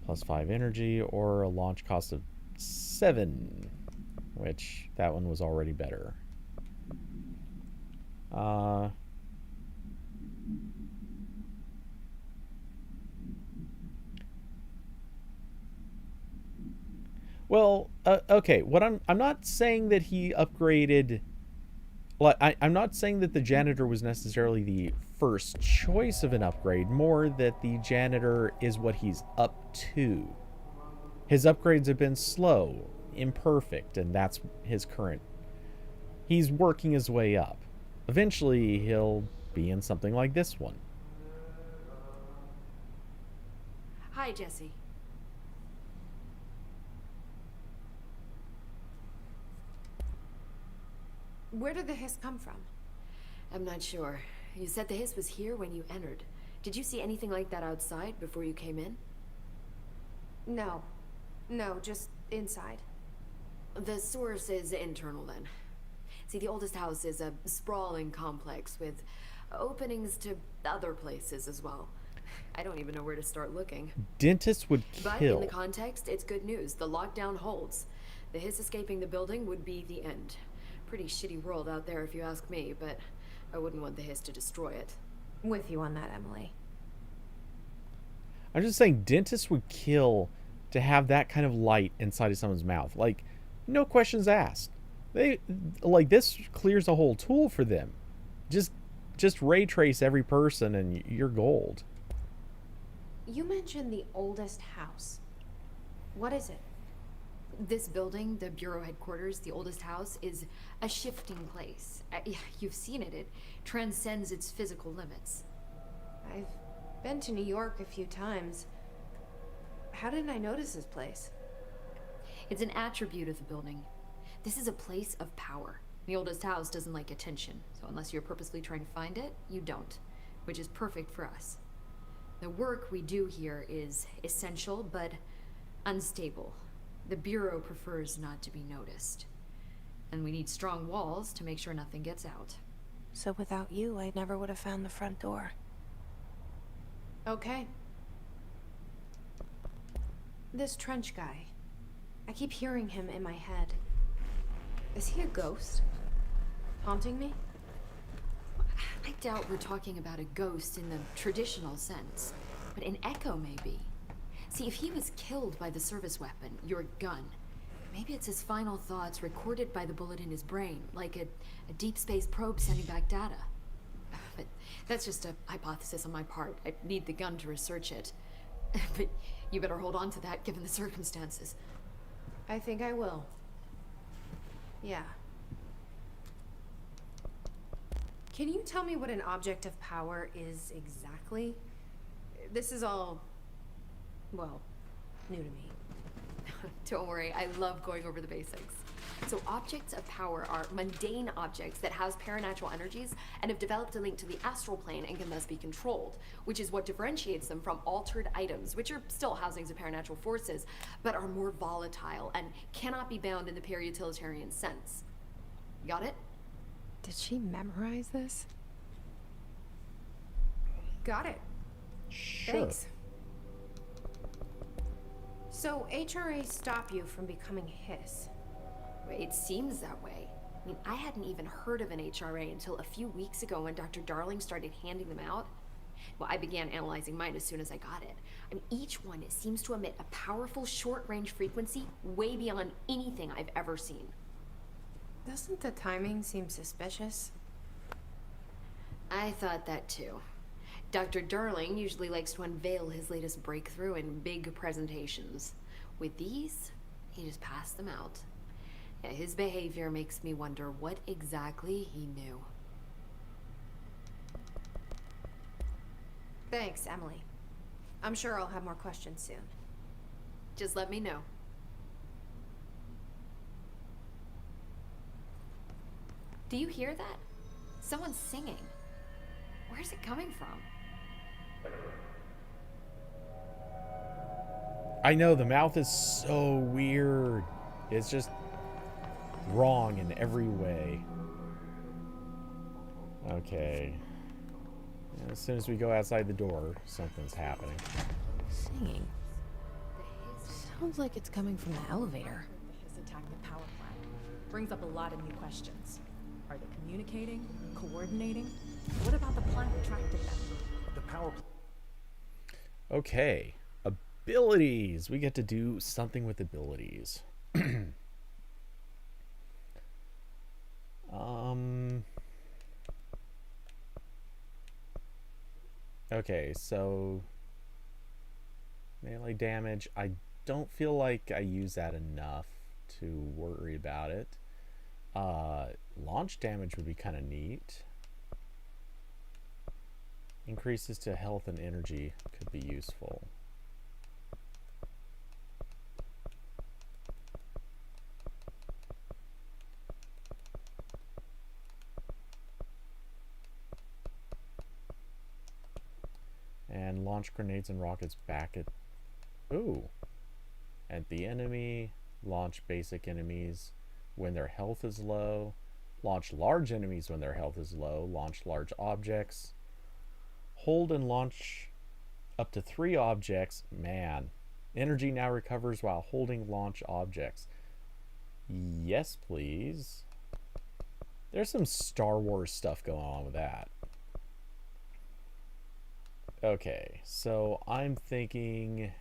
+5 energy or a launch cost of 7, which that one was already better. Well, okay. What I'm not saying that he upgraded Like, I'm not saying that the janitor was necessarily the first choice of an upgrade, more that the janitor is what he's up to. His upgrades have been slow, imperfect, and that's his current. He's working his way up. Eventually, he'll be in something like this one. Hi, Jesse. Where did the hiss come from? I'm not sure. You said the hiss was here when you entered. Did you see anything like that outside before you came in? No. No, just inside. The source is internal then. See, the oldest house is a sprawling complex with openings to other places as well. I don't even know where to start looking. Dentists would But kill. in the context, it's good news. The lockdown holds. The hiss escaping the building would be the end. Pretty shitty world out there if you ask me, but I wouldn't want the hiss to destroy it. With you on that, Emily. I'm just saying, dentists would kill to have that kind of light inside of someone's mouth. Like, no questions asked. They, like, this clears a whole tool for them. Just ray trace every person and you're gold. You mentioned the oldest house. What is it? This building, the Bureau headquarters, the oldest house, is a shifting place. You've seen it. It transcends its physical limits. I've been to New York a few times. How didn't I notice this place? It's an attribute of the building. This is a place of power. The oldest house doesn't like attention, so unless you're purposely trying to find it, you don't, which is perfect for us. The work we do here is essential, but unstable. The Bureau prefers not to be noticed. And we need strong walls to make sure nothing gets out. So without you, I never would have found the front door. Okay. This Trench guy. I keep hearing him in my head. Is he a ghost? Haunting me? I doubt we're talking about a ghost in the traditional sense, but an echo maybe. See, if he was killed by the service weapon, your gun, maybe it's his final thoughts recorded by the bullet in his brain, like a deep space probe sending back data. But that's just a hypothesis on my part. I need the gun to research it. But you better hold on to that given the circumstances. I think I will. Yeah. Can you tell me what an object of power is exactly? This is all, well, new to me. Don't worry, I love going over the basics. So objects of power are mundane objects that house paranatural energies and have developed a link to the astral plane and can thus be controlled, which is what differentiates them from altered items, which are still housings of paranatural forces, but are more volatile and cannot be bound in the pure utilitarian sense. Got it? Did she memorize this? Got it. Sure. Thanks. So HRAs stop you from becoming Hiss. It seems that way. I mean, I hadn't even heard of an HRA until a few weeks ago when Dr. Darling started handing them out. Well, I began analyzing mine as soon as I got it. I mean, each one seems to emit a powerful short-range frequency way beyond anything I've ever seen. Doesn't the timing seem suspicious? I thought that too. Dr. Darling usually likes to unveil his latest breakthrough in big presentations. With these, he just passed them out. Yeah, his behavior makes me wonder what exactly he knew. Thanks, Emily. I'm sure I'll have more questions soon. Just let me know. Do you hear that? Someone's singing. Where's it coming from? I know, the mouth is so weird. It's just wrong in every way. Okay. As soon as we go outside the door, something's happening. Singing. Sounds like it's coming from the elevator. The Hiss attacked the power plant. Brings up a lot of new questions. Are they communicating? Coordinating? What about the plant attracted them? The power Okay. Abilities. We get to do something with abilities. Okay, so melee damage. I don't feel like I use that enough to worry about it. Launch damage would be kind of neat. Increases to health and energy could be useful. And launch grenades and rockets back at... Ooh. At the enemy. Launch basic enemies when their health is low. Launch large enemies when their health is low. Launch large objects. Hold and launch up to 3 objects. Man. Energy now recovers while holding launch objects. Yes, please. There's some Star Wars stuff going on with that. Okay, so I'm thinking...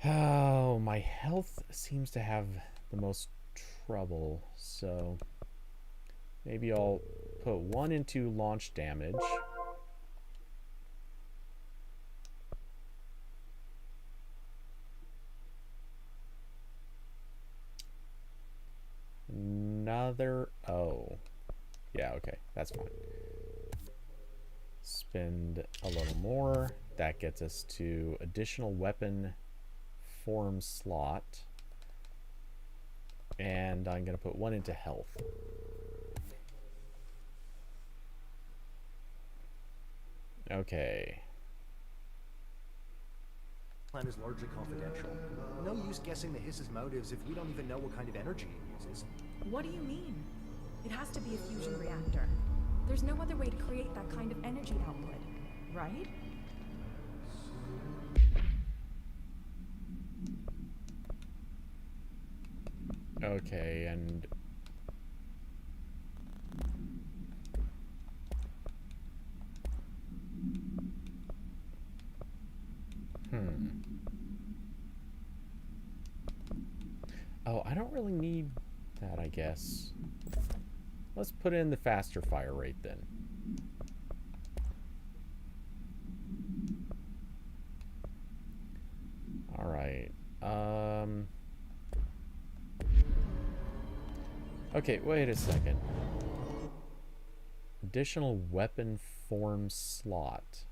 Oh, my health seems to have the most trouble, so maybe I'll put 1 into launch damage. Another... Oh. Yeah, okay, that's fine. Spend a little more. That gets us to additional weapon form slot. And I'm going to put 1 into health. Okay. Plan is largely confidential. No use guessing the Hiss's motives if we don't even know what kind of energy it uses. What do you mean? It has to be a fusion reactor. There's no other way to create that kind of energy output, right? Okay, and... Oh, I don't really need that, I guess. Let's put in the faster fire rate then. All right. Okay, wait a second. Additional weapon form slot.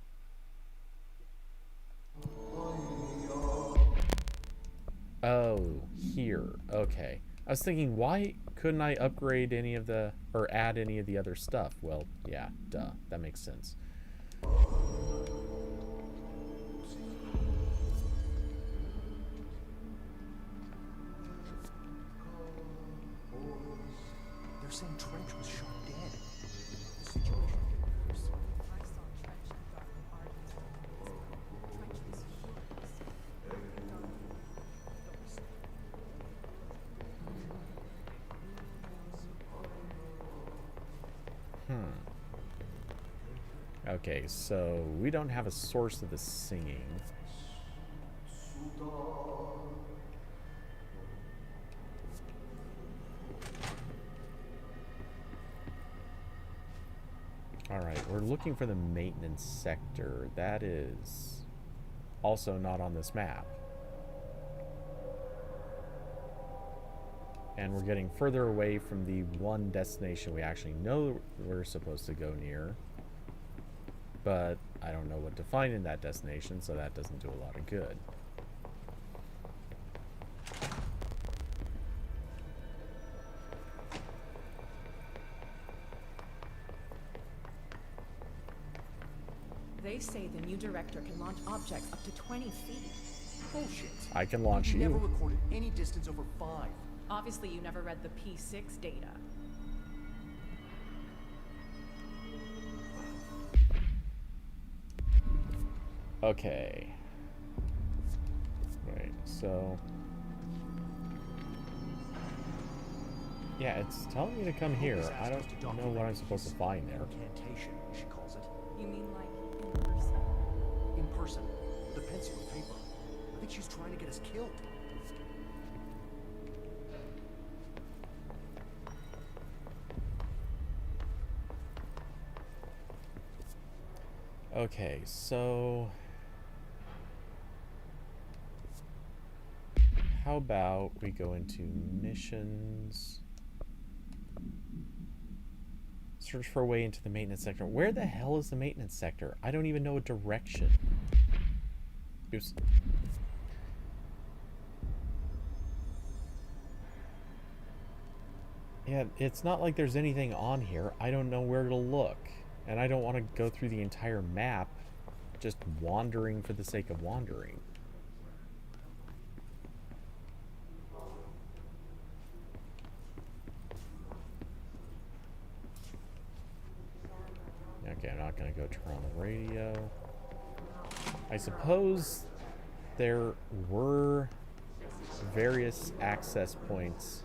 Oh, here. Okay. I was thinking, why couldn't I upgrade any of the, or add any of the other stuff? Well, yeah, duh. That makes sense. They're saying Trench was shot dead. The situation appears. I saw Trench and Darwin arguing. Trench was furious. Darwin, Okay, so we don't have a source of the singing. Alright, we're looking for the maintenance sector. That is also not on this map. And we're getting further away from the one destination we actually know we're supposed to go near. But I don't know what to find in that destination, so that doesn't do a lot of good. they say the new director can launch objects up to 20 feet. Bullshit. I can launch You never you. recorded any distance over 5. Obviously, you never read the P6 data. Okay. Right, so... Yeah, it's telling me to come here. I don't know what I'm supposed to find there. Incantation, she calls it. You mean like in person? In person. With a pencil and paper. I think she's trying to get us killed. Okay, so how about we go into missions? Search for a way into the maintenance sector. Where the hell is the maintenance sector? I don't even know a direction. Oops. Yeah, it's not like there's anything on here. I don't know where to look. And I don't want to go through the entire map just wandering for the sake of wandering. Okay, I'm not going to go turn on the radio. I suppose there were various access points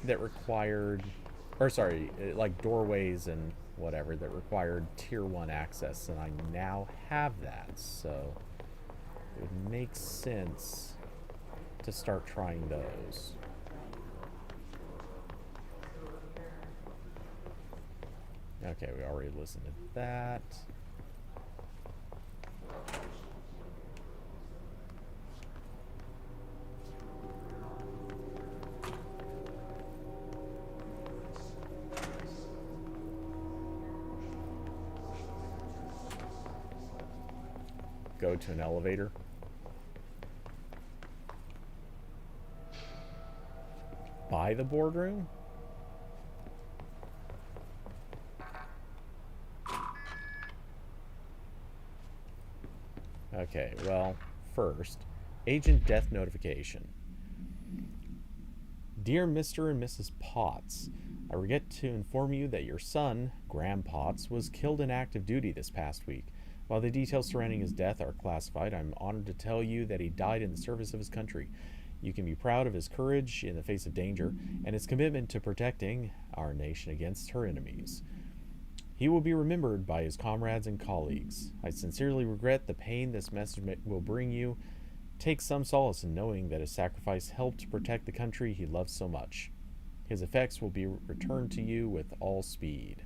that required, or sorry, like doorways and whatever that required tier 1 access, and I now have that, so it would make sense to start trying those. Okay, we already listened to that. Go to an elevator. By the boardroom? Okay, well, first, agent death notification. Dear Mr. and Mrs. Potts, I regret to inform you that your son, Graham Potts, was killed in active duty this past week. While the details surrounding his death are classified, I'm honored to tell you that he died in the service of his country. You can be proud of his courage in the face of danger and his commitment to protecting our nation against her enemies. He will be remembered by his comrades and colleagues. I sincerely regret the pain this message will bring you. Take some solace in knowing that his sacrifice helped to protect the country he loves so much. His effects will be returned to you with all speed.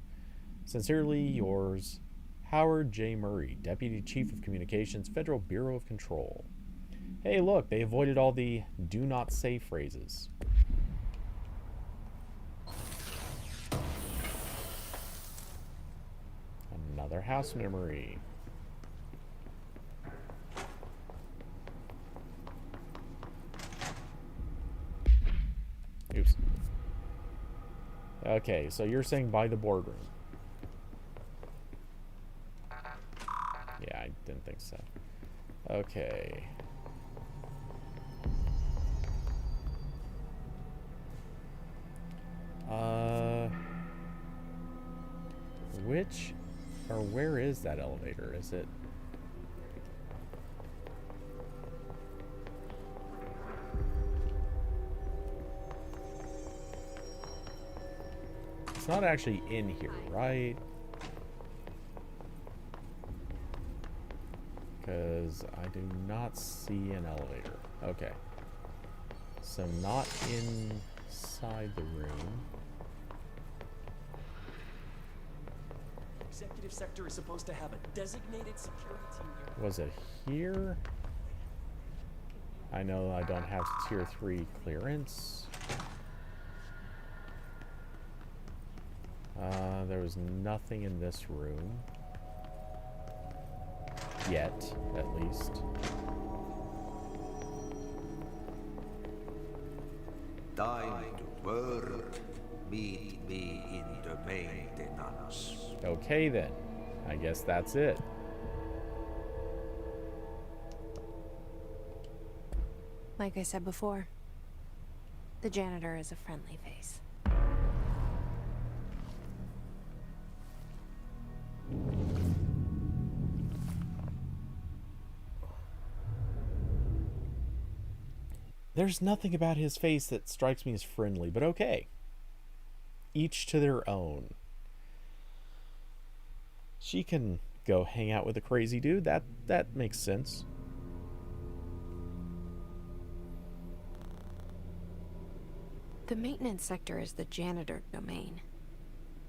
Sincerely yours, Howard J. Murray, Deputy Chief of Communications, Federal Bureau of Control. Hey, look, they avoided all the do not say phrases. Another house memory. Oops. Okay, so you're saying by the boardroom. Yeah, I didn't think so. Okay. Which or where is that elevator? Is it? It's not actually in here, right? Because I do not see an elevator. Okay. So not inside the room. Executive sector is supposed to have a designated security team here. Was it here? I know I don't have tier 3 clearance. There was nothing in this room. Yet, at least. Time to work. Meet me in the maintenance. Okay then. I guess that's it. Like I said before, the janitor is a friendly face. There's nothing about his face that strikes me as friendly, but okay. Each to their own. She can go hang out with a crazy dude. That makes sense. The maintenance sector is the janitor domain.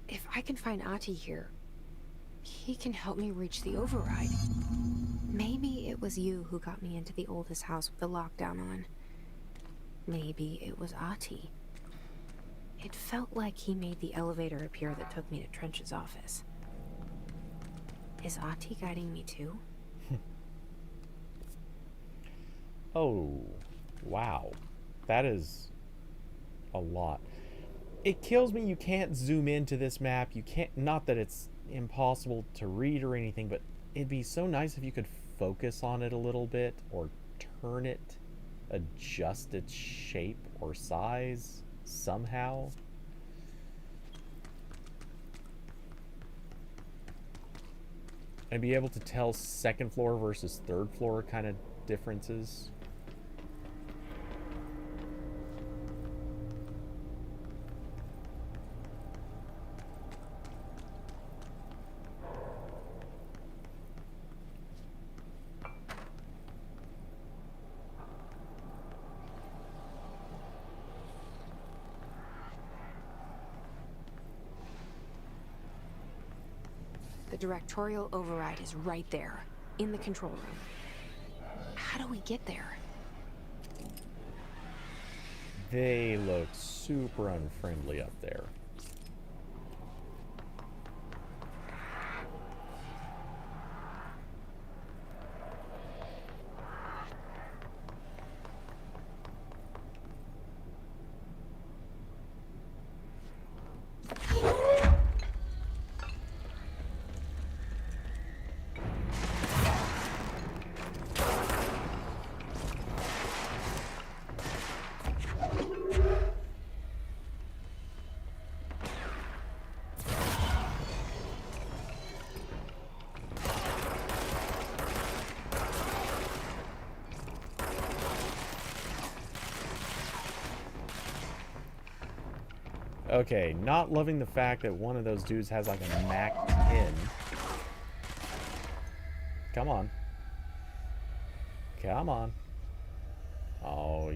If I can find Ahti here, he can help me reach the override. Maybe it was you who got me into the oldest house with the lockdown on. Maybe it was Ahti. It felt like he made the elevator appear that took me to Trench's office. Is Ahti guiding me too? Oh, wow. That is a lot. It kills me you can't zoom into this map. You can't, not that it's impossible to read or anything, but it'd be so nice if you could focus on it a little bit or turn it, adjust its shape or size somehow. And be able to tell second floor versus third floor kind of differences. The directorial override is right there, in the control room. How do we get there? They look super unfriendly up there. Okay, not loving the fact that one of those dudes has like a Mac 10. Come on. Come on. Oh,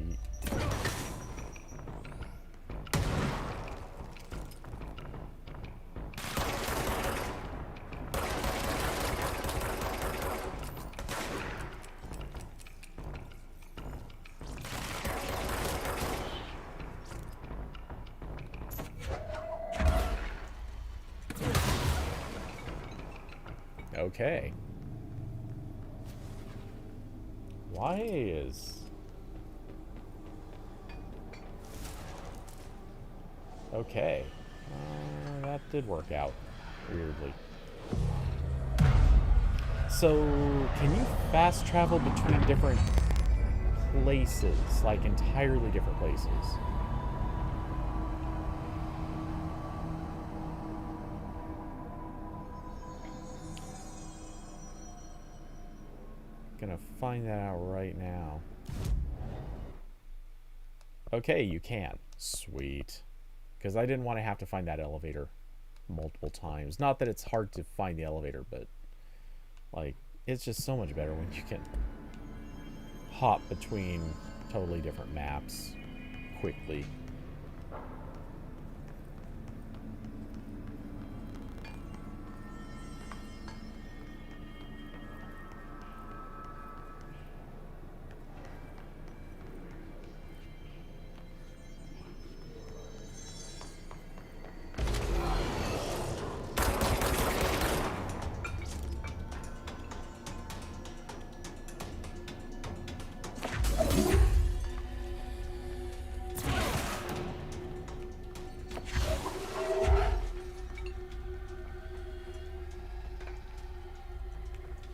okay. Why is... Okay. That did work out, weirdly. So, can you fast travel between different places? Like, entirely different places? Gonna find that out right now. Okay, you can. Sweet. Because I didn't want to have to find that elevator multiple times. Not that it's hard to find the elevator, but like, it's just so much better when you can hop between totally different maps quickly.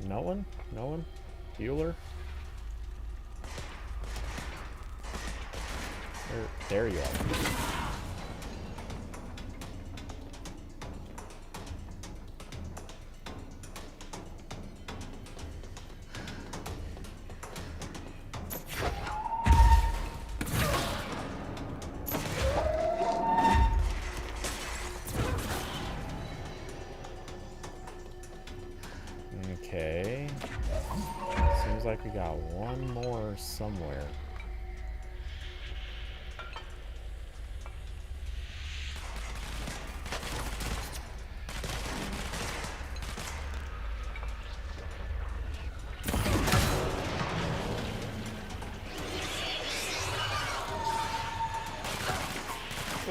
No one? No one? Bueller? There you are. Okay. Seems like we got one more somewhere.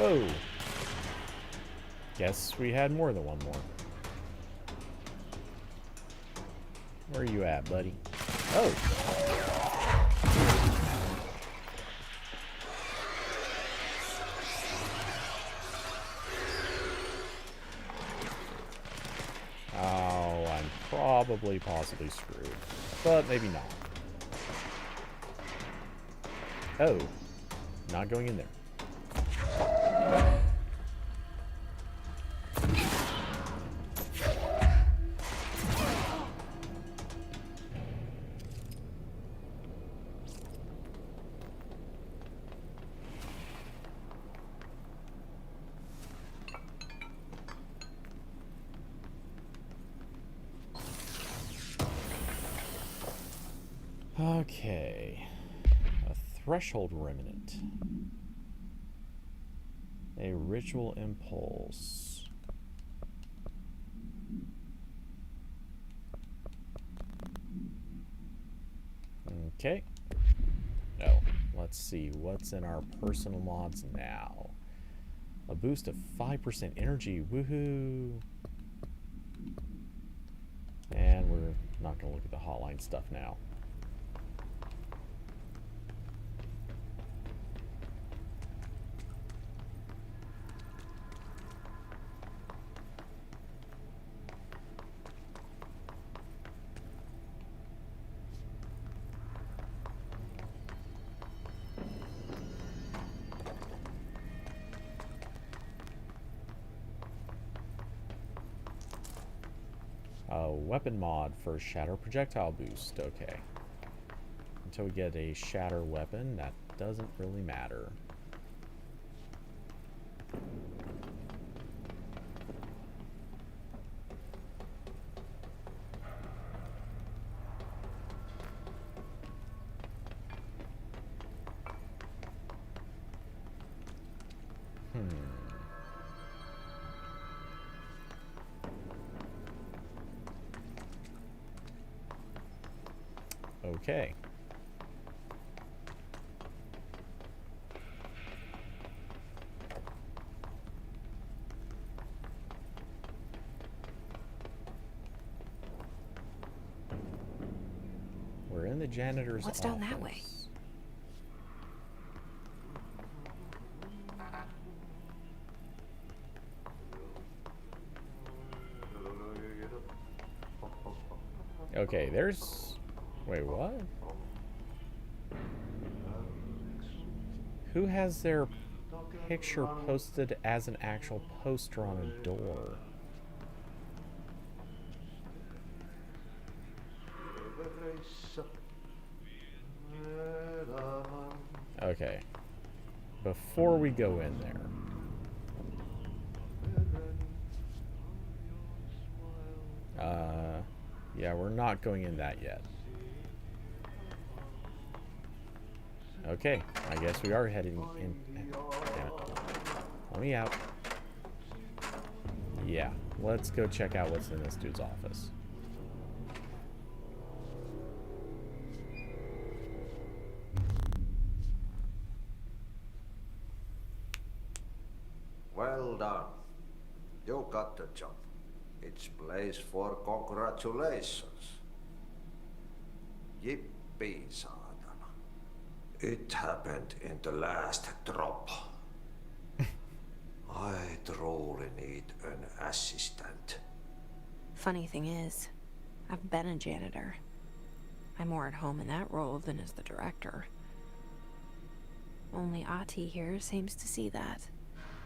Whoa. Guess we had more than one more. Where are you at, buddy? Oh. Oh, I'm probably possibly screwed. But maybe not. Oh. Not going in there. Okay. A threshold remnant. A ritual impulse. Okay. Oh, let's see what's in our personal mods now. A boost of 5% energy. Woohoo! And we're not going to look at the hotline stuff now. A weapon mod for shatter projectile boost. Okay. Until we get a shatter weapon, that doesn't really matter. Okay. We're in the janitor's What's office. down that way? Okay, there's... Wait, what? Who has their picture posted as an actual poster on a door? Okay. Before we go in there. Yeah, we're not going in that yet. Okay, I guess we are heading in. Damn it. Let me out. Yeah, let's go check out what's in this dude's office. Well done. You got the job. It's place for congratulations. Yippee, saatana. It happened in the last drop. I truly need an assistant. Funny thing is, I've been a janitor. I'm more at home in that role than as the director. Only Ati here seems to see that.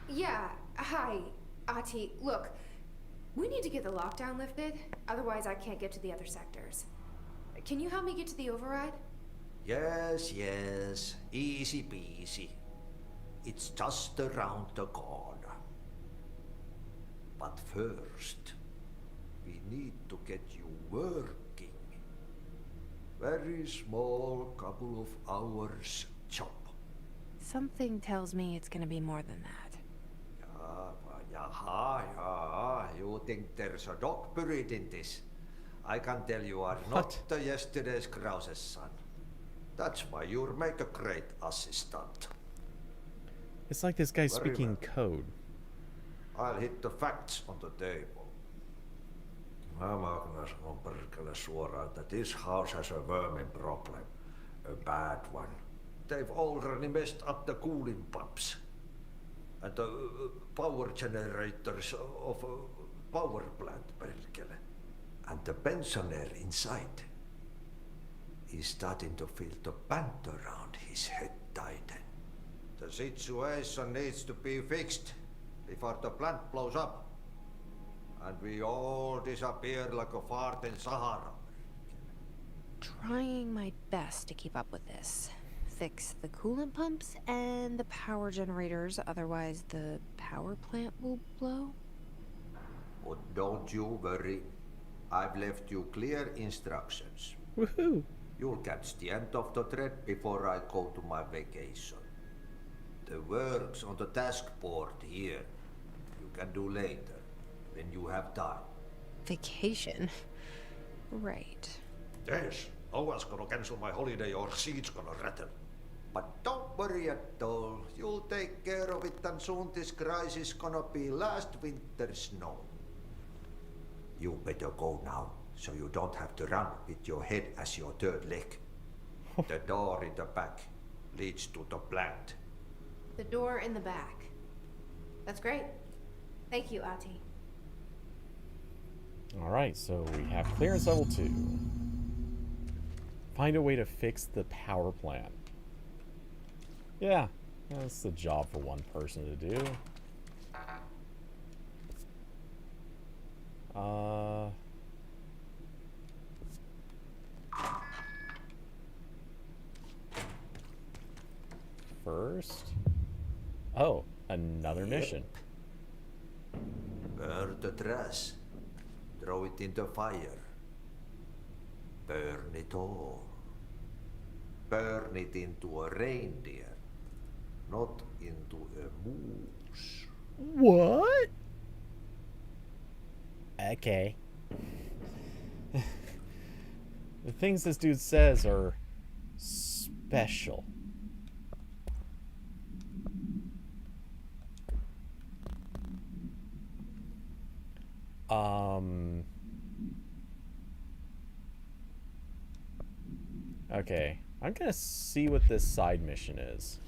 Yeah, hi, Ati. Look, we need to get the lockdown lifted, otherwise I can't get to the other sectors. Can you help me get to the override? Yes, yes. Easy peasy. It's just around the corner. But first, we need to get you working. Very small, couple of hours job. Something tells me it's gonna be more than that. Yeah. You think there's a dog buried in this? I can tell you are not the yesterday's Krause's son. That's why you'll make a great assistant. It's like this guy's Very speaking well. code. I'll hit the facts on the table. Magnus on perkele suoraan that this house has a vermin problem. A bad one. They've already messed up the cooling pumps. And the power generators of a power plant, perkele. And the pensioner inside is starting to feel the band around his head tighten. The situation needs to be fixed before the plant blows up. And we all disappear like a fart in Sahara. Trying my best to keep up with this. Fix the coolant pumps and the power generators, otherwise the power plant will blow. But don't you worry. I've left you clear instructions. Woohoo! You'll catch the end of the thread before I go to my vacation. The work's on the task board here. You can do later, when you have time. Vacation? Right. Yes, no one's gonna cancel my holiday or seat's gonna rattle. But don't worry at all. You'll take care of it and soon this crisis gonna be last winter's snow. You better go now, so you don't have to run with your head as your third leg. The door in the back leads to the plant. The door in the back. That's great. Thank you, Ati. Alright, so we have clearance level 2. Find a way to fix the power plant. Yeah, that's the job for one person to do. First. Oh, another mission. Burn the trash. Throw it in the fire. Burn it all. Burn it into a reindeer, not into a moose. What? Okay. The things this dude says are special. Okay, I'm gonna see what this side mission is.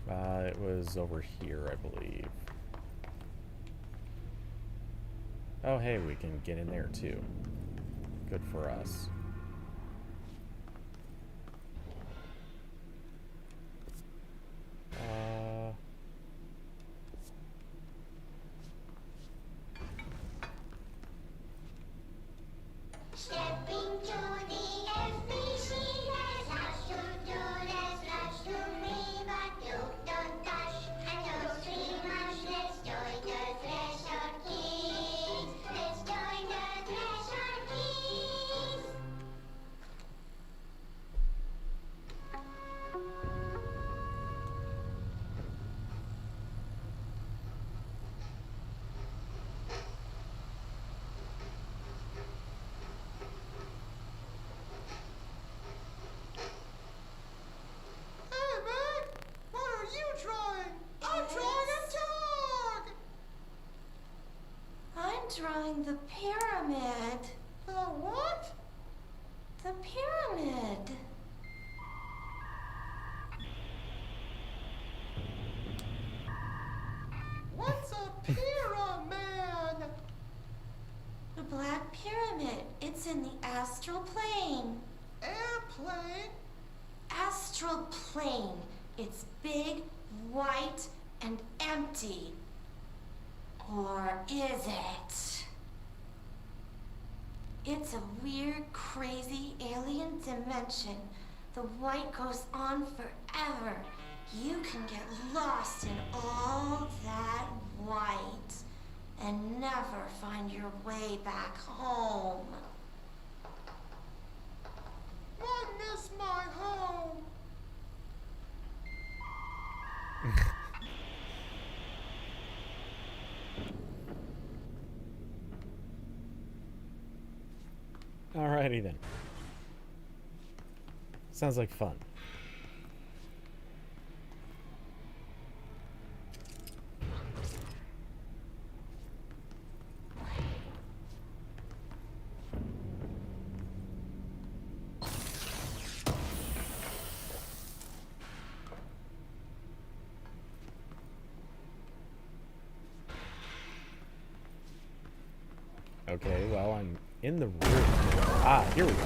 It was over here, I believe. Oh, hey, we can get in there too. Good for us. Stepping to the FBC, there's lots to do, there's lots to read, but you don't touch, and don't scream much. Let's join the Threshold Kids. Let's join the Threshold Kids. Hey, man! What are you drawing? I'm drawing a dog! I'm drawing the pyramid. The what? The pyramid. What's a pyramid? The Black Pyramid. It's in the astral plane. Airplane? Astral plane. It's big, white, and empty. Or is it? It's a weird, crazy alien dimension. The white goes on forever. You can get lost in all that white and never find your way back home. I miss my home. Alrighty then. Sounds like fun. Okay, well, I'm in the room. Ah, here we go.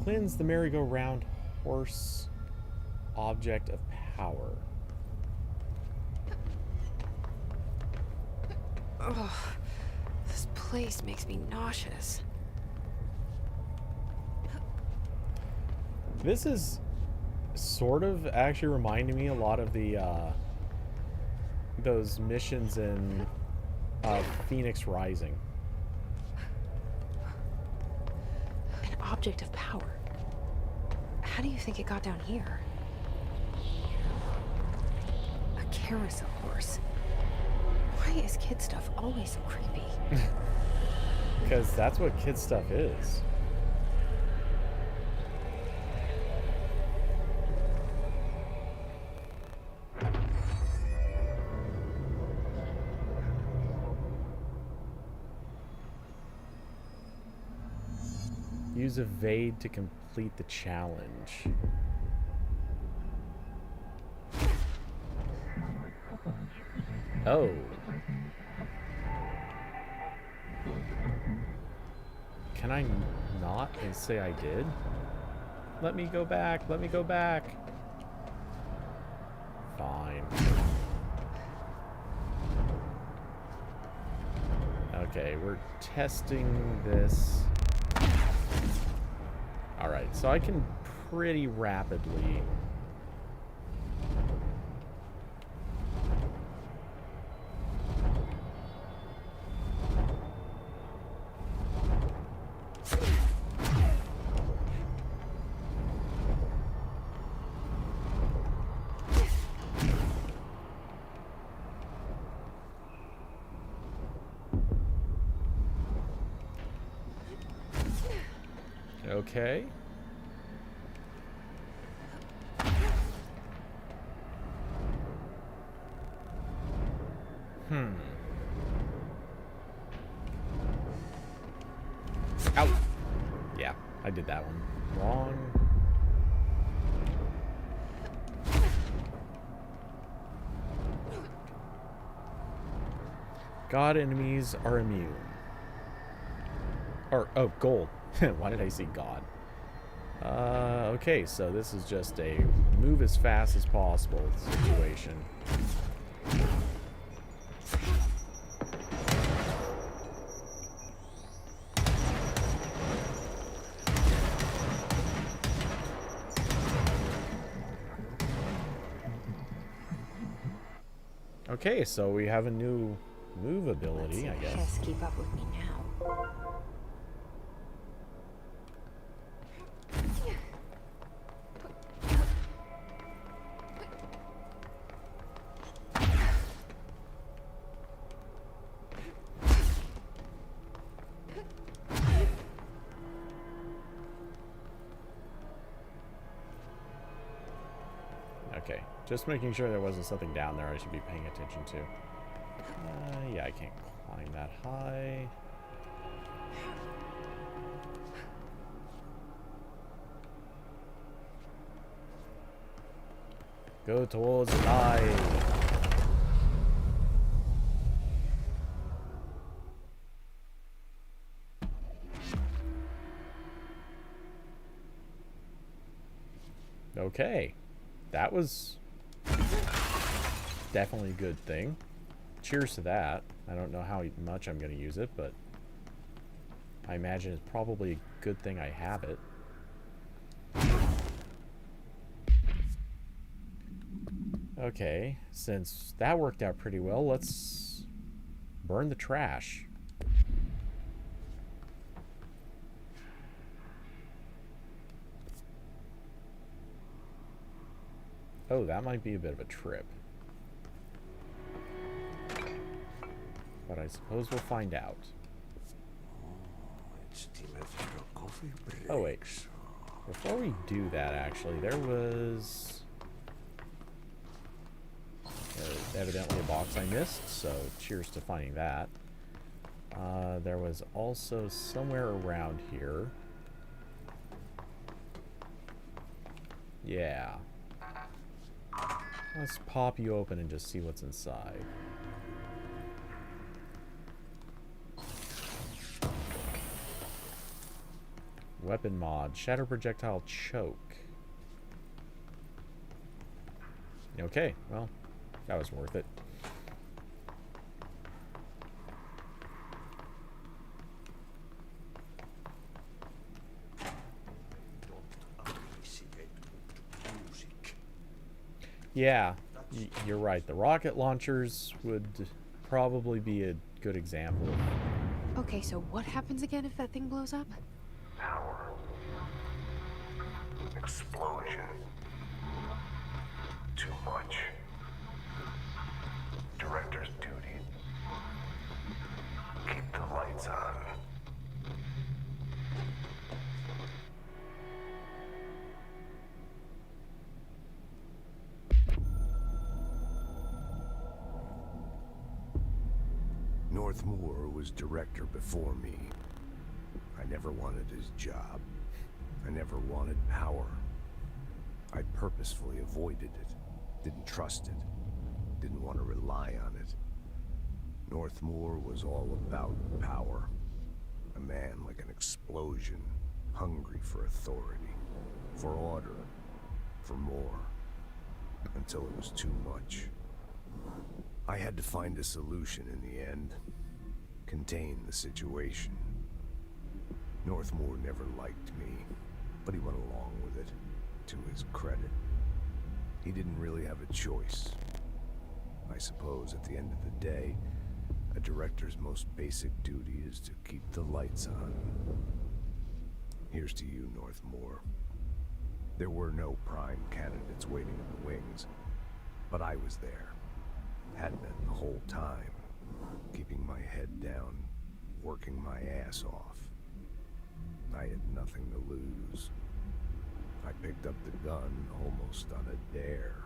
Cleanse the merry-go-round horse object of power. Ugh, this place makes me nauseous. This is sort of actually reminding me a lot of the those missions in Phoenix Rising. An object of power. How do you think it got down here? A carousel horse. Why is kid stuff always so creepy? Because that's what kid stuff is. Use evade to complete the challenge. Oh. Can I not and say I did? Let me go back. Let me go back. Fine. Okay, we're testing this. Alright, so I can pretty rapidly... Okay. Ow! Yeah, I did that one wrong. God enemies are immune. Or, oh, gold. Why did I see God? Okay, so this is just a move as fast as possible situation. Okay, so we have a new move ability, I guess. Just keep up with me now. Okay, just making sure there wasn't something down there I should be paying attention to. Yeah, I can't climb that high. Go towards the light. Okay. That was definitely a good thing. Cheers to that. I don't know how much I'm going to use it, but I imagine it's probably a good thing I have it. Okay, since that worked out pretty well, let's burn the trash. Oh, that might be a bit of a trip. But I suppose we'll find out. It's the Oh wait, before we do that, actually, there was evidently a box I missed, so cheers to finding that. There was also somewhere around here. Yeah. Let's pop you open and just see what's inside. Weapon mod, shatter projectile choke. Okay, well, that was worth it. Yeah, you're right. The rocket launchers would probably be a good example. Okay, so what happens again if that thing blows up? Power. Explosion. Too much. Director's duty. Keep the lights on. Northmore was director before me. I never wanted his job. I never wanted power. I purposefully avoided it. Didn't trust it. Didn't want to rely on it. Northmore was all about power. A man like an explosion, hungry for authority, for order, for more, until it was too much. I had to find a solution in the end. Contain the situation. Northmore never liked me, but he went along with it, to his credit. He didn't really have a choice. I suppose at the end of the day, a director's most basic duty is to keep the lights on. Here's to you, Northmore. There were no prime candidates waiting in the wings, but I was there. Had been the whole time, keeping my head down, working my ass off. I had nothing to lose. I picked up the gun almost on a dare.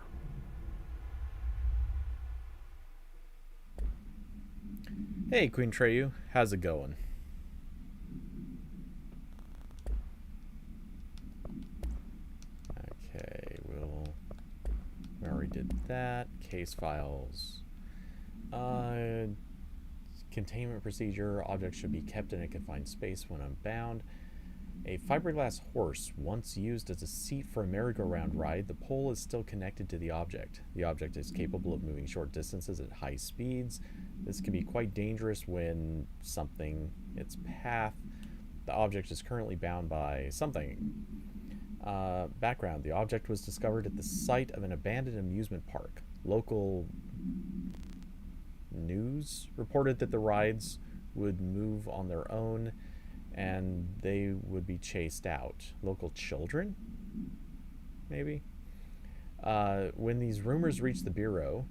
Hey, Queen Treyu, how's it going? Okay, we already did that. Case files. Containment procedure. Objects should be kept in a confined space when unbound. A fiberglass horse, once used as a seat for a merry-go-round ride, the pole is still connected to the object. The object is capable of moving short distances at high speeds. This can be quite dangerous when something its path. The object is currently bound by something. Background. The object was discovered at the site of an abandoned amusement park. Local news reported that the rides would move on their own and they would be chased out. Local children? Maybe? When these rumors reached the Bureau,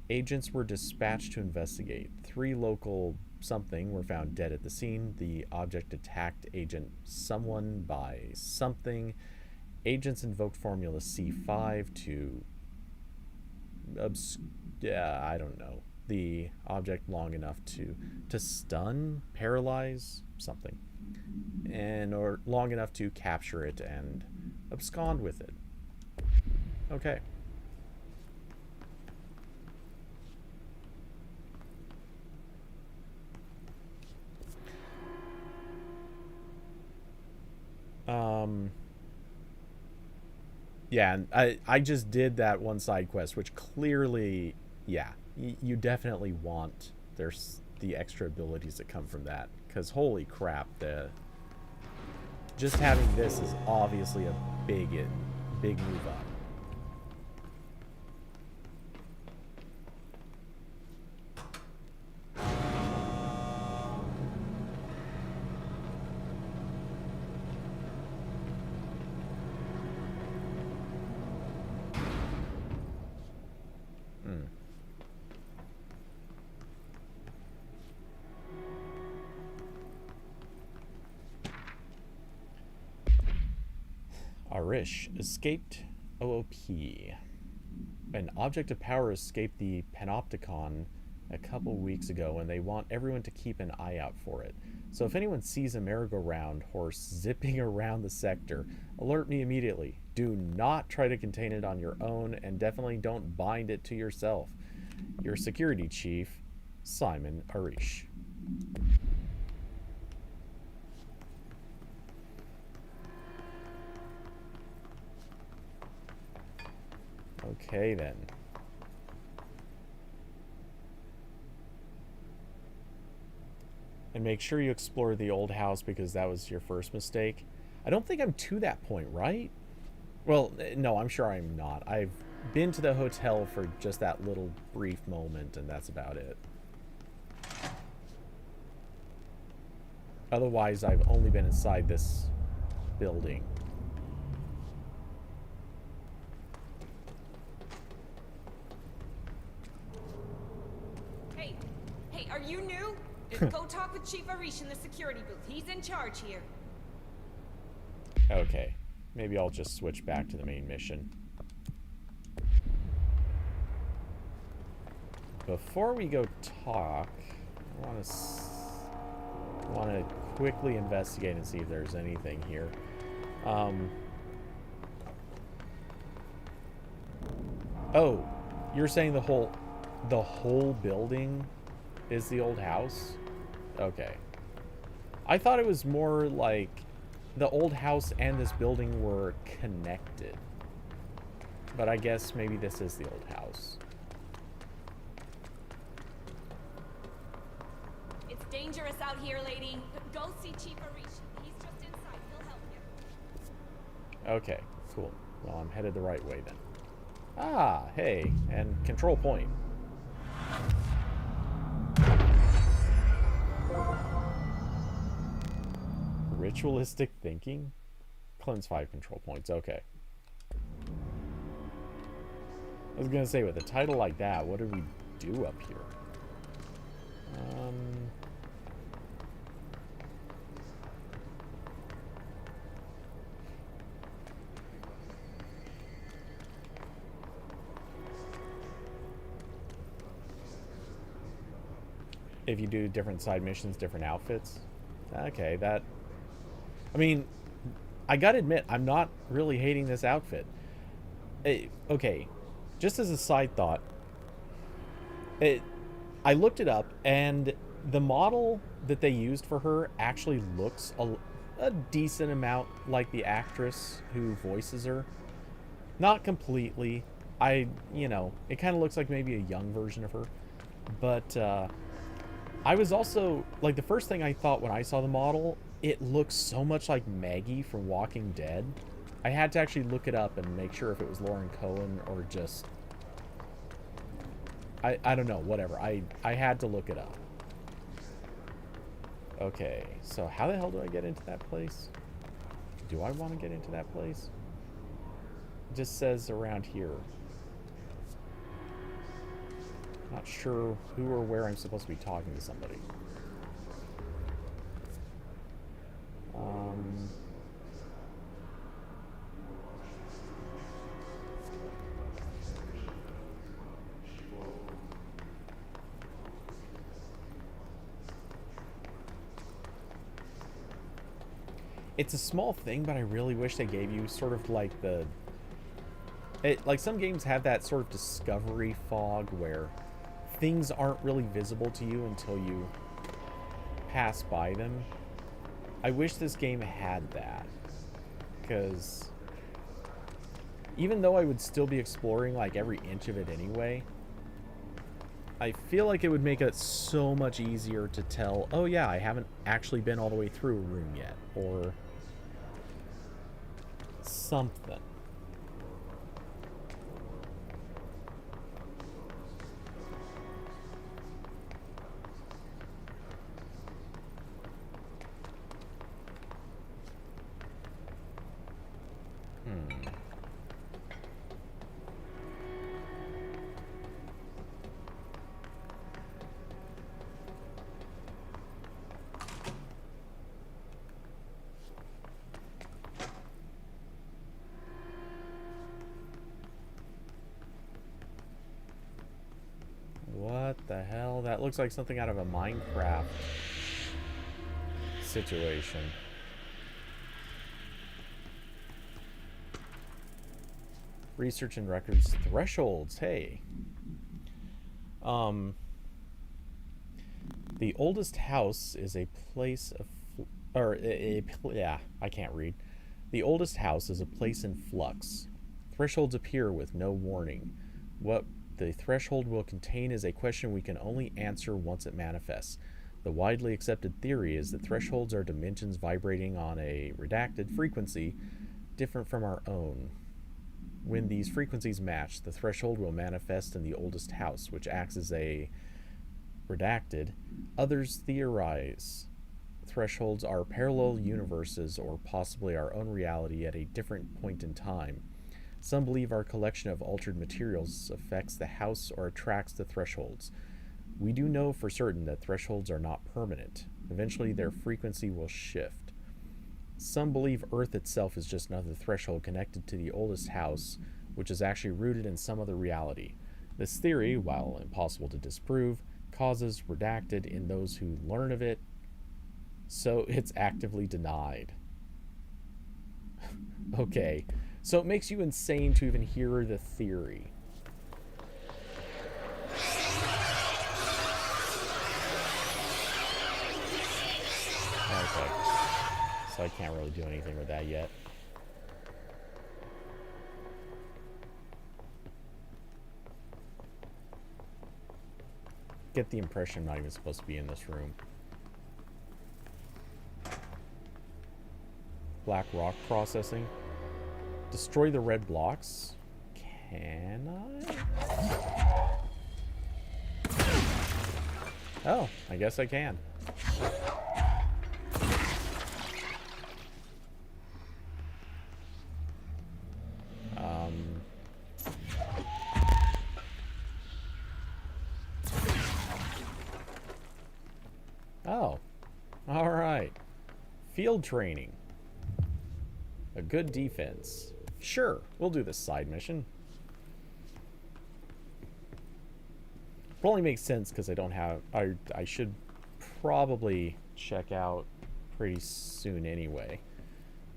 agents were dispatched to investigate. 3 local something were found dead at the scene. The object attacked Agent Someone by something. Agents invoked Formula C5 to I don't know. The object long enough to stun, paralyze, something. Or long enough to capture it and abscond with it. Okay. Yeah, and I just did that one side quest, which clearly, yeah, you definitely want there's the extra abilities that come from that, because holy crap, just having this is obviously a big move up. Arish escaped OOP. An object of power escaped the Panopticon a couple weeks ago, and they want everyone to keep an eye out for it. So if anyone sees a merry-go-round horse zipping around the sector, alert me immediately. Do not try to contain it on your own, and definitely don't bind it to yourself. Your security chief, Simon Arish. Okay, then. And make sure you explore the old house because that was your first mistake. I don't think I'm to that point, right? Well, no, I'm sure I'm not. I've been to the hotel for just that little brief moment, and that's about it. Otherwise, I've only been inside this building. Hey, are you new? Go talk with Chief Arish in the security booth. He's in charge here. Okay. Maybe I'll just switch back to the main mission. Before we go talk, I want to quickly investigate and see if there's anything here. Oh, you're saying the whole building is the old house? Okay. I thought it was more like the old house and this building were connected. But I guess maybe this is the old house. It's dangerous out here, lady. Go see Chief Arish. He's just inside. He'll help you. Okay, cool. Well, I'm headed the right way then. Ah, hey, and control point. Ritualistic thinking? Cleanse 5 control points, okay. I was gonna say, with a title like that, what do we do up here? If you do different side missions, different outfits. Okay, that... I mean, I gotta admit, I'm not really hating this outfit. Okay, just as a side thought, I looked it up, and the model that they used for her actually looks a decent amount like the actress who voices her. Not completely. You know, it kind of looks like maybe a young version of her. But, I was also, like, the first thing I thought when I saw the model, it looks so much like Maggie from Walking Dead. I had to actually look it up and make sure if it was Lauren Cohen or just... I don't know, whatever. I had to look it up. Okay, so how the hell do I get into that place? Do I want to get into that place? It just says around here. Not sure who or where I'm supposed to be talking to somebody. It's a small thing, but I really wish they gave you sort of like like some games have that sort of discovery fog where things aren't really visible to you until you pass by them. I wish this game had that, because even though I would still be exploring like every inch of it anyway, I feel like it would make it so much easier to tell, oh yeah, I haven't actually been all the way through a room yet, or something. What the hell? That looks like something out of a Minecraft situation. Research and records thresholds. Hey. The oldest house is a place of, yeah, I can't read. The oldest house is a place in flux. Thresholds appear with no warning. What the threshold will contain is a question we can only answer once it manifests. The widely accepted theory is that thresholds are dimensions vibrating on a redacted frequency different from our own. When these frequencies match, the threshold will manifest in the oldest house, which acts as a redacted. Others theorize thresholds are parallel universes or possibly our own reality at a different point in time. Some believe our collection of altered materials affects the house or attracts the thresholds. We do know for certain that thresholds are not permanent. Eventually their frequency will shift. Some believe Earth itself is just another threshold connected to the oldest house, which is actually rooted in some other reality. This theory, while impossible to disprove, causes redacted in those who learn of it, so it's actively denied. Okay, so it makes you insane to even hear the theory. Okay, so I can't really do anything with that yet. Get the impression I'm not even supposed to be in this room. Black rock processing. Destroy the red blocks. Can I? Oh, I guess I can. Oh, all right. Field training. A good defense. Sure, we'll do this side mission. It only makes sense because I don't have... I should probably check out pretty soon anyway.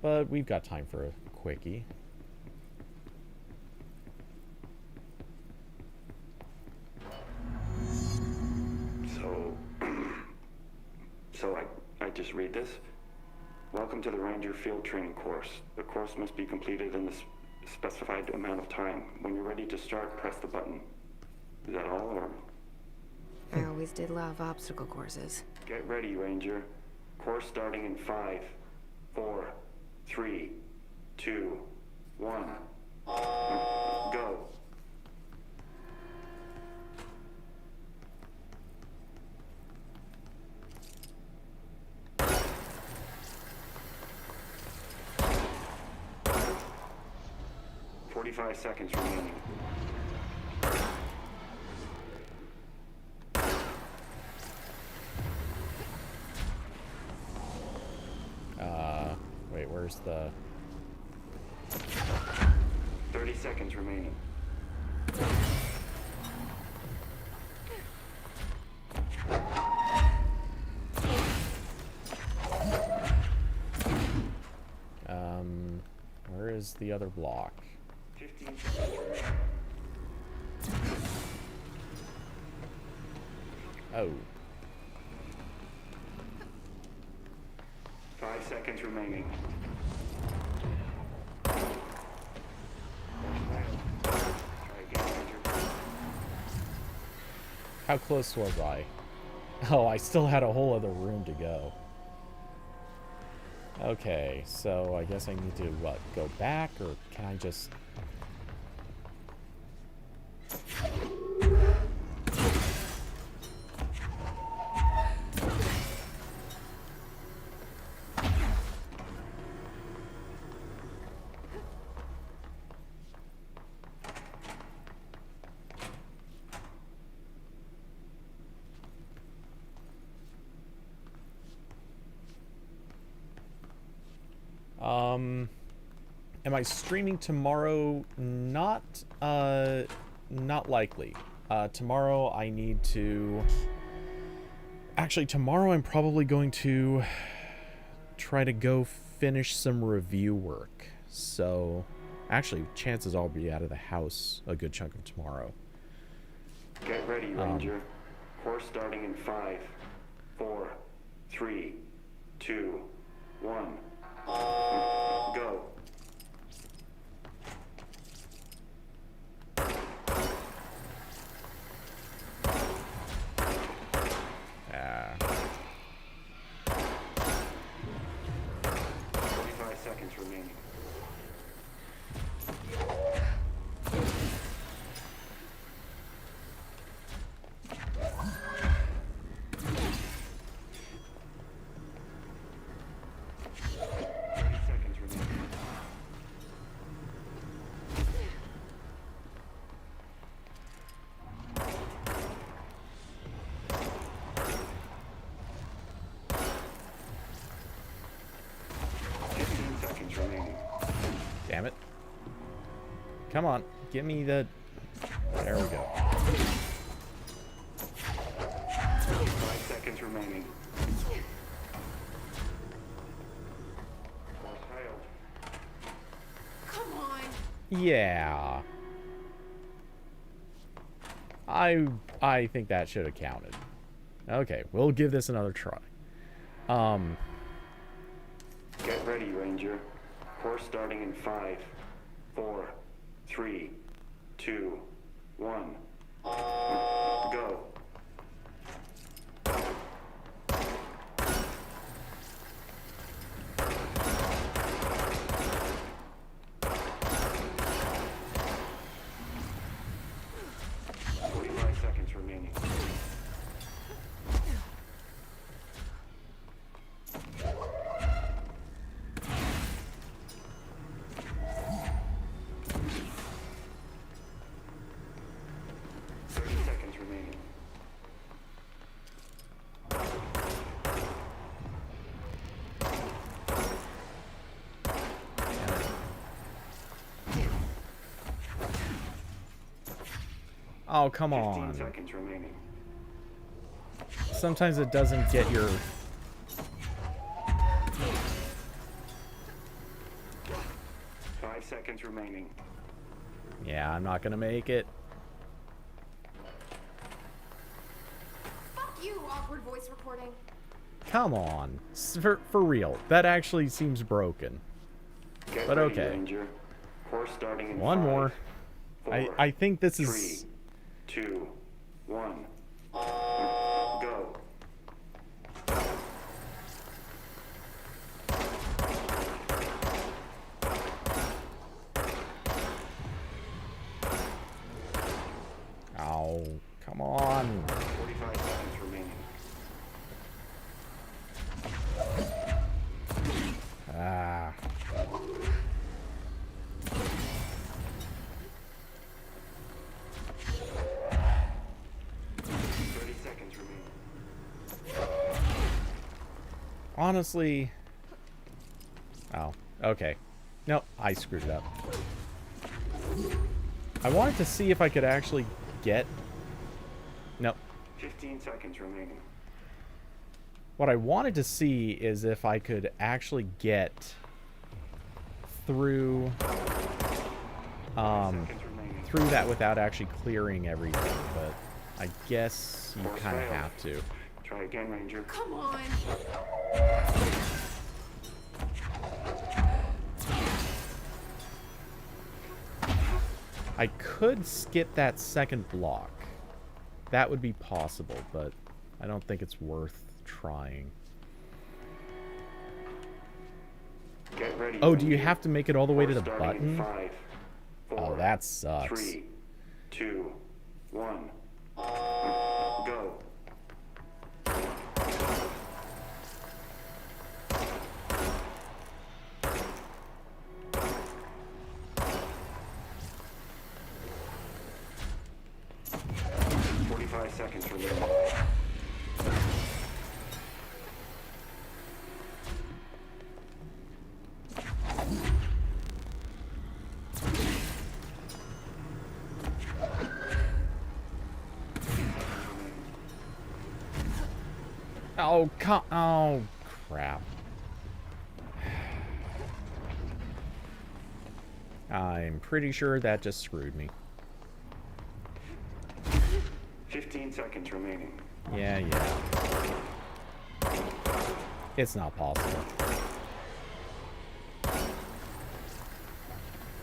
But we've got time for a quickie. So I just read this. Welcome to the Ranger Field Training course. The course must be completed in the specified amount of time. When you're ready to start, press the button. Is that all, or? I always did love obstacle courses. Get ready, Ranger. Course starting in 5, 4, 3, 2, 1. Go. "45 seconds remaining." Wait, where's the... 30 seconds remaining. Where is the other block? 15 seconds remaining. Oh. 5 seconds remaining. How close was I? Oh, I still had a whole other room to go. Okay, so I guess I need to, what, go back, or can I just... Am I streaming tomorrow? Not likely. Tomorrow I need to... Actually, tomorrow I'm probably going to try to go finish some review work. So, actually, chances I'll be out of the house a good chunk of tomorrow. Get ready, Ranger. Course starting in 5, 4, 3, 2, 1. Go. Ah. 45 seconds remaining. Damn it. Come on, give me the... There we go. 5 seconds remaining. Come on. Yeah. I think that should have counted. Okay, we'll give this another try. Get ready, Ranger. Course starting in 5, 4, 3, 2, 1. Go. Oh, come on. 15 seconds remaining. Sometimes it doesn't get your... 5 seconds remaining. Yeah, I'm not gonna make it. Fuck you, awkward voice recording. Come on. For real. That actually seems broken. Get But ready, okay. Ranger. Course starting in One 5, more. 4, I think this 3, is... 2, 1. Go. Oh, come on. 45 seconds remaining. Ah. Honestly... Oh, okay. Nope, I screwed it up. I wanted to see if I could actually get... Nope. 15 seconds remaining. What I wanted to see is if I could actually get through... through that without actually clearing everything, but I guess you kind of have to. Try again, Ranger. Come on. I could skip that second block. That would be possible, but I don't think it's worth trying. Get ready, Oh, do you Ranger. have to make it all the way to the Starting in button? 5, 4, Oh, that sucks. 3, 2, 1. Go. Seconds remaining. Oh, oh, crap. I'm pretty sure that just screwed me. 15 seconds remaining. Yeah. It's not possible.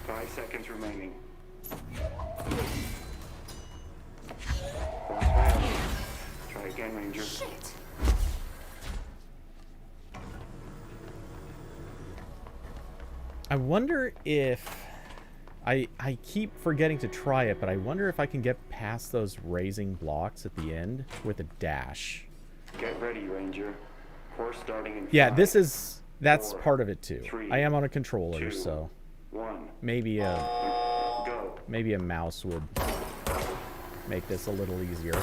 5 seconds remaining. Last round. Try again, Ranger. Shit! I wonder if... I keep forgetting to try it, but I wonder if I can get past those raising blocks at the end with a dash. Get ready, Ranger. Course starting in Yeah, 5, this is... That's 4, part of it, too. 3, I am on a controller, 2, so... 1. Maybe a... Go. Maybe a mouse would make this a little easier.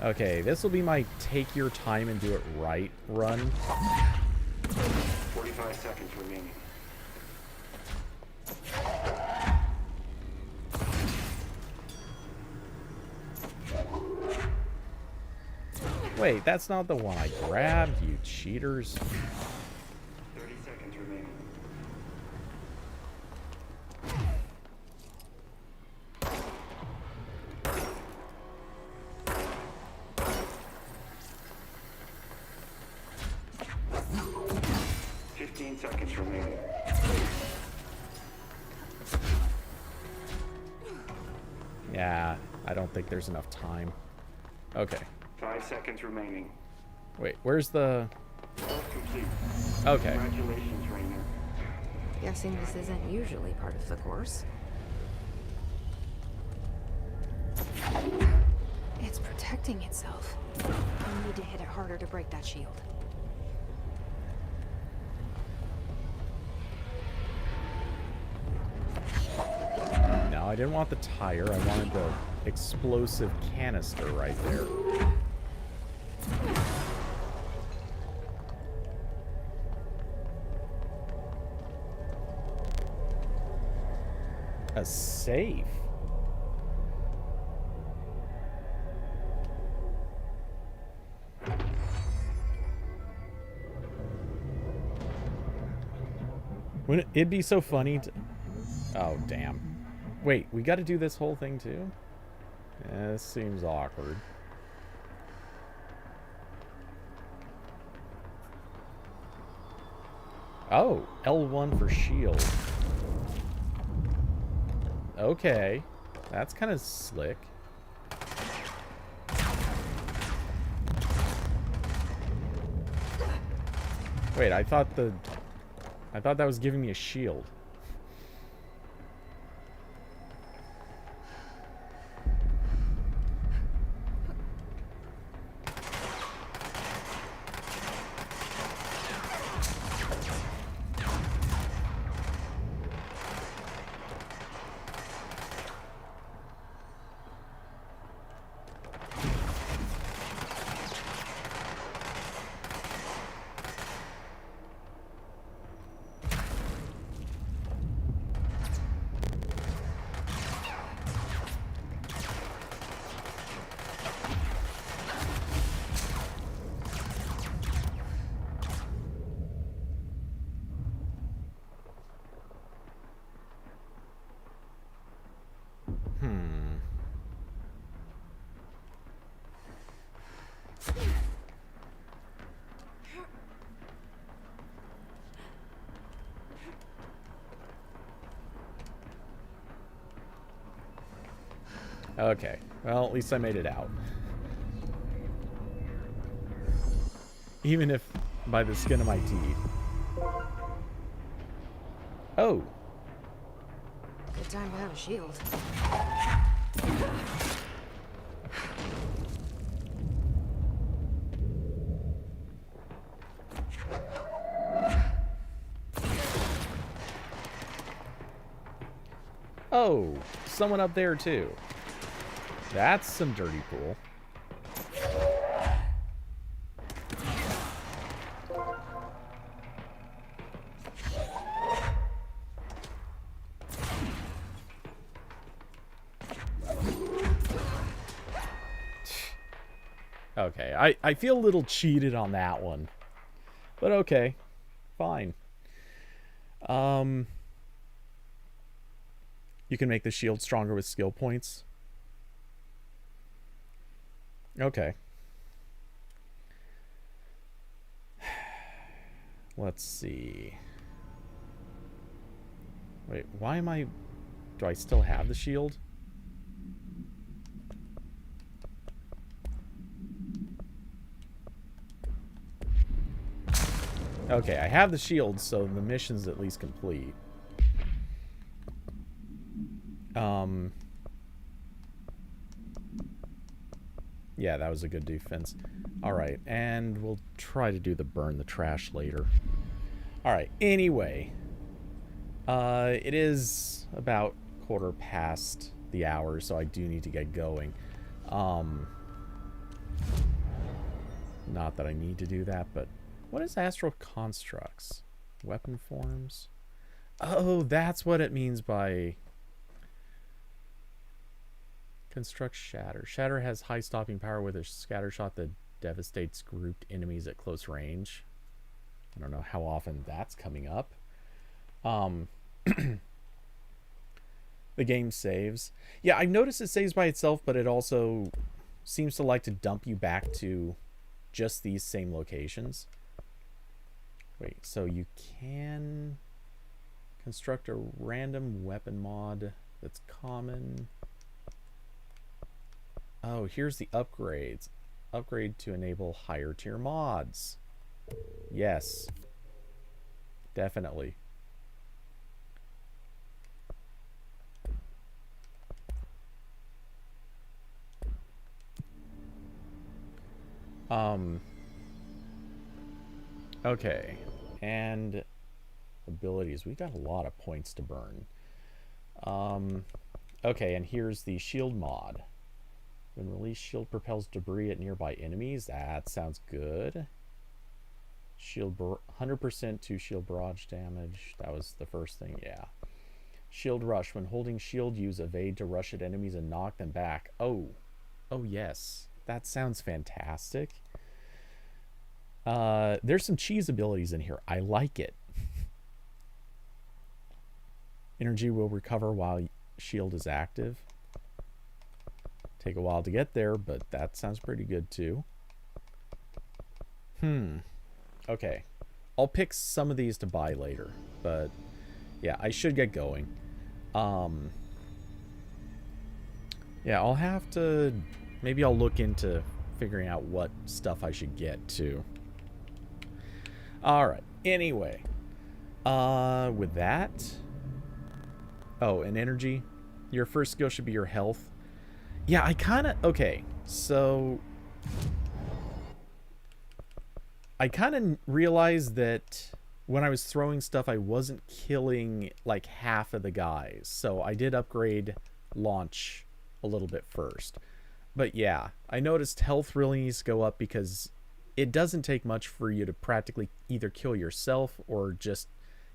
Okay, this will be my take your time and do it right run. 45 seconds remaining. Wait, that's not the one I grabbed, you cheaters. 30 seconds remaining. Seconds remaining. Yeah, I don't think there's enough time. Okay. 5 seconds remaining. Wait, where's the... Complete. Okay. Congratulations, Rainer. Guessing this isn't usually part of the course. It's protecting itself. I need to hit it harder to break that shield. No, I didn't want the tire. I wanted the explosive canister right there. A safe? Wouldn't it'd be so funny to... Oh, damn. Wait, we got to do this whole thing too? Yeah, this seems awkward. Oh, L1 for shield. Okay. That's kind of slick. Wait, I thought that was giving me a shield. Okay, well, at least I made it out. Even if by the skin of my teeth. Oh. Good time to have a shield. Oh, someone up there too. That's some dirty pool. Okay, I feel a little cheated on that one. But okay, fine. You can make the shield stronger with skill points. Okay. Let's see. Wait, why am I... Do I still have the shield? Okay, I have the shield, so the mission's at least complete. Yeah, that was a good defense. Alright, and we'll try to do the burn the trash later. Alright, anyway. It is about 1/4 the hour, so I do need to get going. Not that I need to do that, but... What is astral constructs? Weapon forms? Oh, that's what it means by... Construct shatter. Shatter has high stopping power with a scatter shot that devastates grouped enemies at close range. I don't know how often that's coming up. The game saves. Yeah, I've noticed it saves by itself, but it also seems to like to dump you back to just these same locations. Wait, so you can construct a random weapon mod that's common. Oh, here's the upgrades. Upgrade to enable higher tier mods. Yes. Definitely. Okay. And abilities. We got a lot of points to burn. Okay, and here's the shield mod. When released, shield propels debris at nearby enemies. That sounds good. Shield 100% to shield barrage damage. That was the first thing, yeah. Shield rush. When holding shield, use evade to rush at enemies and knock them back. Oh. Oh, yes. That sounds fantastic. There's some cheese abilities in here. I like it. Energy will recover while shield is active. Take a while to get there, but that sounds pretty good too. Okay. I'll pick some of these to buy later, but yeah, I should get going. Yeah, I'll have to... Maybe I'll look into figuring out what stuff I should get too. Alright, anyway. With that... Oh, and energy. Your first skill should be your health. Yeah, I kind of... Okay, so... I kind of realized that when I was throwing stuff, I wasn't killing like half of the guys. So I did upgrade launch a little bit first. But yeah, I noticed health really needs to go up because it doesn't take much for you to practically either kill yourself or just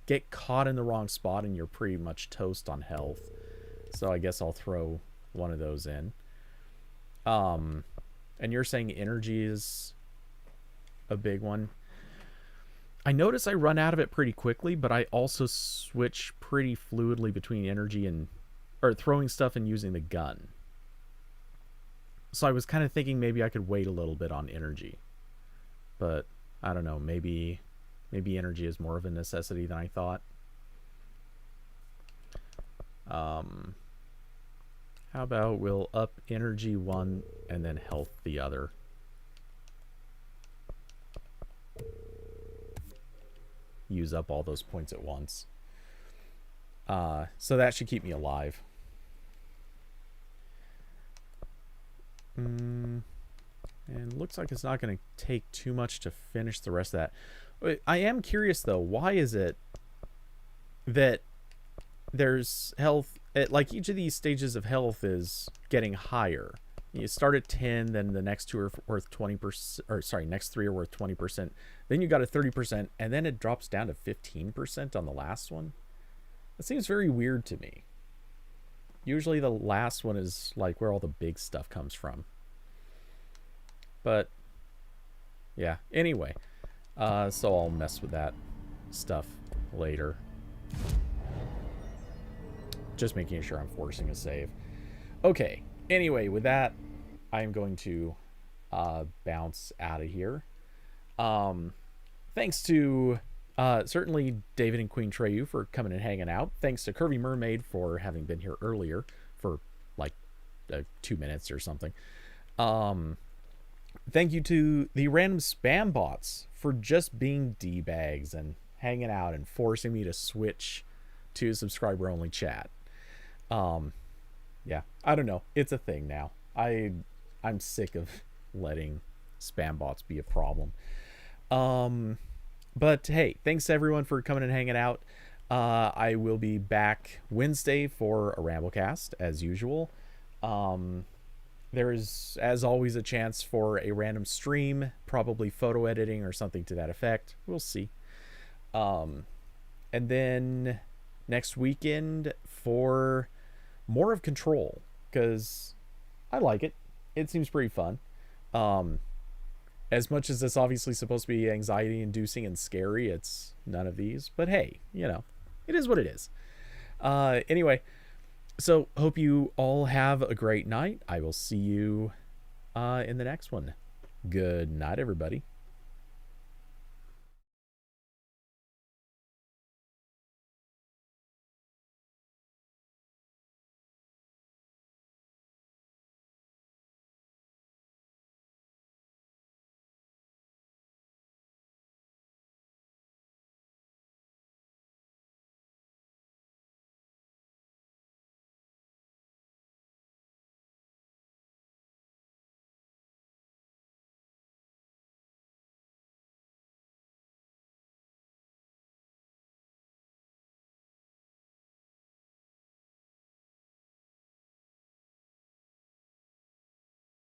get caught in the wrong spot and you're pretty much toast on health. So I guess I'll throw one of those in. And you're saying energy is a big one. I notice I run out of it pretty quickly, but I also switch pretty fluidly between energy and throwing stuff and using the gun. So I was kind of thinking maybe I could wait a little bit on energy. But I don't know, maybe energy is more of a necessity than I thought. How about we'll up energy one and then health the other. Use up all those points at once. So that should keep me alive. And looks like it's not going to take too much to finish the rest of that. I am curious though, why is it that there's health at like each of these stages of health is getting higher? You start at 10, then the next two are worth 20%, or sorry, next three are worth 20%. Then you got a 30%, and then it drops down to 15% on the last one. That seems very weird to me. Usually the last one is like where all the big stuff comes from. But yeah, anyway, so I'll mess with that stuff later. Just making sure I'm forcing a save. Okay, anyway, with that, I'm going to bounce out of here. Thanks to certainly David and Queen Treyu for coming and hanging out. Thanks to Curvy Mermaid for having been here earlier for like 2 minutes or something. Thank you to the random spam bots for just being D-bags and hanging out and forcing me to switch to subscriber-only chat. Yeah, I don't know. It's a thing now. I'm sick of letting spam bots be a problem. But hey, thanks everyone for coming and hanging out. I will be back Wednesday for a Ramblecast as usual. There's, as always, a chance for a random stream, probably photo editing or something to that effect. We'll see. And then next weekend for more of Control, because I like it. It seems pretty fun. As much as it's obviously supposed to be anxiety-inducing and scary, it's none of these. But hey, you know, it is what it is. Anyway, so hope you all have a great night. I will see you in the next one. Good night, everybody.